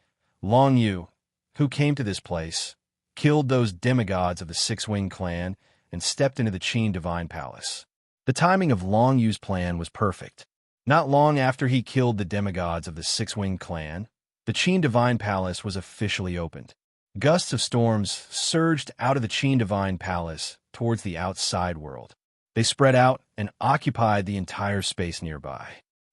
Long Yu, who came to this place, killed those demigods of the Six-Winged Clan, and stepped into the Qin Divine Palace. The timing of Long Yu's plan was perfect. Not long after he killed the demigods of the Six-Winged Clan, the Qin Divine Palace was officially opened. Gusts of storms surged out of the Qin Divine Palace towards the outside world. They spread out and occupied the entire space nearby.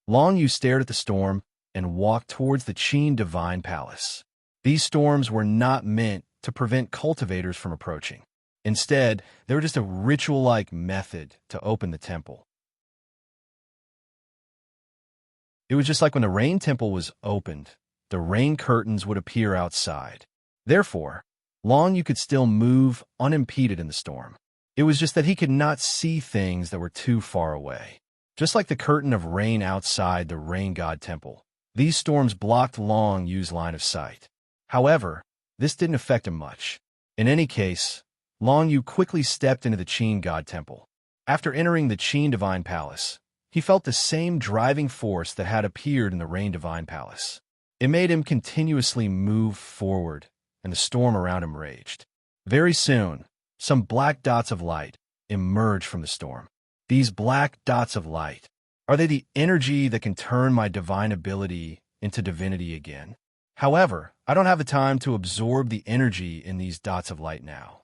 Long Yu stared at the storm and walked towards the Qin Divine Palace. These storms were not meant to prevent cultivators from approaching. Instead, they were just a ritual-like method to open the temple. It was just like when the rain temple was opened, the rain curtains would appear outside. Therefore, Long Yu could still move unimpeded in the storm. It was just that he could not see things that were too far away. Just like the curtain of rain outside the rain god temple, these storms blocked Long Yu's line of sight. However, this didn't affect him much. In any case, Long Yu quickly stepped into the Qin god temple. After entering the Qin Divine Palace, he felt the same driving force that had appeared in the Rain Divine Palace. It made him continuously move forward, and the storm around him raged. Very soon, some black dots of light emerged from the storm. These black dots of light, are they the energy that can turn my divine ability into divinity again? However, I don't have the time to absorb the energy in these dots of light now.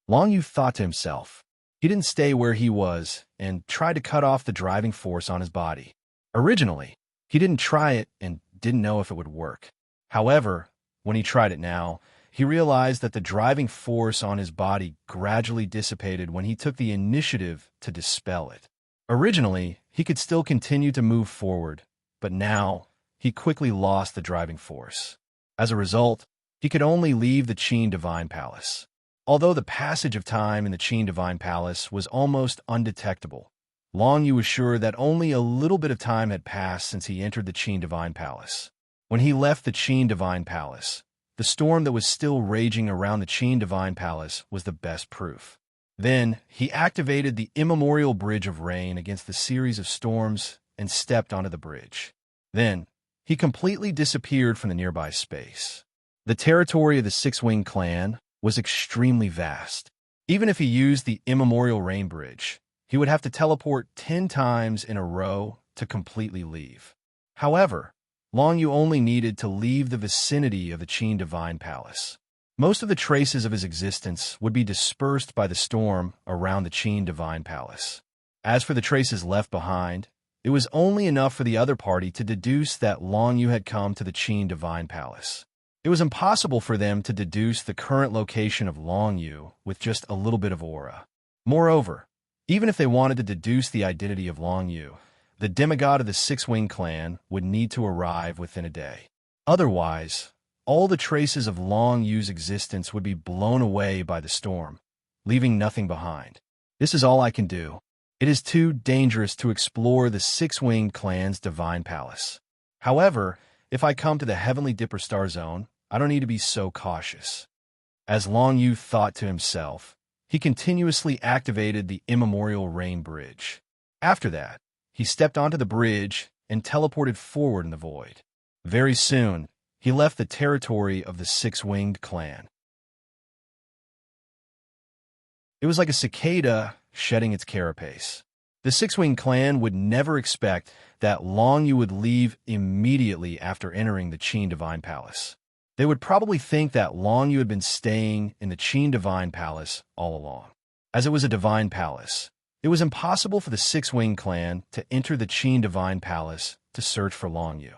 Long Yu thought to himself. He didn't stay where he was and tried to cut off the driving force on his body. Originally, he didn't try it and didn't know if it would work. However, when he tried it now, he realized that the driving force on his body gradually dissipated when he took the initiative to dispel it. Originally, he could still continue to move forward, but now he quickly lost the driving force. As a result, he could only leave the Qin Divine Palace. Although the passage of time in the Qin Divine Palace was almost undetectable, Long Yu was sure that only a little bit of time had passed since he entered the Qin Divine Palace. When he left the Qin Divine Palace, the storm that was still raging around the Qin Divine Palace was the best proof. Then, he activated the immemorial Bridge of Rain against the series of storms and stepped onto the bridge. Then, he completely disappeared from the nearby space. The territory of the Six-Winged Clan was extremely vast. Even if he used the immemorial rain bridge, he would have to teleport 10 times in a row to completely leave. However, Long Yu only needed to leave the vicinity of the Qin Divine Palace. Most of the traces of his existence would be dispersed by the storm around the Qin Divine Palace. As for the traces left behind, it was only enough for the other party to deduce that Long Yu had come to the Qin Divine Palace. It was impossible for them to deduce the current location of Long Yu with just a little bit of aura. Moreover, even if they wanted to deduce the identity of Long Yu, the demigod of the Six-Winged Clan would need to arrive within a day. Otherwise, all the traces of Long Yu's existence would be blown away by the storm, leaving nothing behind. This is all I can do. It is too dangerous to explore the Six-Winged Clan's Divine Palace. However, if I come to the Heavenly Dipper Star Zone, I don't need to be so cautious. As Long Yu thought to himself, he continuously activated the immemorial rain bridge. After that, he stepped onto the bridge and teleported forward in the void. Very soon, he left the territory of the Six-Winged Clan. It was like a cicada shedding its carapace. The Six-Winged Clan would never expect that Long Yu would leave immediately after entering the Qin Divine Palace. They would probably think that Long Yu had been staying in the Qin Divine Palace all along. As it was a divine palace, it was impossible for the Six-Winged Clan to enter the Qin Divine Palace to search for Long Yu.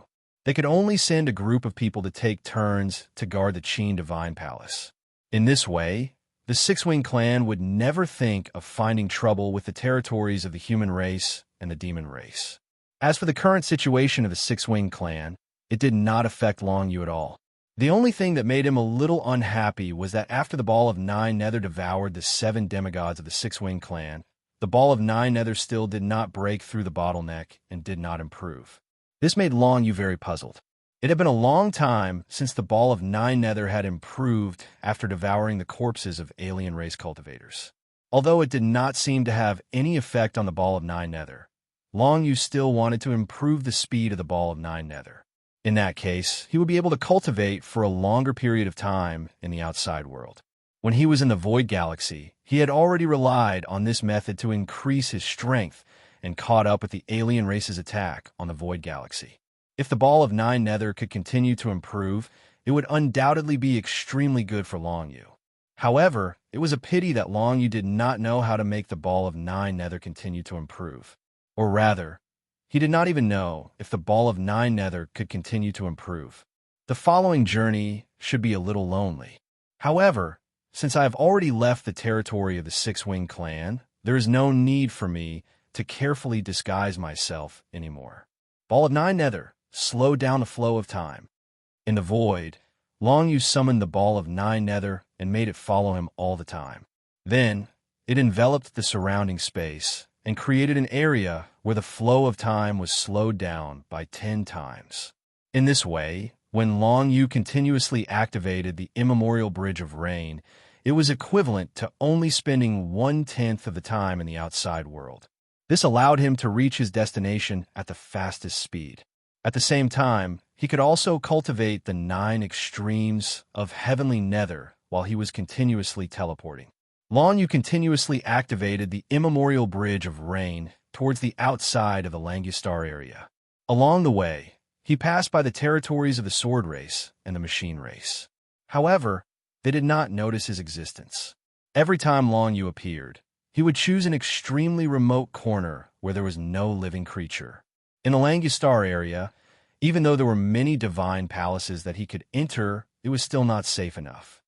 They could only send a group of people to take turns to guard the Qin Divine Palace. In this way, the Six-Winged Clan would never think of finding trouble with the territories of the human race and the demon race. As for the current situation of the Six-Winged Clan, it did not affect Long Yu at all. The only thing that made him a little unhappy was that after the Ball of Nine Nether devoured the 7 demigods of the Six-Winged Clan, the Ball of Nine Nether still did not break through the bottleneck and did not improve. This made Long Yu very puzzled. It had been a long time since the Ball of Nine Nether had improved after devouring the corpses of alien race cultivators. Although it did not seem to have any effect on the Ball of Nine Nether, Long Yu still wanted to improve the speed of the Ball of Nine Nether. In that case, he would be able to cultivate for a longer period of time in the outside world. When he was in the Void Galaxy, he had already relied on this method to increase his strength and caught up with the alien race's attack on the Void Galaxy. If the Ball of Nine Nether could continue to improve, it would undoubtedly be extremely good for Long Yu. However, It was a pity that Long Yu did not know how to make the Ball of Nine Nether continue to improve. Or rather, he did not even know if the Ball of Nine Nether could continue to improve. The following journey should be a little lonely. However, since I have already left the territory of the Six-Winged Clan, there is no need for me to carefully disguise myself anymore. Ball of Nine Nether slowed down the flow of time. In the void, Long Yu summoned the Ball of Nine Nether and made it follow him all the time. Then, it enveloped the surrounding space and created an area where the flow of time was slowed down by 10 times. In this way, when Long Yu continuously activated the immemorial Bridge of Rain, it was equivalent to only spending 1/10 of the time in the outside world. This allowed him to reach his destination at the fastest speed. At the same time, he could also cultivate the 9 extremes of heavenly nether while he was continuously teleporting. Long Yu continuously activated the immemorial Bridge of Rain towards the outside of the Langustar area. Along the way, he passed by the territories of the Sword Race and the Machine Race. However, they did not notice his existence. Every time Long Yu appeared, he would choose an extremely remote corner where there was no living creature. In the Langustar area, even though there were many divine palaces that he could enter, it was still not safe enough.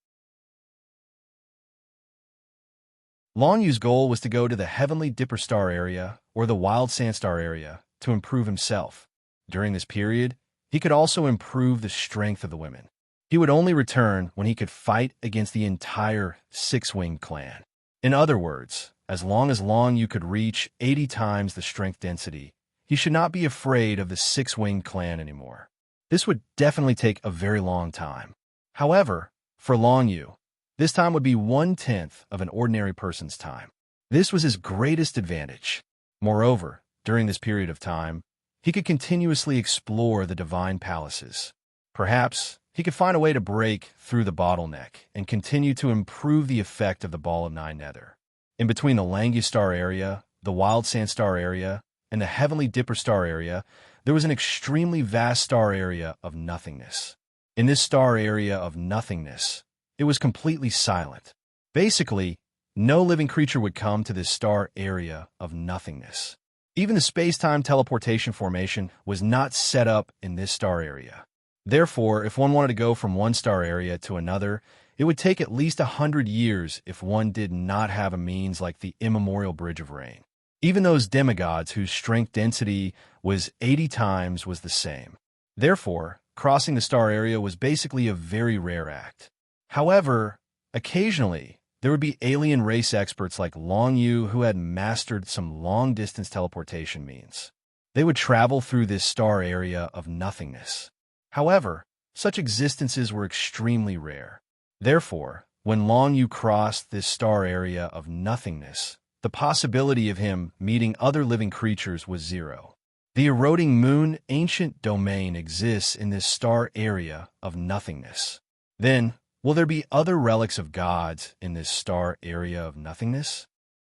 Long Yu's goal was to go to the Heavenly Dipper Star area or the Wild Sandstar area to improve himself. During this period, he could also improve the strength of the women. He would only return when he could fight against the entire Six-Winged Clan. In other words, as long as Long Yu could reach 80 times the strength density, he should not be afraid of the Six-Winged Clan anymore. This would definitely take a very long time. However, for Long Yu, this time would be 1/10 of an ordinary person's time. This was his greatest advantage. Moreover, during this period of time, he could continuously explore the divine palaces. Perhaps he could find a way to break through the bottleneck and continue to improve the effect of the Ball of Nine Nether. In between the Langustar area, the Wild Sandstar area, and the Heavenly Dipper Star area, there was an extremely vast star area of nothingness. In this star area of nothingness, it was completely silent. Basically, no living creature would come to this star area of nothingness. Even the space-time teleportation formation was not set up in this star area. Therefore, if one wanted to go from one star area to another, it would take at least 100 years if one did not have a means like the immemorial Bridge of Rain. Even those demigods whose strength density was 80 times was the same. Therefore, crossing the star area was basically a very rare act. However, occasionally, there would be alien race experts like Long Yu who had mastered some long-distance teleportation means. They would travel through this star area of nothingness. However, such existences were extremely rare. Therefore, when Long Yu crossed this star area of nothingness, the possibility of him meeting other living creatures was zero. The eroding moon ancient domain exists in this star area of nothingness. Then, will there be other relics of gods in this star area of nothingness?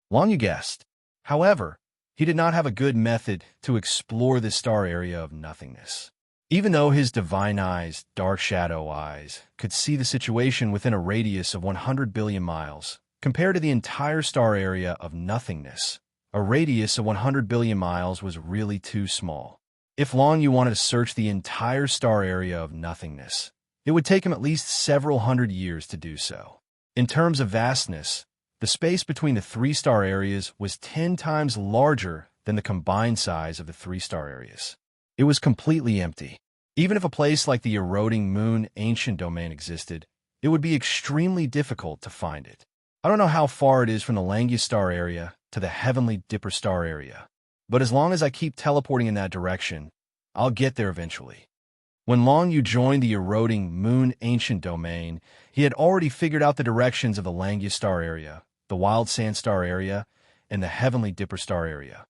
Long Yu guessed. However, he did not have a good method to explore this star area of nothingness. Even though his divine eyes, dark shadow eyes, could see the situation within a radius of 100 billion miles, compared to the entire star area of nothingness, a radius of 100 billion miles was really too small. If Long Yu wanted to search the entire star area of nothingness, it would take him at least several hundred years to do so. In terms of vastness, the space between the 3 star areas was 10 times larger than the combined size of the 3 star areas. It was completely empty. Even if a place like the eroding moon ancient domain existed, it would be extremely difficult to find it. I don't know how far it is from the Langustar area to the Heavenly Dipper Star area, but as long as I keep teleporting in that direction, I'll get there eventually. When Long Yu joined the eroding moon ancient domain, he had already figured out the directions of the Langustar area, the Wild Sandstar area, and the Heavenly Dipper Star area.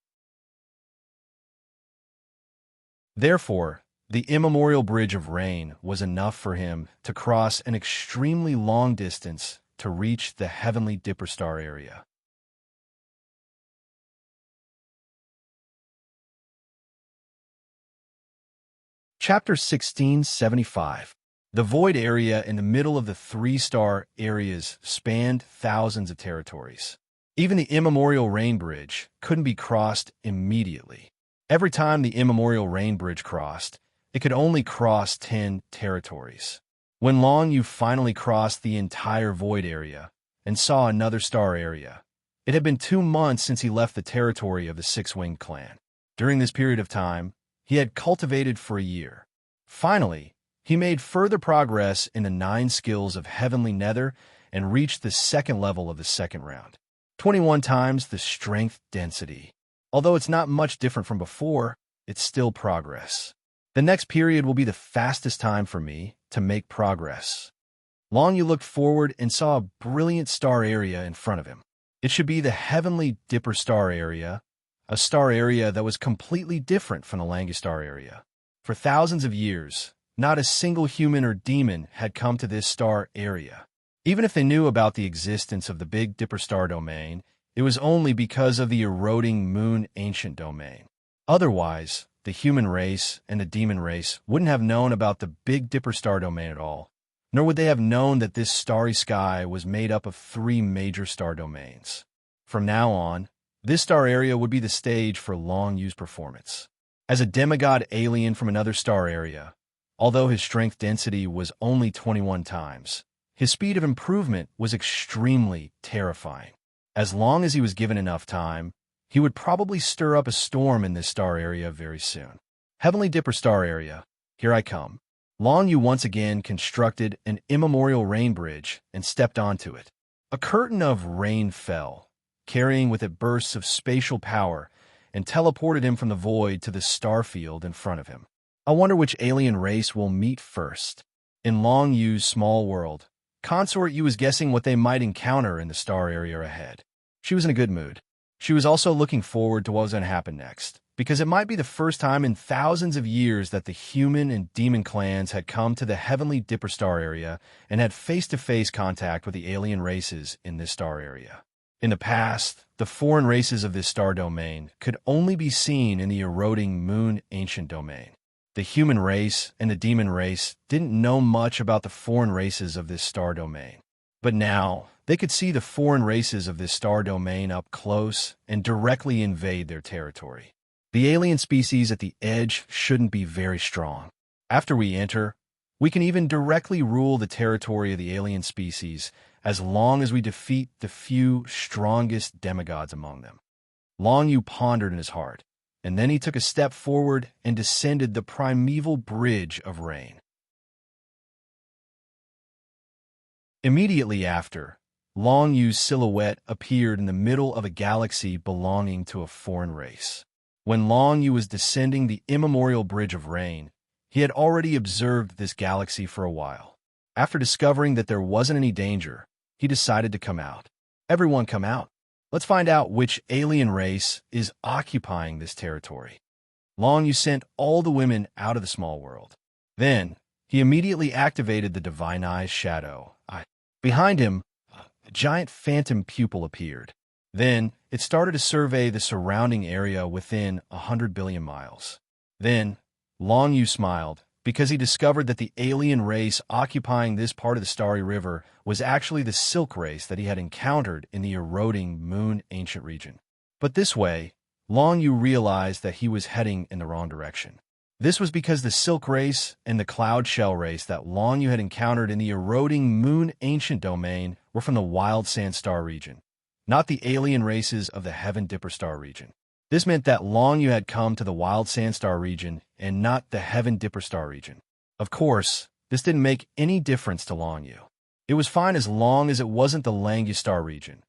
Therefore, the immemorial Bridge of Rain was enough for him to cross an extremely long distance to reach the Heavenly Dipper Star area. Chapter 1675. The void area in the middle of the three-star areas spanned thousands of territories. Even the immemorial rain bridge couldn't be crossed immediately. Every time the immemorial rain bridge crossed, it could only cross 10 territories. When Long Yu finally crossed the entire void area and saw another star area, it had been 2 months since he left the territory of the Six-Winged Clan. During this period of time, he had cultivated for a year. Finally, he made further progress in the 9 skills of Heavenly Nether and reached the second level of the second round. 21 times the strength density. Although it's not much different from before, it's still progress. The next period will be the fastest time for me to make progress. Long Yu looked forward and saw a brilliant star area in front of him. It should be the Heavenly Dipper star area, a star area that was completely different from the Langastar area. For thousands of years, not a single human or demon had come to this star area. Even if they knew about the existence of the Big Dipper star domain, it was only because of the eroding moon ancient domain. Otherwise, the human race and the demon race wouldn't have known about the Big Dipper star domain at all, nor would they have known that this starry sky was made up of 3 major star domains. From now on, this star area would be the stage for Long Yu's performance. As a demigod alien from another star area, although his strength density was only 21 times, his speed of improvement was extremely terrifying. As long as he was given enough time, he would probably stir up a storm in this star area very soon. Heavenly Dipper star area, here I come. Long Yu once again constructed an immemorial rain bridge and stepped onto it. A curtain of rain fell, carrying with it bursts of spatial power, and teleported him from the void to the star field in front of him. I wonder which alien race will meet first. In Long Yu's small world, Consort Yu was guessing what they might encounter in the star area ahead. She was in a good mood. She was also looking forward to what was going to happen next, because it might be the first time in thousands of years that the human and demon clans had come to the Heavenly Dipper star area and had face-to-face contact with the alien races in this star area. In the past, the foreign races of this star domain could only be seen in the eroding moon ancient domain. The human race and the demon race didn't know much about the foreign races of this star domain. But now, they could see the foreign races of this star domain up close and directly invade their territory. The alien species at the edge shouldn't be very strong. After we enter, we can even directly rule the territory of the alien species as long as we defeat the few strongest demigods among them. Long Yu pondered in his heart, and then he took a step forward and descended the primeval bridge of rain. Immediately after, Long Yu's silhouette appeared in the middle of a galaxy belonging to a foreign race. When Long Yu was descending the immemorial bridge of rain, he had already observed this galaxy for a while. After discovering that there wasn't any danger, he decided to come out. Everyone come out. Let's find out which alien race is occupying this territory. Long Yu sent all the women out of the small world. Then, he immediately activated the Divine Eye's shadow. Behind him, a giant phantom pupil appeared. Then, it started to survey the surrounding area within 100 billion miles. Then, Long Yu smiled, because he discovered that the alien race occupying this part of the Starry River was actually the Silk race that he had encountered in the eroding moon ancient region. But this way, Long Yu realized that he was heading in the wrong direction. This was because the Silk race and the Cloud Shell race that Long Yu had encountered in the eroding moon ancient domain were from the Wild Sand Star region, not the alien races of the Heaven Dipper Star region. This meant that Long Yu had come to the Wild Sand Star region and not the Heaven Dipper Star region. Of course, this didn't make any difference to Long Yu. It was fine as long as it wasn't the Langastar region.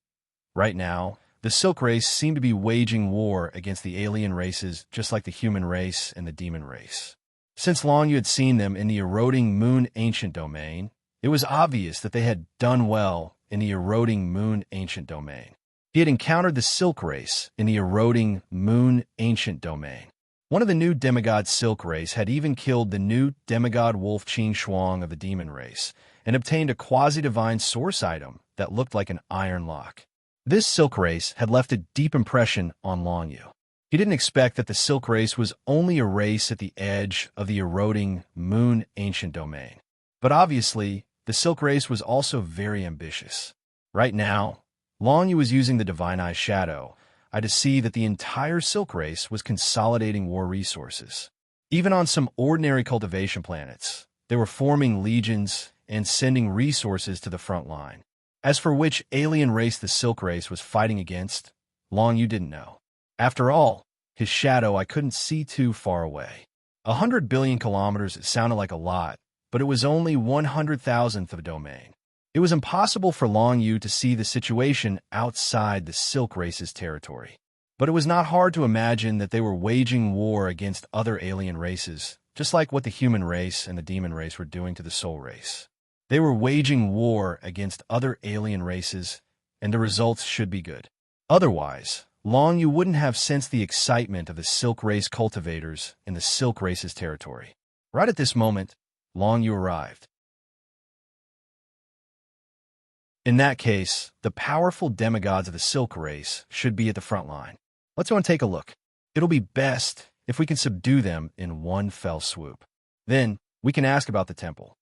Right now, the Silk race seemed to be waging war against the alien races just like the human race and the demon race. Since Long Yu had seen them in the eroding moon ancient domain, it was obvious that they had done well in the eroding moon ancient domain. He had encountered the Silk race in the eroding moon ancient domain. One of the new demigod Silk race had even killed the new demigod wolf Qing Shuang of the demon race and obtained a quasi-divine source item that looked like an iron lock. This Silk race had left a deep impression on Long Yu. He didn't expect that the Silk race was only a race at the edge of the eroding moon ancient domain. But obviously, the Silk Race was also very ambitious. Right now, Long Yu was using the Divine Eye Shadow to see that the entire Silk Race was consolidating war resources. Even on some ordinary cultivation planets, they were forming legions and sending resources to the front line. As for which alien race the Silk Race was fighting against, Long Yu didn't know. After all, his shadow I couldn't see too far away. 100 billion kilometers, it sounded like a lot, but it was only 100,000th of a domain. It was impossible for Long Yu to see the situation outside the Silk Race's territory. But it was not hard to imagine that they were waging war against other alien races, just like what the human race and the demon race were doing to the soul race. They were waging war against other alien races, and the results should be good. Otherwise, Long Yu wouldn't have sensed the excitement of the Silk Race cultivators in the Silk Race's territory. Right at this moment, Long Yu arrived. In that case, the powerful demigods of the Silk Race should be at the front line. Let's go and take a look. It'll be best if we can subdue them in one fell swoop. Then, we can ask about the temple.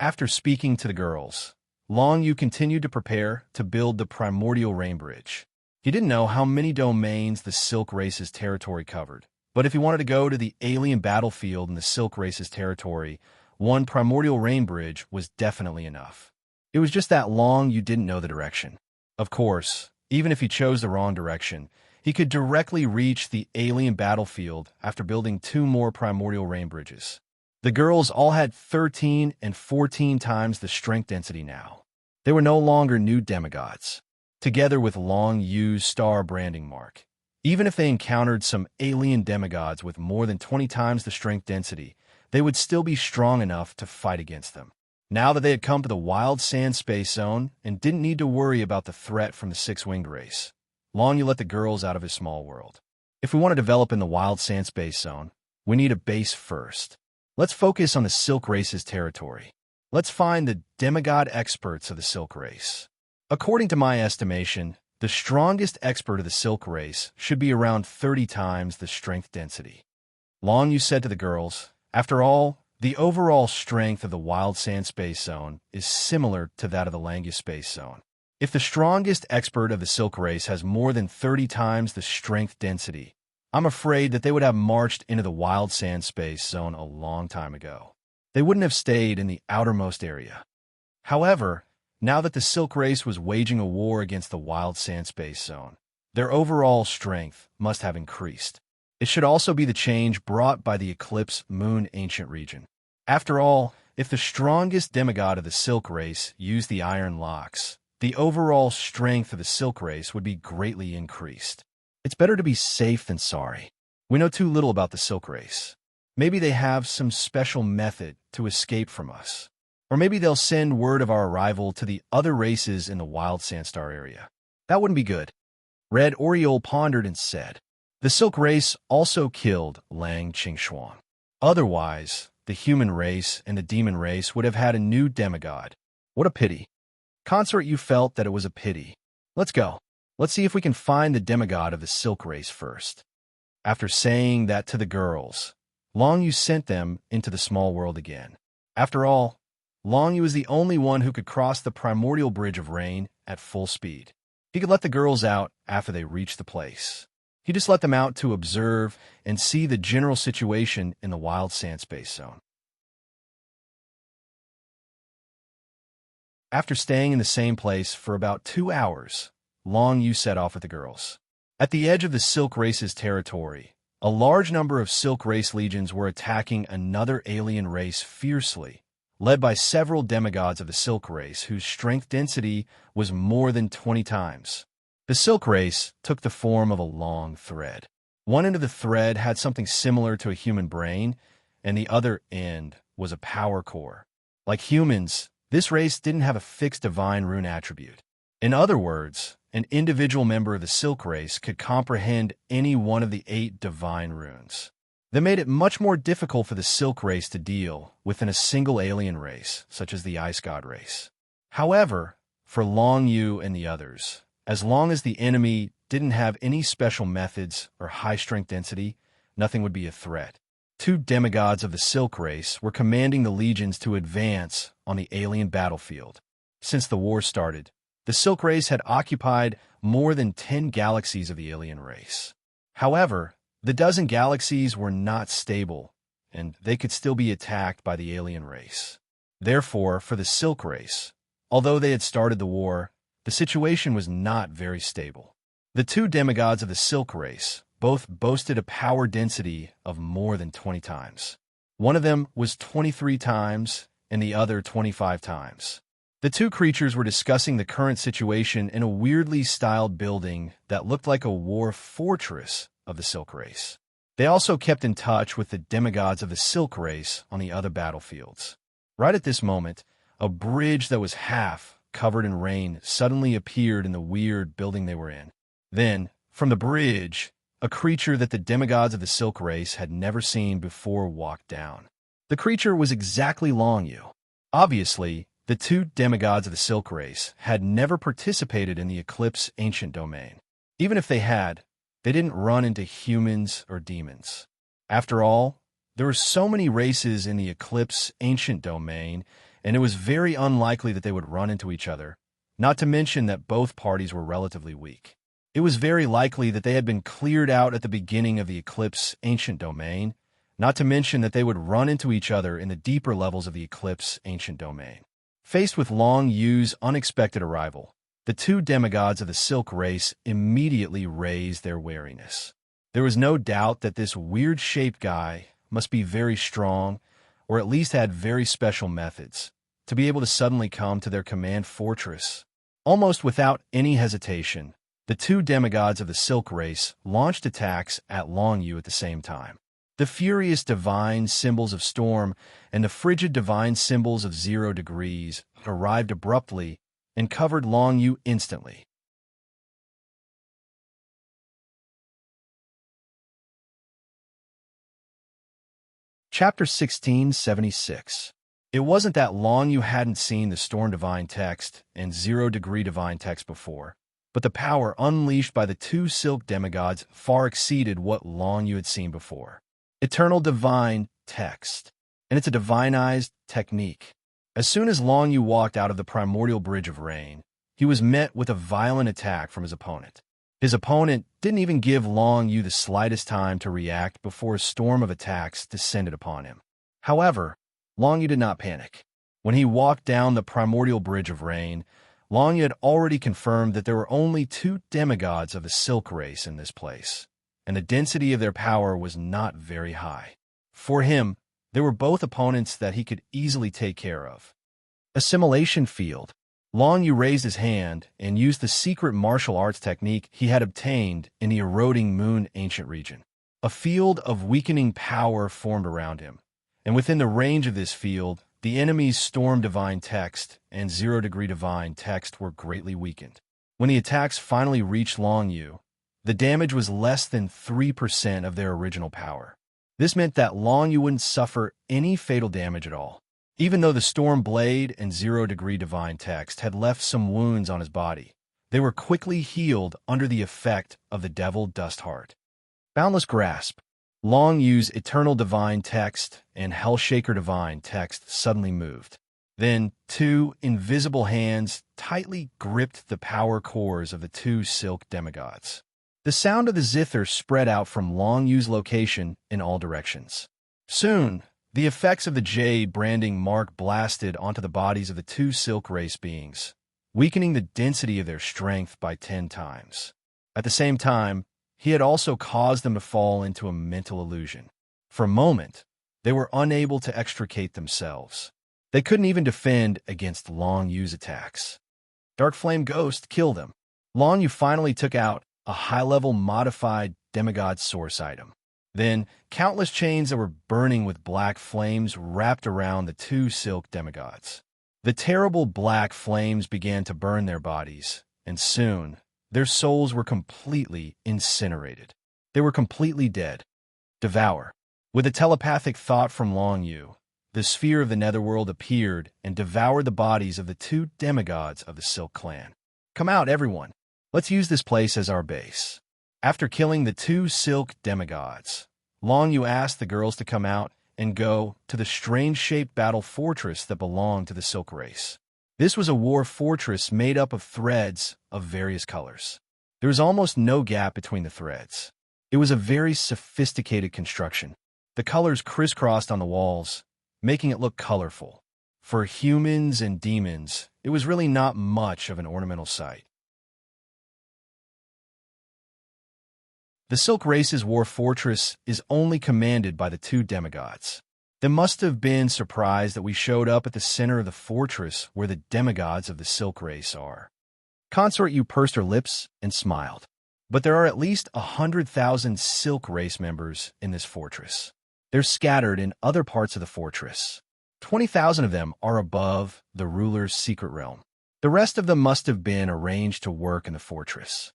After speaking to the girls, Long Yu continued to prepare to build the primordial rain bridge. He didn't know how many domains the Silk Race's territory covered, but if he wanted to go to the alien battlefield in the Silk Race's territory, one primordial rain bridge was definitely enough. It was just that Long Yu didn't know the direction. Of course, even if he chose the wrong direction, he could directly reach the alien battlefield after building 2 more primordial rain bridges. The girls all had 13 and 14 times the strength density now. They were no longer new demigods. Together with Long Yu's star branding mark, even if they encountered some alien demigods with more than 20 times the strength density, they would still be strong enough to fight against them. Now that they had come to the wild sand space zone and didn't need to worry about the threat from the six-winged race, Long Yu let the girls out of his small world. If we want to develop in the wild sand space zone, we need a base first. Let's focus on the Silk Race's territory. Let's find the demigod experts of the Silk Race. According to my estimation, the strongest expert of the Silk Race should be around 30 times the strength density. Long Yu said to the girls, after all, the overall strength of the Wild Sand Space Zone is similar to that of the Langus Space Zone. If the strongest expert of the Silk Race has more than 30 times the strength density, I'm afraid that they would have marched into the Wild Sand Space Zone a long time ago. They wouldn't have stayed in the outermost area. However, now that the Silk Race was waging a war against the Wild Sand Space Zone, their overall strength must have increased. It should also be the change brought by the Eclipse Moon Ancient region. After all, if the strongest demigod of the Silk Race used the Iron Locks, the overall strength of the Silk Race would be greatly increased. It's better to be safe than sorry. We know too little about the Silk Race. Maybe they have some special method to escape from us. Or maybe they'll send word of our arrival to the other races in the Wild Sandstar area. That wouldn't be good. Red Oriole pondered and said, the Silk Race also killed Lang Qingxuan. Otherwise, the human race and the demon race would have had a new demigod. What a pity. Consort, you felt that it was a pity. Let's go. Let's see if we can find the demigod of the Silk Race first. After saying that to the girls, Long Yu sent them into the small world again. After all, Long Yu was the only one who could cross the primordial bridge of rain at full speed. He could let the girls out after they reached the place. He just let them out to observe and see the general situation in the Wild Sand Space Zone. After staying in the same place for about 2 hours, Long Yu set off with the girls. At the edge of the Silk Race's territory, a large number of Silk Race legions were attacking another alien race fiercely, led by several demigods of the Silk Race whose strength density was more than 20 times. The Silk Race took the form of a long thread. One end of the thread had something similar to a human brain, and the other end was a power core. Like humans, this race didn't have a fixed divine rune attribute. In other words, an individual member of the Silk Race could comprehend any one of the 8 divine runes. That made it much more difficult for the Silk Race to deal within a single alien race, such as the Ice God race. However, for Long Yu and the others, as long as the enemy didn't have any special methods or high strength density, nothing would be a threat. two demigods of the Silk race were commanding the legions to advance on the alien battlefield. Since the war started, the Silk race had occupied more than 10 galaxies of the alien race. However, the dozen galaxies were not stable, and they could still be attacked by the alien race. Therefore, for the Silk race, although they had started the war, the situation was not very stable. The two demigods of the Silk race both boasted a power density of more than 20 times. One of them was 23 times, and the other 25 times. The two creatures were discussing the current situation in a weirdly styled building that looked like a war fortress of the Silk race. They also kept in touch with the demigods of the Silk race on the other battlefields. Right at this moment, a bridge that was half covered in rain suddenly appeared in the weird building they were in. Then, from the bridge, a creature that the demigods of the Silk race had never seen before walked down. The creature was exactly Longyu. Obviously, the two demigods of the Silk race had never participated in the Eclipse ancient domain. Even if they had, they didn't run into humans or demons. After all, there were so many races in the Eclipse ancient domain, and it was very unlikely that they would run into each other, not to mention that both parties were relatively weak. It was very likely that they had been cleared out at the beginning of the Eclipse ancient domain, not to mention that they would run into each other in the deeper levels of the Eclipse ancient domain. Faced with Long Yu's unexpected arrival, the two demigods of the Silk race immediately raised their wariness. There was no doubt that this weird-shaped guy must be very strong, or at least had very special methods, to be able to suddenly come to their command fortress. Almost without any hesitation, the two demigods of the Silk race launched attacks at Long Yu at the same time. The furious divine symbols of storm and the frigid divine symbols of 0 degrees arrived abruptly and covered Long Yu instantly. Chapter 1676. It wasn't that Long Yu hadn't seen the Storm Divine text and 0 degree divine text before, but the power unleashed by the two Silk demigods far exceeded what Long Yu had seen before. Eternal Divine Text, and it's a divinized technique. As soon as Long Yu walked out of the primordial bridge of rain, he was met with a violent attack from his opponent. His opponent didn't even give Long Yu the slightest time to react before a storm of attacks descended upon him. However, Long Yu did not panic. When he walked down the primordial bridge of rain, Long Yu had already confirmed that there were only two demigods of the Silk race in this place, and the density of their power was not very high. For him, there were both opponents that he could easily take care of. Assimilation Field. Long Yu raised his hand and used the secret martial arts technique he had obtained in the eroding moon ancient region. A field of weakening power formed around him, and within the range of this field, the enemy's Storm Divine text and 0 degree divine text were greatly weakened. When the attacks finally reached Long Yu, the damage was less than 3% of their original power. This meant that Long Yu wouldn't suffer any fatal damage at all. Even though the Storm Blade and 0 degree divine text had left some wounds on his body, they were quickly healed under the effect of the Devil Dust Heart. Boundless Grasp. Long Yu's Eternal Divine Text and Hellshaker Divine Text suddenly moved. Then, two invisible hands tightly gripped the power cores of the two Silk demigods. The sound of the zither spread out from Long Yu's location in all directions. Soon, the effects of the Jade branding mark blasted onto the bodies of the two Silk race beings, weakening the density of their strength by 10 times. At the same time, he had also caused them to fall into a mental illusion. For a moment, they were unable to extricate themselves. They couldn't even defend against Long Yu's attacks. Dark Flame Ghost killed them. Long Yu finally took out a high-level modified demigod source item. Then, countless chains that were burning with black flames wrapped around the two Silk demigods. The terrible black flames began to burn their bodies, and soon, their souls were completely incinerated. They were completely dead. Devour. With a telepathic thought from Long Yu, the sphere of the netherworld appeared and devoured the bodies of the two demigods of the Silk clan. Come out, everyone. Let's use this place as our base. After killing the two Silk demigods, Long Yu asked the girls to come out and go to the strange-shaped battle fortress that belonged to the Silk Race. This was a war fortress made up of threads of various colors. There was almost no gap between the threads. It was a very sophisticated construction. The colors crisscrossed on the walls, making it look colorful. For humans and demons, it was really not much of an ornamental sight. The Silk Race's war fortress is only commanded by the two demigods. They must have been surprised that we showed up at the center of the fortress where the demigods of the Silk Race are. Consort Yu pursed her lips and smiled. But there are at least 100,000 Silk Race members in this fortress. They're scattered in other parts of the fortress. 20,000 of them are above the ruler's secret realm. The rest of them must have been arranged to work in the fortress.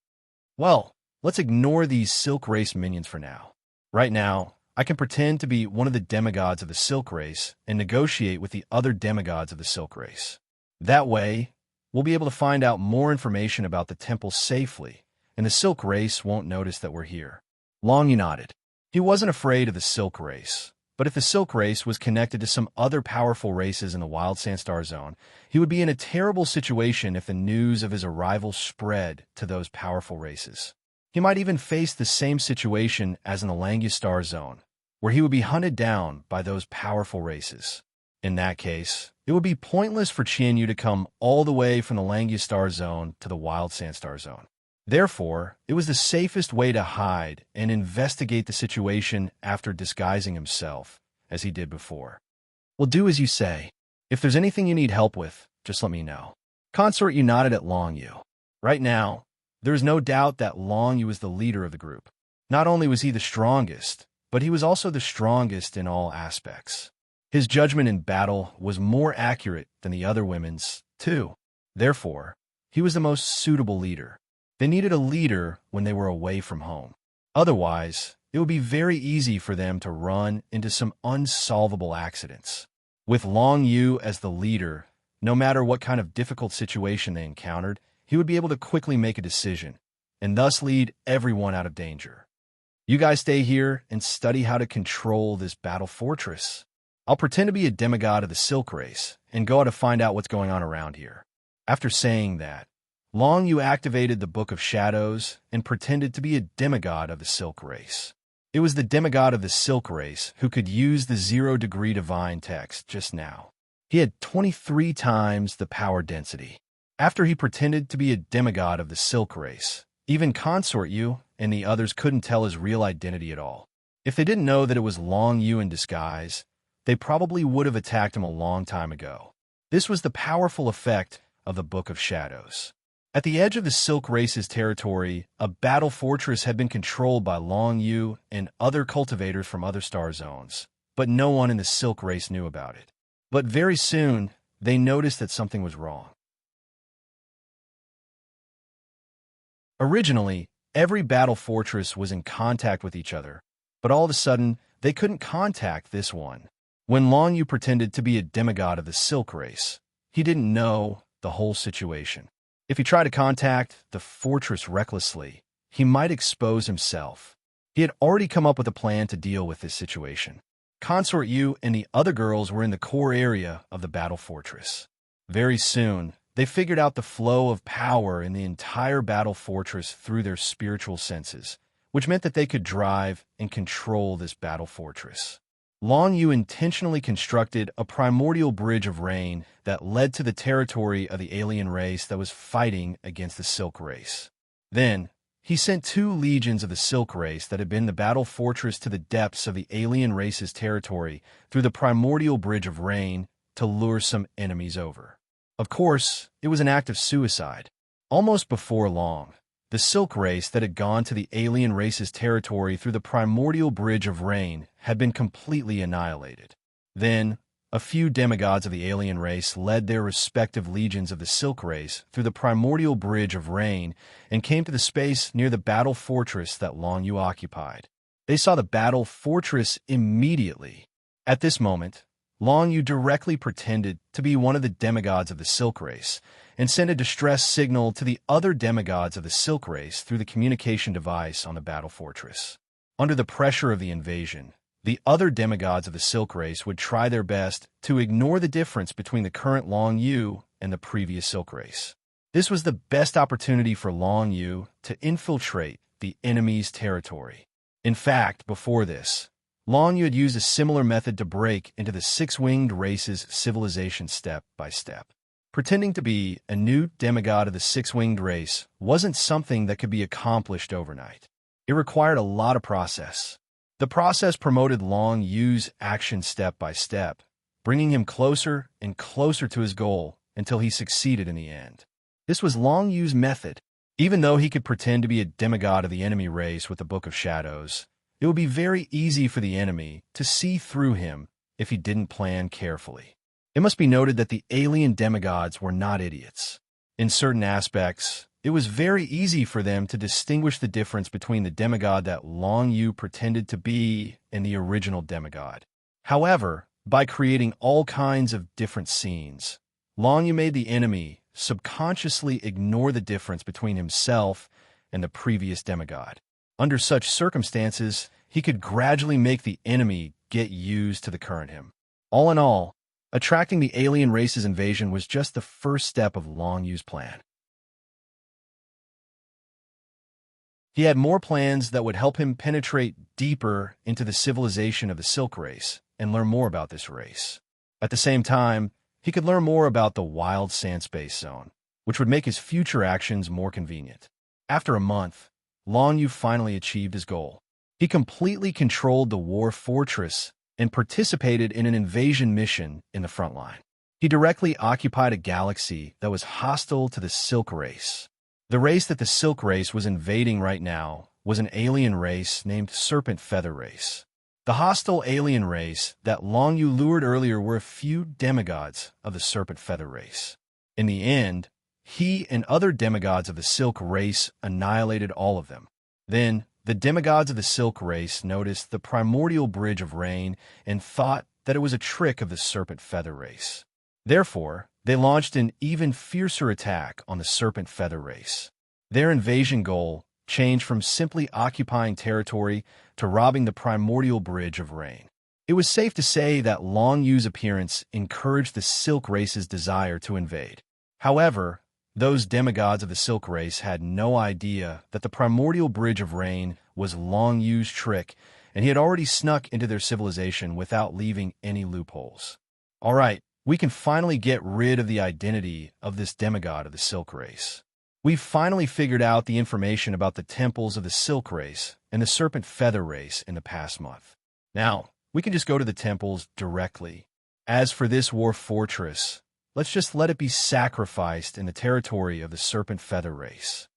Well, let's ignore these Silk Race minions for now. Right now, I can pretend to be one of the demigods of the Silk Race and negotiate with the other demigods of the Silk Race. That way, we'll be able to find out more information about the temple safely, and the Silk Race won't notice that we're here. Long Yu nodded. He wasn't afraid of the Silk Race, but if the Silk Race was connected to some other powerful races in the Wild Sandstar Zone, he would be in a terrible situation if the news of his arrival spread to those powerful races. He might even face the same situation as in the Langustar Zone, where he would be hunted down by those powerful races. In that case, it would be pointless for Qian Yu to come all the way from the Langustar Zone to the Wild Sandstar Zone. Therefore, it was the safest way to hide and investigate the situation after disguising himself, as he did before. Well, do as you say. If there's anything you need help with, just let me know. Consort Yu nodded at Long Yu. Right now, there is no doubt that Long Yu was the leader of the group. Not only was he the strongest, but he was also the strongest in all aspects. His judgment in battle was more accurate than the other women's, too. Therefore, he was the most suitable leader. They needed a leader when they were away from home. Otherwise, it would be very easy for them to run into some unsolvable accidents. With Long Yu as the leader, no matter what kind of difficult situation they encountered, he would be able to quickly make a decision, and thus lead everyone out of danger. You guys stay here and study how to control this battle fortress. I'll pretend to be a demigod of the Silk Race and go out to find out what's going on around here. After saying that, Long Yu activated the Book of Shadows and pretended to be a demigod of the Silk Race. It was the demigod of the Silk Race who could use the 0-degree divine text just now. He had 23 times the power density. After he pretended to be a demigod of the Silk Race, even Consort Yu and the others couldn't tell his real identity at all. If they didn't know that it was Long Yu in disguise, they probably would have attacked him a long time ago. This was the powerful effect of the Book of Shadows. At the edge of the Silk Race's territory, a battle fortress had been controlled by Long Yu and other cultivators from other star zones, but no one in the Silk Race knew about it. But very soon, they noticed that something was wrong. Originally, every battle fortress was in contact with each other, but all of a sudden, they couldn't contact this one. When Long Yu pretended to be a demigod of the Silk Race, he didn't know the whole situation. If he tried to contact the fortress recklessly, he might expose himself. He had already come up with a plan to deal with this situation. Consort Yu and the other girls were in the core area of the battle fortress. Very soon, they figured out the flow of power in the entire battle fortress through their spiritual senses, which meant that they could drive and control this battle fortress. Long Yu intentionally constructed a primordial bridge of rain that led to the territory of the alien race that was fighting against the Silk Race. Then, he sent 2 legions of the Silk Race that had been in the battle fortress to the depths of the alien race's territory through the primordial bridge of rain to lure some enemies over. Of course, it was an act of suicide. Almost before long, the Silk Race that had gone to the alien race's territory through the primordial bridge of rain had been completely annihilated. Then, a few demigods of the alien race led their respective legions of the Silk Race through the primordial bridge of rain and came to the space near the battle fortress that Long Yu occupied. They saw the battle fortress immediately. At this moment, Long Yu directly pretended to be one of the demigods of the Silk Race and sent a distress signal to the other demigods of the Silk Race through the communication device on the battle fortress. Under the pressure of the invasion, the other demigods of the Silk Race would try their best to ignore the difference between the current Long Yu and the previous Silk Race. This was the best opportunity for Long Yu to infiltrate the enemy's territory. In fact, before this, Long Yu had used a similar method to break into the six-winged race's civilization step by step. Pretending to be a new demigod of the six-winged race wasn't something that could be accomplished overnight. It required a lot of process. The process promoted Long Yu's action step by step, bringing him closer and closer to his goal until he succeeded in the end. This was Long Yu's method. Even though he could pretend to be a demigod of the enemy race with the Book of Shadows, it would be very easy for the enemy to see through him if he didn't plan carefully. It must be noted that the alien demigods were not idiots. In certain aspects, it was very easy for them to distinguish the difference between the demigod that Long Yu pretended to be and the original demigod. However, by creating all kinds of different scenes, Long Yu made the enemy subconsciously ignore the difference between himself and the previous demigod. Under such circumstances, he could gradually make the enemy get used to the current him. All in all, attracting the alien race's invasion was just the first step of Long Yu's plan. He had more plans that would help him penetrate deeper into the civilization of the Silk Race and learn more about this race. At the same time, he could learn more about the wild sand space zone, which would make his future actions more convenient. After a month, Long Yu finally achieved his goal. He completely controlled the war fortress and participated in an invasion mission in the front line. He directly occupied a galaxy that was hostile to the Silk Race. The race that the Silk Race was invading right now was an alien race named Serpent Feather Race. The hostile alien race that Long Yu lured earlier were a few demigods of the Serpent Feather Race. In the end, he and other demigods of the Silk Race annihilated all of them. Then, the demigods of the Silk Race noticed the primordial bridge of rain and thought that it was a trick of the Serpent Feather Race. Therefore, they launched an even fiercer attack on the Serpent Feather Race. Their invasion goal changed from simply occupying territory to robbing the primordial bridge of rain. It was safe to say that Long Yu's appearance encouraged the Silk Race's desire to invade. However, those demigods of the Silk Race had no idea that the primordial bridge of rain was Long Yu's trick, and he had already snuck into their civilization without leaving any loopholes. All right, we can finally get rid of the identity of this demigod of the Silk Race. We've finally figured out the information about the temples of the Silk Race and the Serpent Feather Race in the past month. Now, we can just go to the temples directly. As for this war fortress, let's just let it be sacrificed in the territory of the Serpent Feather Race.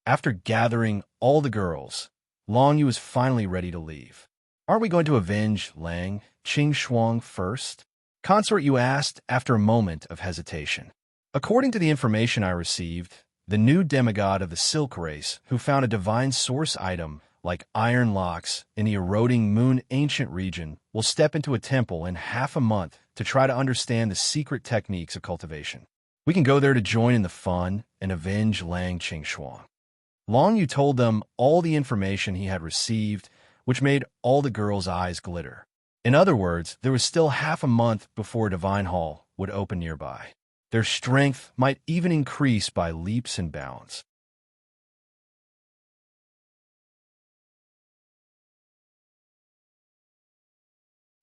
After gathering all the girls, Long Yu was finally ready to leave. Aren't we going to avenge Lang Qing first? Consort Yu asked after a moment of hesitation. According to the information I received, the new demigod of the Silk Race, who found a divine source item like iron locks in the eroding moon ancient region, will step into a temple in half a month to try to understand the secret techniques of cultivation. We can go there to join in the fun and avenge Lang Qing. Long Yu told them all the information he had received, which made all the girls' eyes glitter. In other words, there was still half a month before Divine Hall would open nearby. Their strength might even increase by leaps and bounds.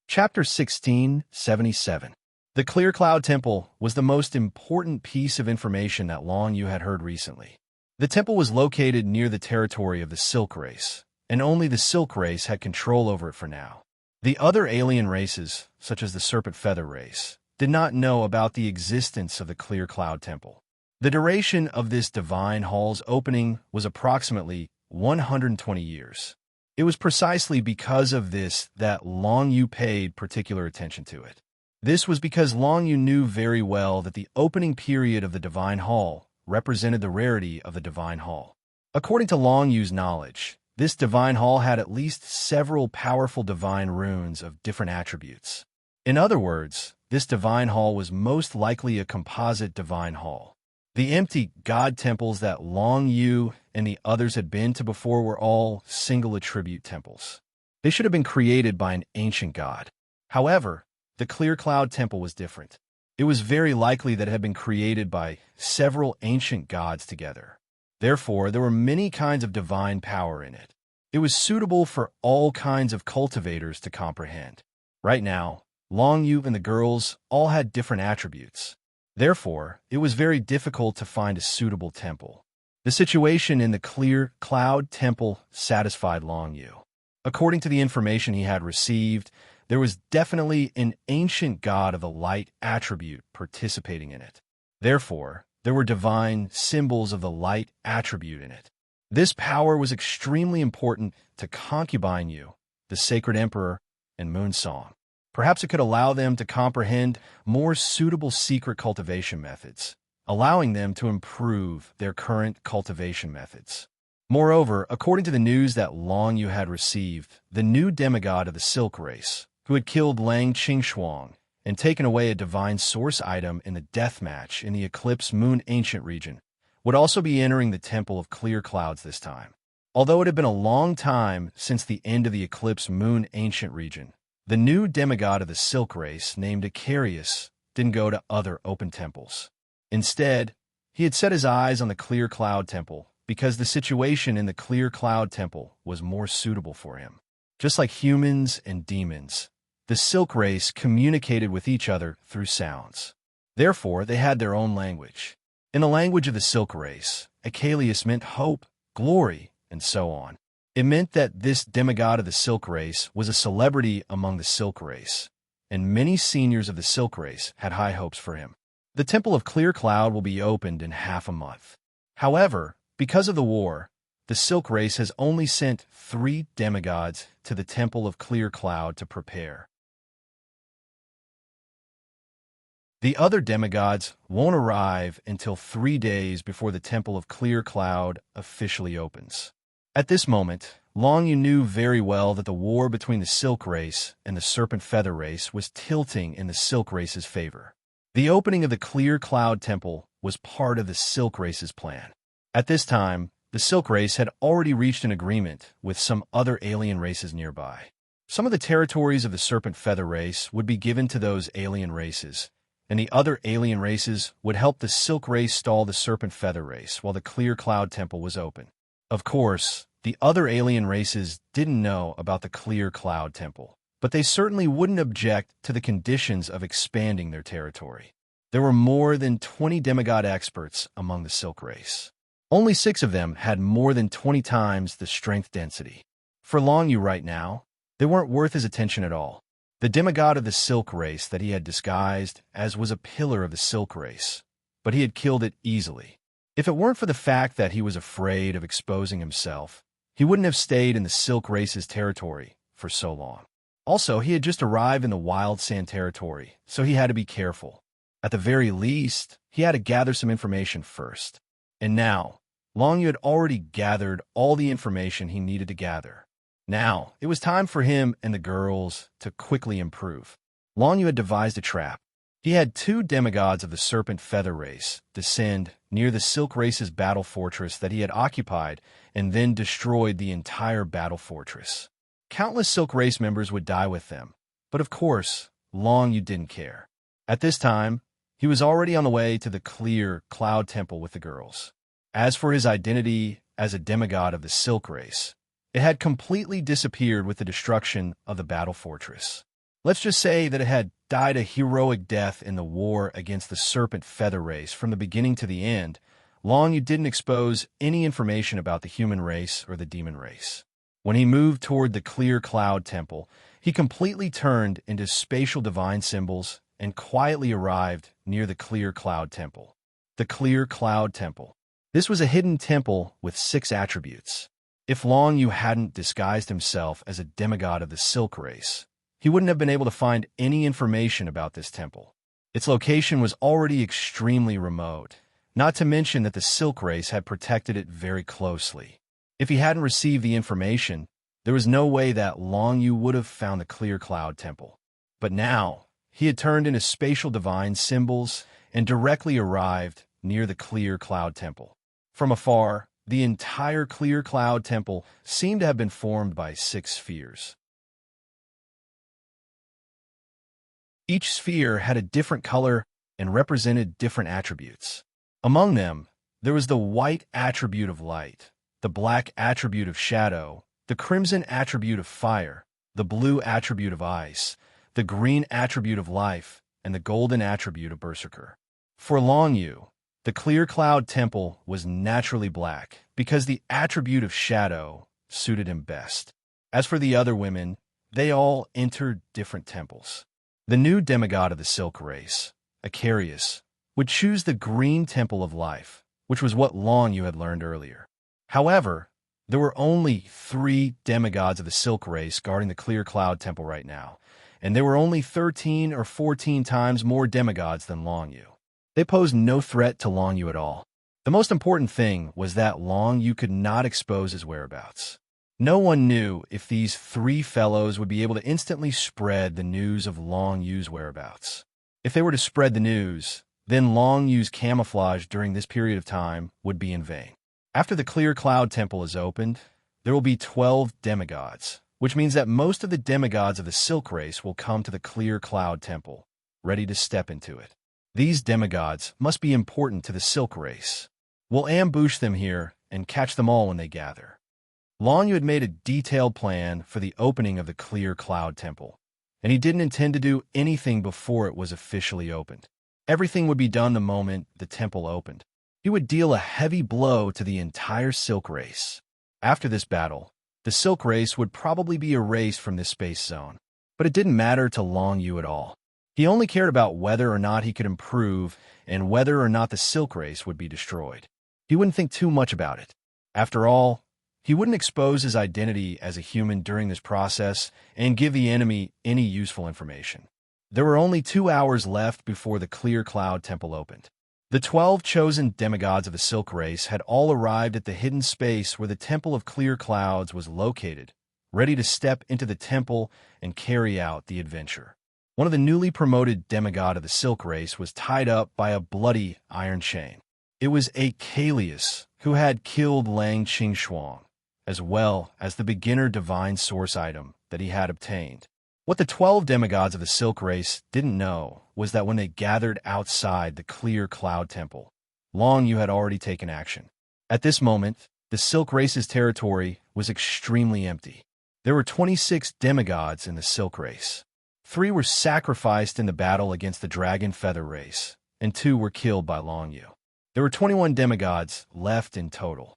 Chapter 1677. The Clear Cloud Temple was the most important piece of information that Long Yu had heard recently. The temple was located near the territory of the Silk Race, and only the Silk Race had control over it for now. The other alien races, such as the Serpent Feather Race, did not know about the existence of the Clear Cloud Temple. The duration of this Divine Hall's opening was approximately 120 years. It was precisely because of this that Long Yu paid particular attention to it. This was because Long Yu knew very well that the opening period of the Divine Hall represented the rarity of the Divine Hall. According to Long Yu's knowledge, this Divine Hall had at least several powerful divine runes of different attributes. In other words, this Divine Hall was most likely a composite Divine Hall. The empty god temples that Long Yu and the others had been to before were all single attribute temples. They should have been created by an ancient god. However, the Clear Cloud Temple was different. It was very likely that it had been created by several ancient gods together. Therefore, there were many kinds of divine power in it. It was suitable for all kinds of cultivators to comprehend. Right now, Long Yu and the girls all had different attributes. Therefore, it was very difficult to find a suitable temple. The situation in the Clear Cloud Temple satisfied Long Yu. According to the information he had received, there was definitely an ancient god of the light attribute participating in it. Therefore, there were divine symbols of the light attribute in it. This power was extremely important to Concubine Yu, the Sacred Emperor, and Moonsong. Perhaps it could allow them to comprehend more suitable secret cultivation methods, allowing them to improve their current cultivation methods. Moreover, according to the news that Long Yu had received, the new demigod of the Silk Race, who had killed Lang Qingshuang and taken away a divine source item in the death match in the Eclipse Moon Ancient region, would also be entering the Temple of Clear Clouds this time. Although it had been a long time since the end of the Eclipse Moon Ancient region, the new demigod of the Silk Race, named Icarius, didn't go to other open temples. Instead, he had set his eyes on the Clear Cloud Temple because the situation in the Clear Cloud Temple was more suitable for him. Just like humans and demons, the Silk Race communicated with each other through sounds. Therefore, they had their own language. In the language of the Silk Race, Icarius meant hope, glory, and so on. It meant that this demigod of the Silk Race was a celebrity among the Silk Race, and many seniors of the Silk Race had high hopes for him. The Temple of Clear Cloud will be opened in half a month. However, because of the war, the Silk Race has only sent 3 demigods to the Temple of Clear Cloud to prepare. The other demigods won't arrive until 3 days before the Temple of Clear Cloud officially opens. At this moment, Long Yu knew very well that the war between the Silk Race and the Serpent Feather Race was tilting in the Silk Race's favor. The opening of the Clear Cloud Temple was part of the Silk Race's plan. At this time, the Silk Race had already reached an agreement with some other alien races nearby. Some of the territories of the Serpent Feather Race would be given to those alien races, and the other alien races would help the Silk Race stall the Serpent Feather Race while the Clear Cloud Temple was open. Of course, the other alien races didn't know about the Clear Cloud Temple, but they certainly wouldn't object to the conditions of expanding their territory. There were more than 20 demigod experts among the Silk Race. Only 6 of them had more than 20 times the strength density. For Long Yu right now, they weren't worth his attention at all. The demigod of the Silk Race that he had disguised as was a pillar of the Silk Race, but he had killed it easily. If it weren't for the fact that he was afraid of exposing himself, he wouldn't have stayed in the Silk Race's territory for so long. Also, he had just arrived in the Wild Sand territory, so he had to be careful. At the very least, he had to gather some information first. And now, Long Yu had already gathered all the information he needed to gather. Now, it was time for him and the girls to quickly improve. Long Yu had devised a trap. He had 2 demigods of the Serpent Feather Race descend near the Silk Race's battle fortress that he had occupied and then destroyed the entire battle fortress. Countless Silk Race members would die with them, but of course, Long Yu didn't care. At this time, he was already on the way to the Clear Cloud Temple with the girls. As for his identity as a demigod of the Silk Race, it had completely disappeared with the destruction of the battle fortress. Let's just say that it had died a heroic death in the war against the Serpent Feather Race from the beginning to the end. Long Yu didn't expose any information about the human race or the demon race. When he moved toward the Clear Cloud Temple, he completely turned into spatial divine symbols and quietly arrived near the Clear Cloud Temple. The Clear Cloud Temple. This was a hidden temple with 6 attributes. If Long Yu hadn't disguised himself as a demigod of the Silk Race, he wouldn't have been able to find any information about this temple. Its location was already extremely remote, not to mention that the Silk Race had protected it very closely. If he hadn't received the information, there was no way that Long Yu would have found the Clear Cloud Temple. But now, he had turned into spatial divine symbols and directly arrived near the Clear Cloud Temple. From afar, the entire Clear Cloud Temple seemed to have been formed by 6 spheres. Each sphere had a different color and represented different attributes. Among them, there was the white attribute of light, the black attribute of shadow, the crimson attribute of fire, the blue attribute of ice, the green attribute of life, and the golden attribute of berserker. For Long Yu, the clear cloud temple was naturally black because the attribute of shadow suited him best. As for the other women, they all entered different temples. The new demigod of the Silk Race, Icarius, would choose the green temple of life, which was what Long Yu had learned earlier. However, there were only 3 demigods of the Silk Race guarding the clear cloud temple right now, and there were only 13 or 14 times more demigods than Long Yu. They posed no threat to Long Yu at all. The most important thing was that Long Yu could not expose his whereabouts. No one knew if these 3 fellows would be able to instantly spread the news of Long Yu's whereabouts. If they were to spread the news, then Long Yu's camouflage during this period of time would be in vain. After the clear cloud temple is opened, there will be 12 demigods, which means that most of the demigods of the Silk Race will come to the clear cloud temple, ready to step into it. These demigods must be important to the Silk Race. We'll ambush them here and catch them all when they gather. Long Yu had made a detailed plan for the opening of the clear cloud temple, and he didn't intend to do anything before it was officially opened. Everything would be done the moment the temple opened. He would deal a heavy blow to the entire Silk Race. After this battle, the Silk Race would probably be erased from this space zone, but it didn't matter to Long Yu at all. He only cared about whether or not he could improve and whether or not the Silk Race would be destroyed. He wouldn't think too much about it. After all, he wouldn't expose his identity as a human during this process and give the enemy any useful information. There were only 2 hours left before the clear cloud temple opened. The 12 chosen demigods of the Silk Race had all arrived at the hidden space where the Temple of Clear Clouds was located, ready to step into the temple and carry out the adventure. One of the newly promoted demigod of the Silk Race was tied up by a bloody iron chain. It was Acalius, who had killed Lang Qingshuang, as well as the beginner divine source item that he had obtained. What the 12 demigods of the Silk Race didn't know was that when they gathered outside the clear cloud temple, Long Yu had already taken action. At this moment, the Silk Race's territory was extremely empty. There were 26 demigods in the Silk Race. 3 were sacrificed in the battle against the Dragon Feather Race, and 2 were killed by Long Yu. There were 21 demigods left in total.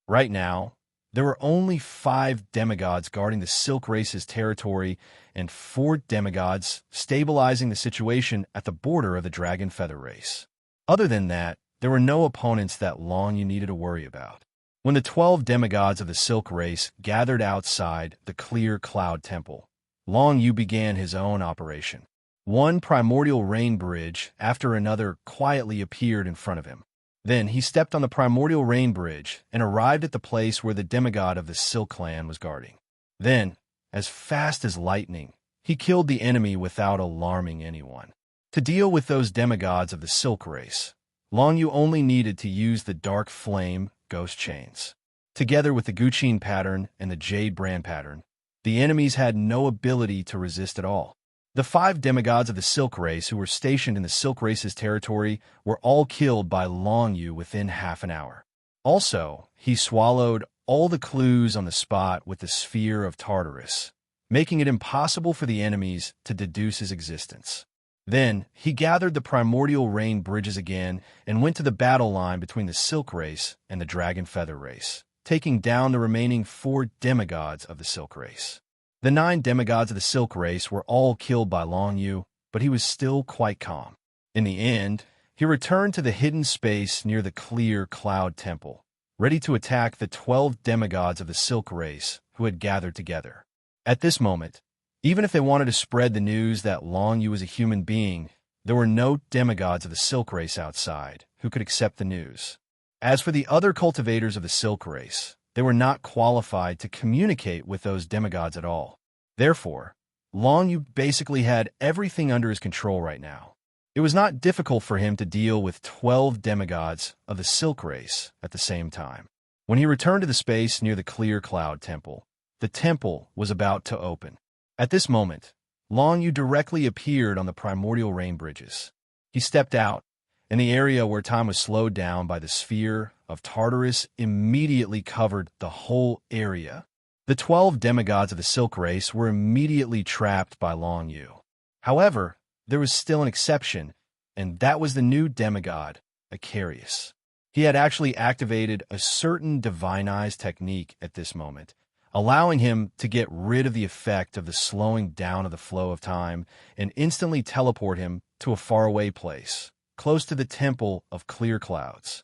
Right now, there were only 5 demigods guarding the Silk Race's territory and 4 demigods stabilizing the situation at the border of the Dragon Feather Race. Other than that, there were no opponents that Long Yu needed to worry about. When the 12 demigods of the Silk Race gathered outside the Clear Cloud Temple, Long Yu began his own operation. One primordial rain bridge after another quietly appeared in front of him. Then he stepped on the primordial rain bridge and arrived at the place where the demigod of the Silk Clan was guarding. Then, as fast as lightning, he killed the enemy without alarming anyone. To deal with those demigods of the Silk Race, Long Yu only needed to use the Dark Flame Ghost Chains. Together with the Guqin pattern and the Jade Brand pattern, the enemies had no ability to resist at all. The 5 demigods of the Silk Race who were stationed in the Silk Race's territory were all killed by Long Yu within half an hour. Also, he swallowed all the clues on the spot with the Sphere of Tartarus, making it impossible for the enemies to deduce his existence. Then, he gathered the primordial rain bridges again and went to the battle line between the Silk Race and the Dragon Feather Race, taking down the remaining 4 demigods of the Silk Race. The 9 demigods of the Silk Race were all killed by Long Yu, but he was still quite calm. In the end, he returned to the hidden space near the Clear Cloud Temple, ready to attack the 12 demigods of the Silk Race who had gathered together. At this moment, even if they wanted to spread the news that Long Yu was a human being, there were no demigods of the Silk Race outside who could accept the news. As for the other cultivators of the Silk Race, they were not qualified to communicate with those demigods at all. Therefore, Long Yu basically had everything under his control right now. It was not difficult for him to deal with 12 demigods of the Silk Race at the same time. When he returned to the space near the Clear Cloud Temple, the temple was about to open. At this moment, Long Yu directly appeared on the primordial rain bridges. He stepped out, and the area where time was slowed down by the sphere of Tartarus immediately covered the whole area. The 12 demigods of the Silk Race were immediately trapped by Long Yu. However, there was still an exception, and that was the new demigod, Icarius. He had actually activated a certain divinized technique at this moment, allowing him to get rid of the effect of the slowing down of the flow of time and instantly teleport him to a faraway place, close to the Temple of Clear Clouds.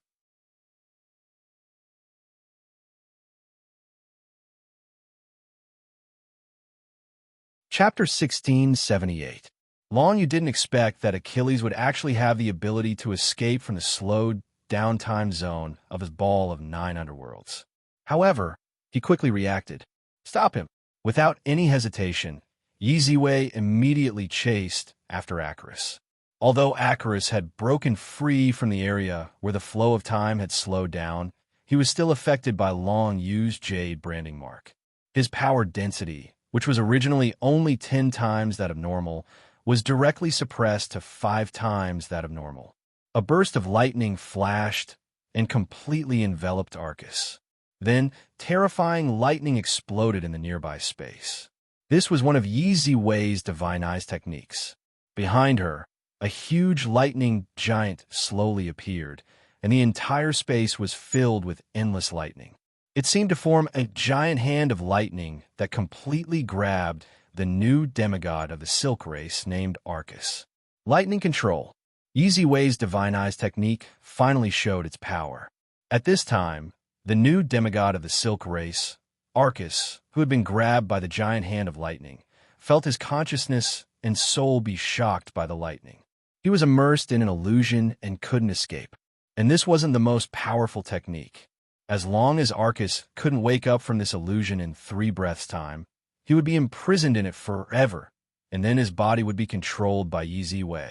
Chapter 1678. Long Yu didn't expect that Achilles would actually have the ability to escape from the slowed down time zone of his ball of 9 underworlds. However, he quickly reacted. Stop him! Without any hesitation, Yi Ziwei immediately chased after Acarus. Although Acarus had broken free from the area where the flow of time had slowed down, he was still affected by Long Yu's jade branding mark. His power density, which was originally only 10 times that of normal, was directly suppressed to 5 times that of normal. A burst of lightning flashed and completely enveloped Arcus. Then, terrifying lightning exploded in the nearby space. This was one of Yi Ziwei's divinized techniques. Behind her, a huge lightning giant slowly appeared, and the entire space was filled with endless lightning. It seemed to form a giant hand of lightning that completely grabbed the new demigod of the Silk Race named Arcus. Lightning control. Yi Ziwei's divinized technique finally showed its power. At this time, the new demigod of the Silk Race, Arcus, who had been grabbed by the giant hand of lightning, felt his consciousness and soul be shocked by the lightning. He was immersed in an illusion and couldn't escape. And this wasn't the most powerful technique. As long as Arcus couldn't wake up from this illusion in 3 breaths' time, he would be imprisoned in it forever, and then his body would be controlled by Yi Ziwei.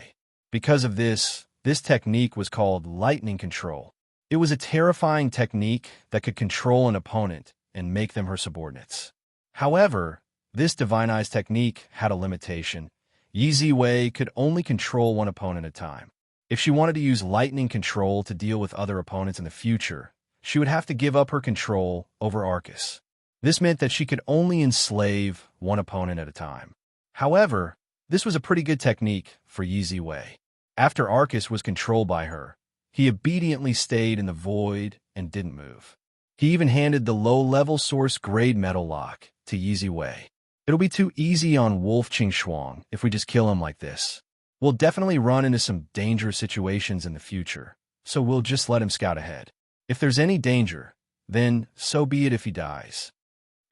Because of this technique was called lightning control. It was a terrifying technique that could control an opponent and make them her subordinates. However, this divinized technique had a limitation. Yi Ziwei could only control one opponent at a time. If she wanted to use lightning control to deal with other opponents in the future, she would have to give up her control over Arcus. This meant that she could only enslave one opponent at a time. However, this was a pretty good technique for Yi Ziwei. After Arcus was controlled by her, he obediently stayed in the void and didn't move. He even handed the low-level source grade metal lock to Yi Ziwei. It'll be too easy on Wolf Qingxuang if we just kill him like this. We'll definitely run into some dangerous situations in the future, so we'll just let him scout ahead. If there's any danger, then so be it if he dies.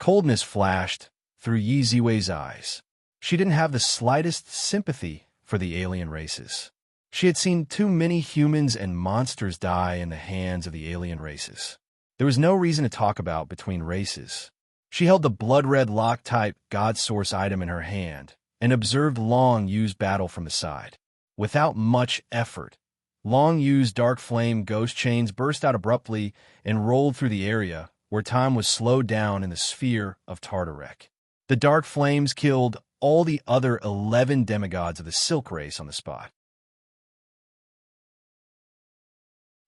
Coldness flashed through Yi Ziwei's eyes. She didn't have the slightest sympathy for the alien races. She had seen too many humans and monsters die in the hands of the alien races. There was no reason to talk about between races. She held the blood-red lock-type God Source item in her hand and observed Long Yu's battle from the side. Without much effort, Long Yu's dark flame ghost chains burst out abruptly and rolled through the area where time was slowed down in the sphere of Tartarek. The dark flames killed all the other 11 demigods of the Silk Race on the spot.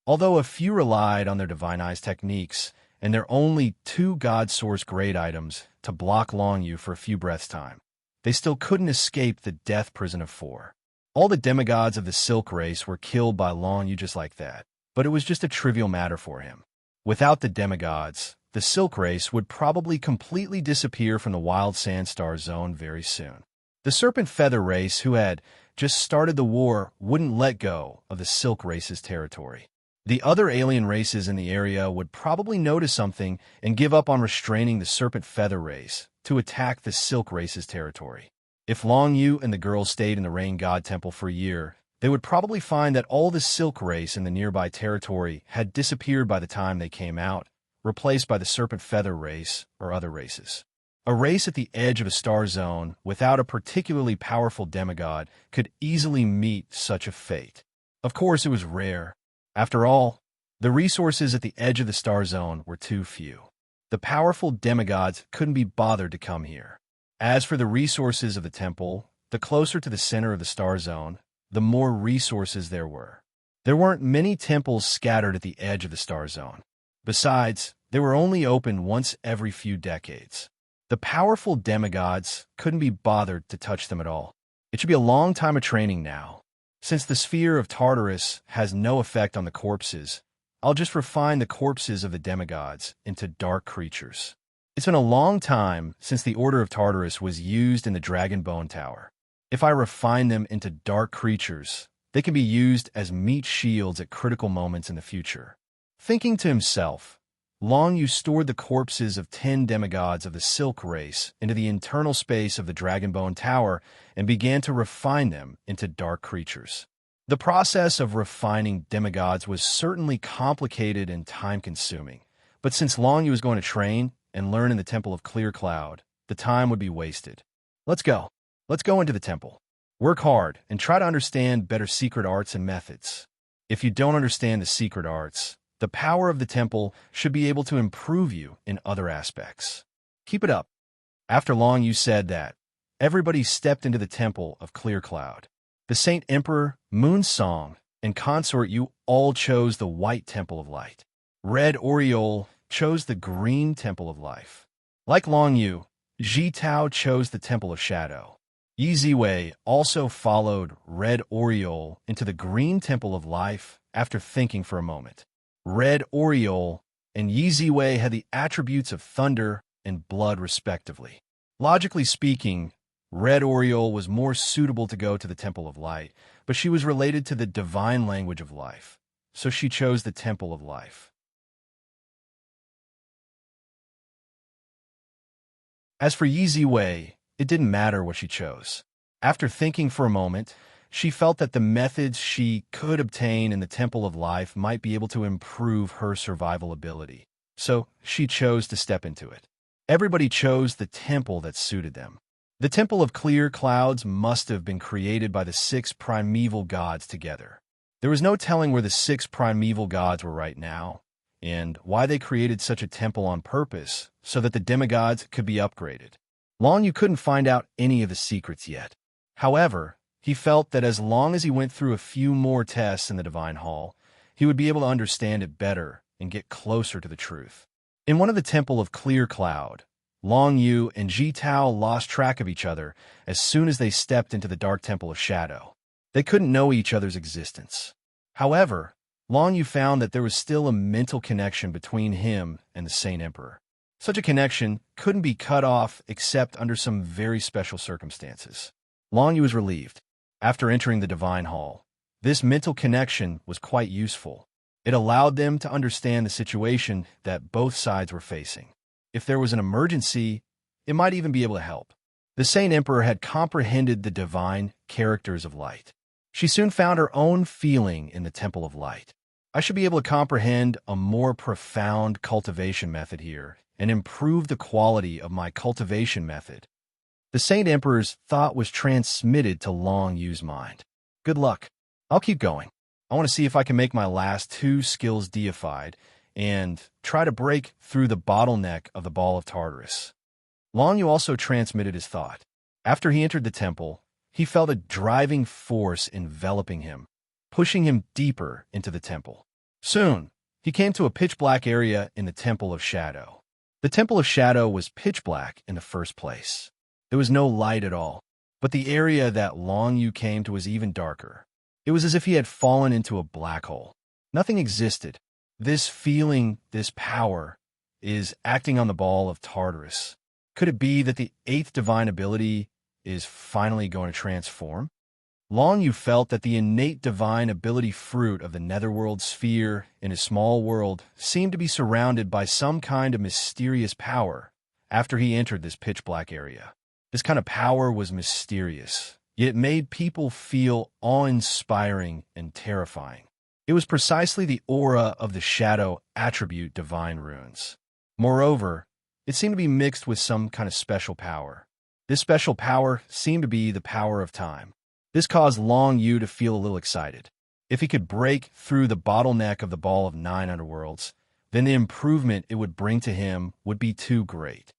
Although a few relied on their divinized techniques and their only 2 God Source grade items to block Long Yu for a few breaths' time, they still couldn't escape the death prison of 4. All the demigods of the Silk Race were killed by Long Yu just like that, but it was just a trivial matter for him. Without the demigods, the Silk Race would probably completely disappear from the Wild Sandstar Zone very soon. The Serpent Feather Race, who had just started the war, wouldn't let go of the Silk Race's territory. The other alien races in the area would probably notice something and give up on restraining the Serpent Feather Race to attack the Silk Race's territory. If Long Yu and the girls stayed in the Rain God Temple for a year, they would probably find that all the Silk Race in the nearby territory had disappeared by the time they came out, replaced by the Serpent Feather Race or other races. A race at the edge of a star zone without a particularly powerful demigod could easily meet such a fate. Of course, it was rare. After all, the resources at the edge of the star zone were too few. The powerful demigods couldn't be bothered to come here. As for the resources of the temple, the closer to the center of the star zone, the more resources there were. There weren't many temples scattered at the edge of the star zone. Besides, they were only open once every few decades. The powerful demigods couldn't be bothered to touch them at all. It should be a long time of training now. Since the sphere of Tartarus has no effect on the corpses, I'll just refine the corpses of the demigods into dark creatures. It's been a long time since the Order of Tartarus was used in the Dragon Bone Tower. If I refine them into dark creatures, they can be used as meat shields at critical moments in the future. Thinking to himself, Long Yu stored the corpses of 10 demigods of the Silk race into the internal space of the Dragonbone Tower and began to refine them into dark creatures. The process of refining demigods was certainly complicated and time-consuming, but since Long Yu was going to train and learn in the Temple of Clear Cloud, the time would be wasted. Let's go. Let's go into the temple. Work hard and try to understand better secret arts and methods. If you don't understand the secret arts, the power of the temple should be able to improve you in other aspects. Keep it up. After Long Yu said that, everybody stepped into the Temple of Clear Cloud. The Saint Emperor, Moon Song, and Consort Yu all chose the White Temple of Light. Red Oriole chose the Green Temple of Life. Like Long Yu, Ji Tao chose the Temple of Shadow. Yi Ziwei also followed Red Oriole into the Green Temple of Life after thinking for a moment. Red Oriole and Yi Ziwei had the attributes of thunder and blood respectively. Logically speaking, Red Oriole was more suitable to go to the Temple of Light, but she was related to the divine language of life, so she chose the Temple of Life. As for Yi Ziwei, it didn't matter what she chose. After thinking for a moment, she felt that the methods she could obtain in the Temple of Life might be able to improve her survival ability, so she chose to step into it. Everybody chose the temple that suited them. The Temple of Clear Clouds must have been created by the 6 primeval gods together. There was no telling where the 6 primeval gods were right now, and why they created such a temple on purpose so that the demigods could be upgraded. Long Yu couldn't find out any of the secrets yet. However, he felt that as long as he went through a few more tests in the Divine Hall, he would be able to understand it better and get closer to the truth. In one of the Temple of Clear Cloud, Long Yu and Ji Tao lost track of each other as soon as they stepped into the Dark Temple of Shadow. They couldn't know each other's existence. However, Long Yu found that there was still a mental connection between him and the Saint Emperor. Such a connection couldn't be cut off except under some very special circumstances. Long Yu was relieved. After entering the Divine Hall, this mental connection was quite useful. It allowed them to understand the situation that both sides were facing. If there was an emergency, it might even be able to help. The Saint Emperor had comprehended the divine characters of light. She soon found her own feeling in the Temple of Light. I should be able to comprehend a more profound cultivation method here and improve the quality of my cultivation method. The Saint Emperor's thought was transmitted to Long Yu's mind. Good luck. I'll keep going. I want to see if I can make my last 2 skills deified and try to break through the bottleneck of the Ball of Tartarus. Long Yu also transmitted his thought. After he entered the temple, he felt a driving force enveloping him, pushing him deeper into the temple. Soon, he came to a pitch-black area in the Temple of Shadow. The Temple of Shadow was pitch-black in the first place. There was no light at all, but the area that Long Yu came to was even darker. It was as if he had fallen into a black hole. Nothing existed. This feeling, this power, is acting on the Ball of Tartarus. Could it be that the 8th divine ability is finally going to transform? Long Yu felt that the innate divine ability fruit of the netherworld sphere in his small world seemed to be surrounded by some kind of mysterious power after he entered this pitch-black area. This kind of power was mysterious, yet it made people feel awe-inspiring and terrifying. It was precisely the aura of the shadow attribute divine runes. Moreover, it seemed to be mixed with some kind of special power. This special power seemed to be the power of time. This caused Long Yu to feel a little excited. If he could break through the bottleneck of the Ball of 9 Underworlds, then the improvement it would bring to him would be too great.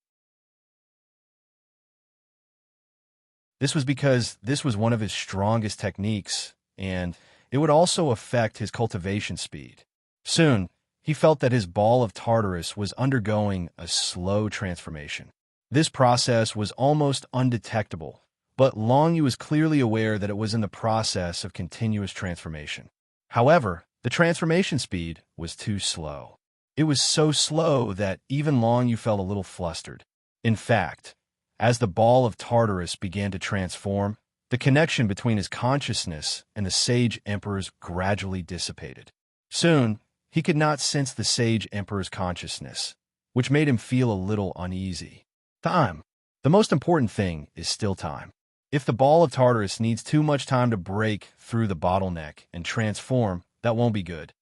This was because this was one of his strongest techniques, and it would also affect his cultivation speed. Soon, he felt that his ball of Tartarus was undergoing a slow transformation. This process was almost undetectable, but Long Yu was clearly aware that it was in the process of continuous transformation. However, the transformation speed was too slow. It was so slow that even Long Yu felt a little flustered. In fact, as the ball of Tartarus began to transform, the connection between his consciousness and the Sage Emperor's gradually dissipated. Soon, he could not sense the Sage Emperor's consciousness, which made him feel a little uneasy. Time. The most important thing is still time. If the ball of Tartarus needs too much time to break through the bottleneck and transform, that won't be good.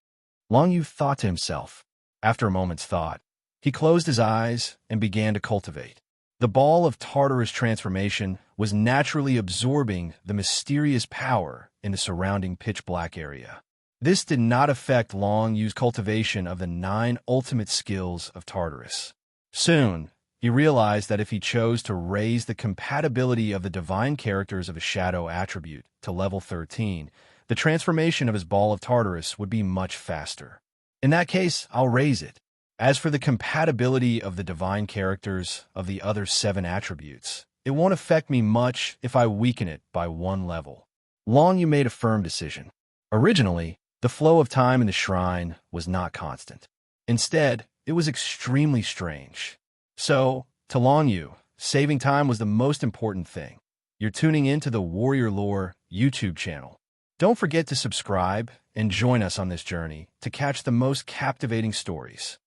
Long Yu thought to himself. After a moment's thought, he closed his eyes and began to cultivate. The ball of Tartarus transformation was naturally absorbing the mysterious power in the surrounding pitch-black area. This did not affect Long Yu's cultivation of the 9 ultimate skills of Tartarus. Soon, he realized that if he chose to raise the compatibility of the divine characters of a shadow attribute to level 13, the transformation of his ball of Tartarus would be much faster. In that case, I'll raise it. As for the compatibility of the divine characters of the other 7 attributes, it won't affect me much if I weaken it by 1 level. Long Yu made a firm decision. Originally, the flow of time in the shrine was not constant. Instead, it was extremely strange. So, to Long Yu, saving time was the most important thing. You're tuning into the Warrior Lore YouTube channel. Don't forget to subscribe and join us on this journey to catch the most captivating stories.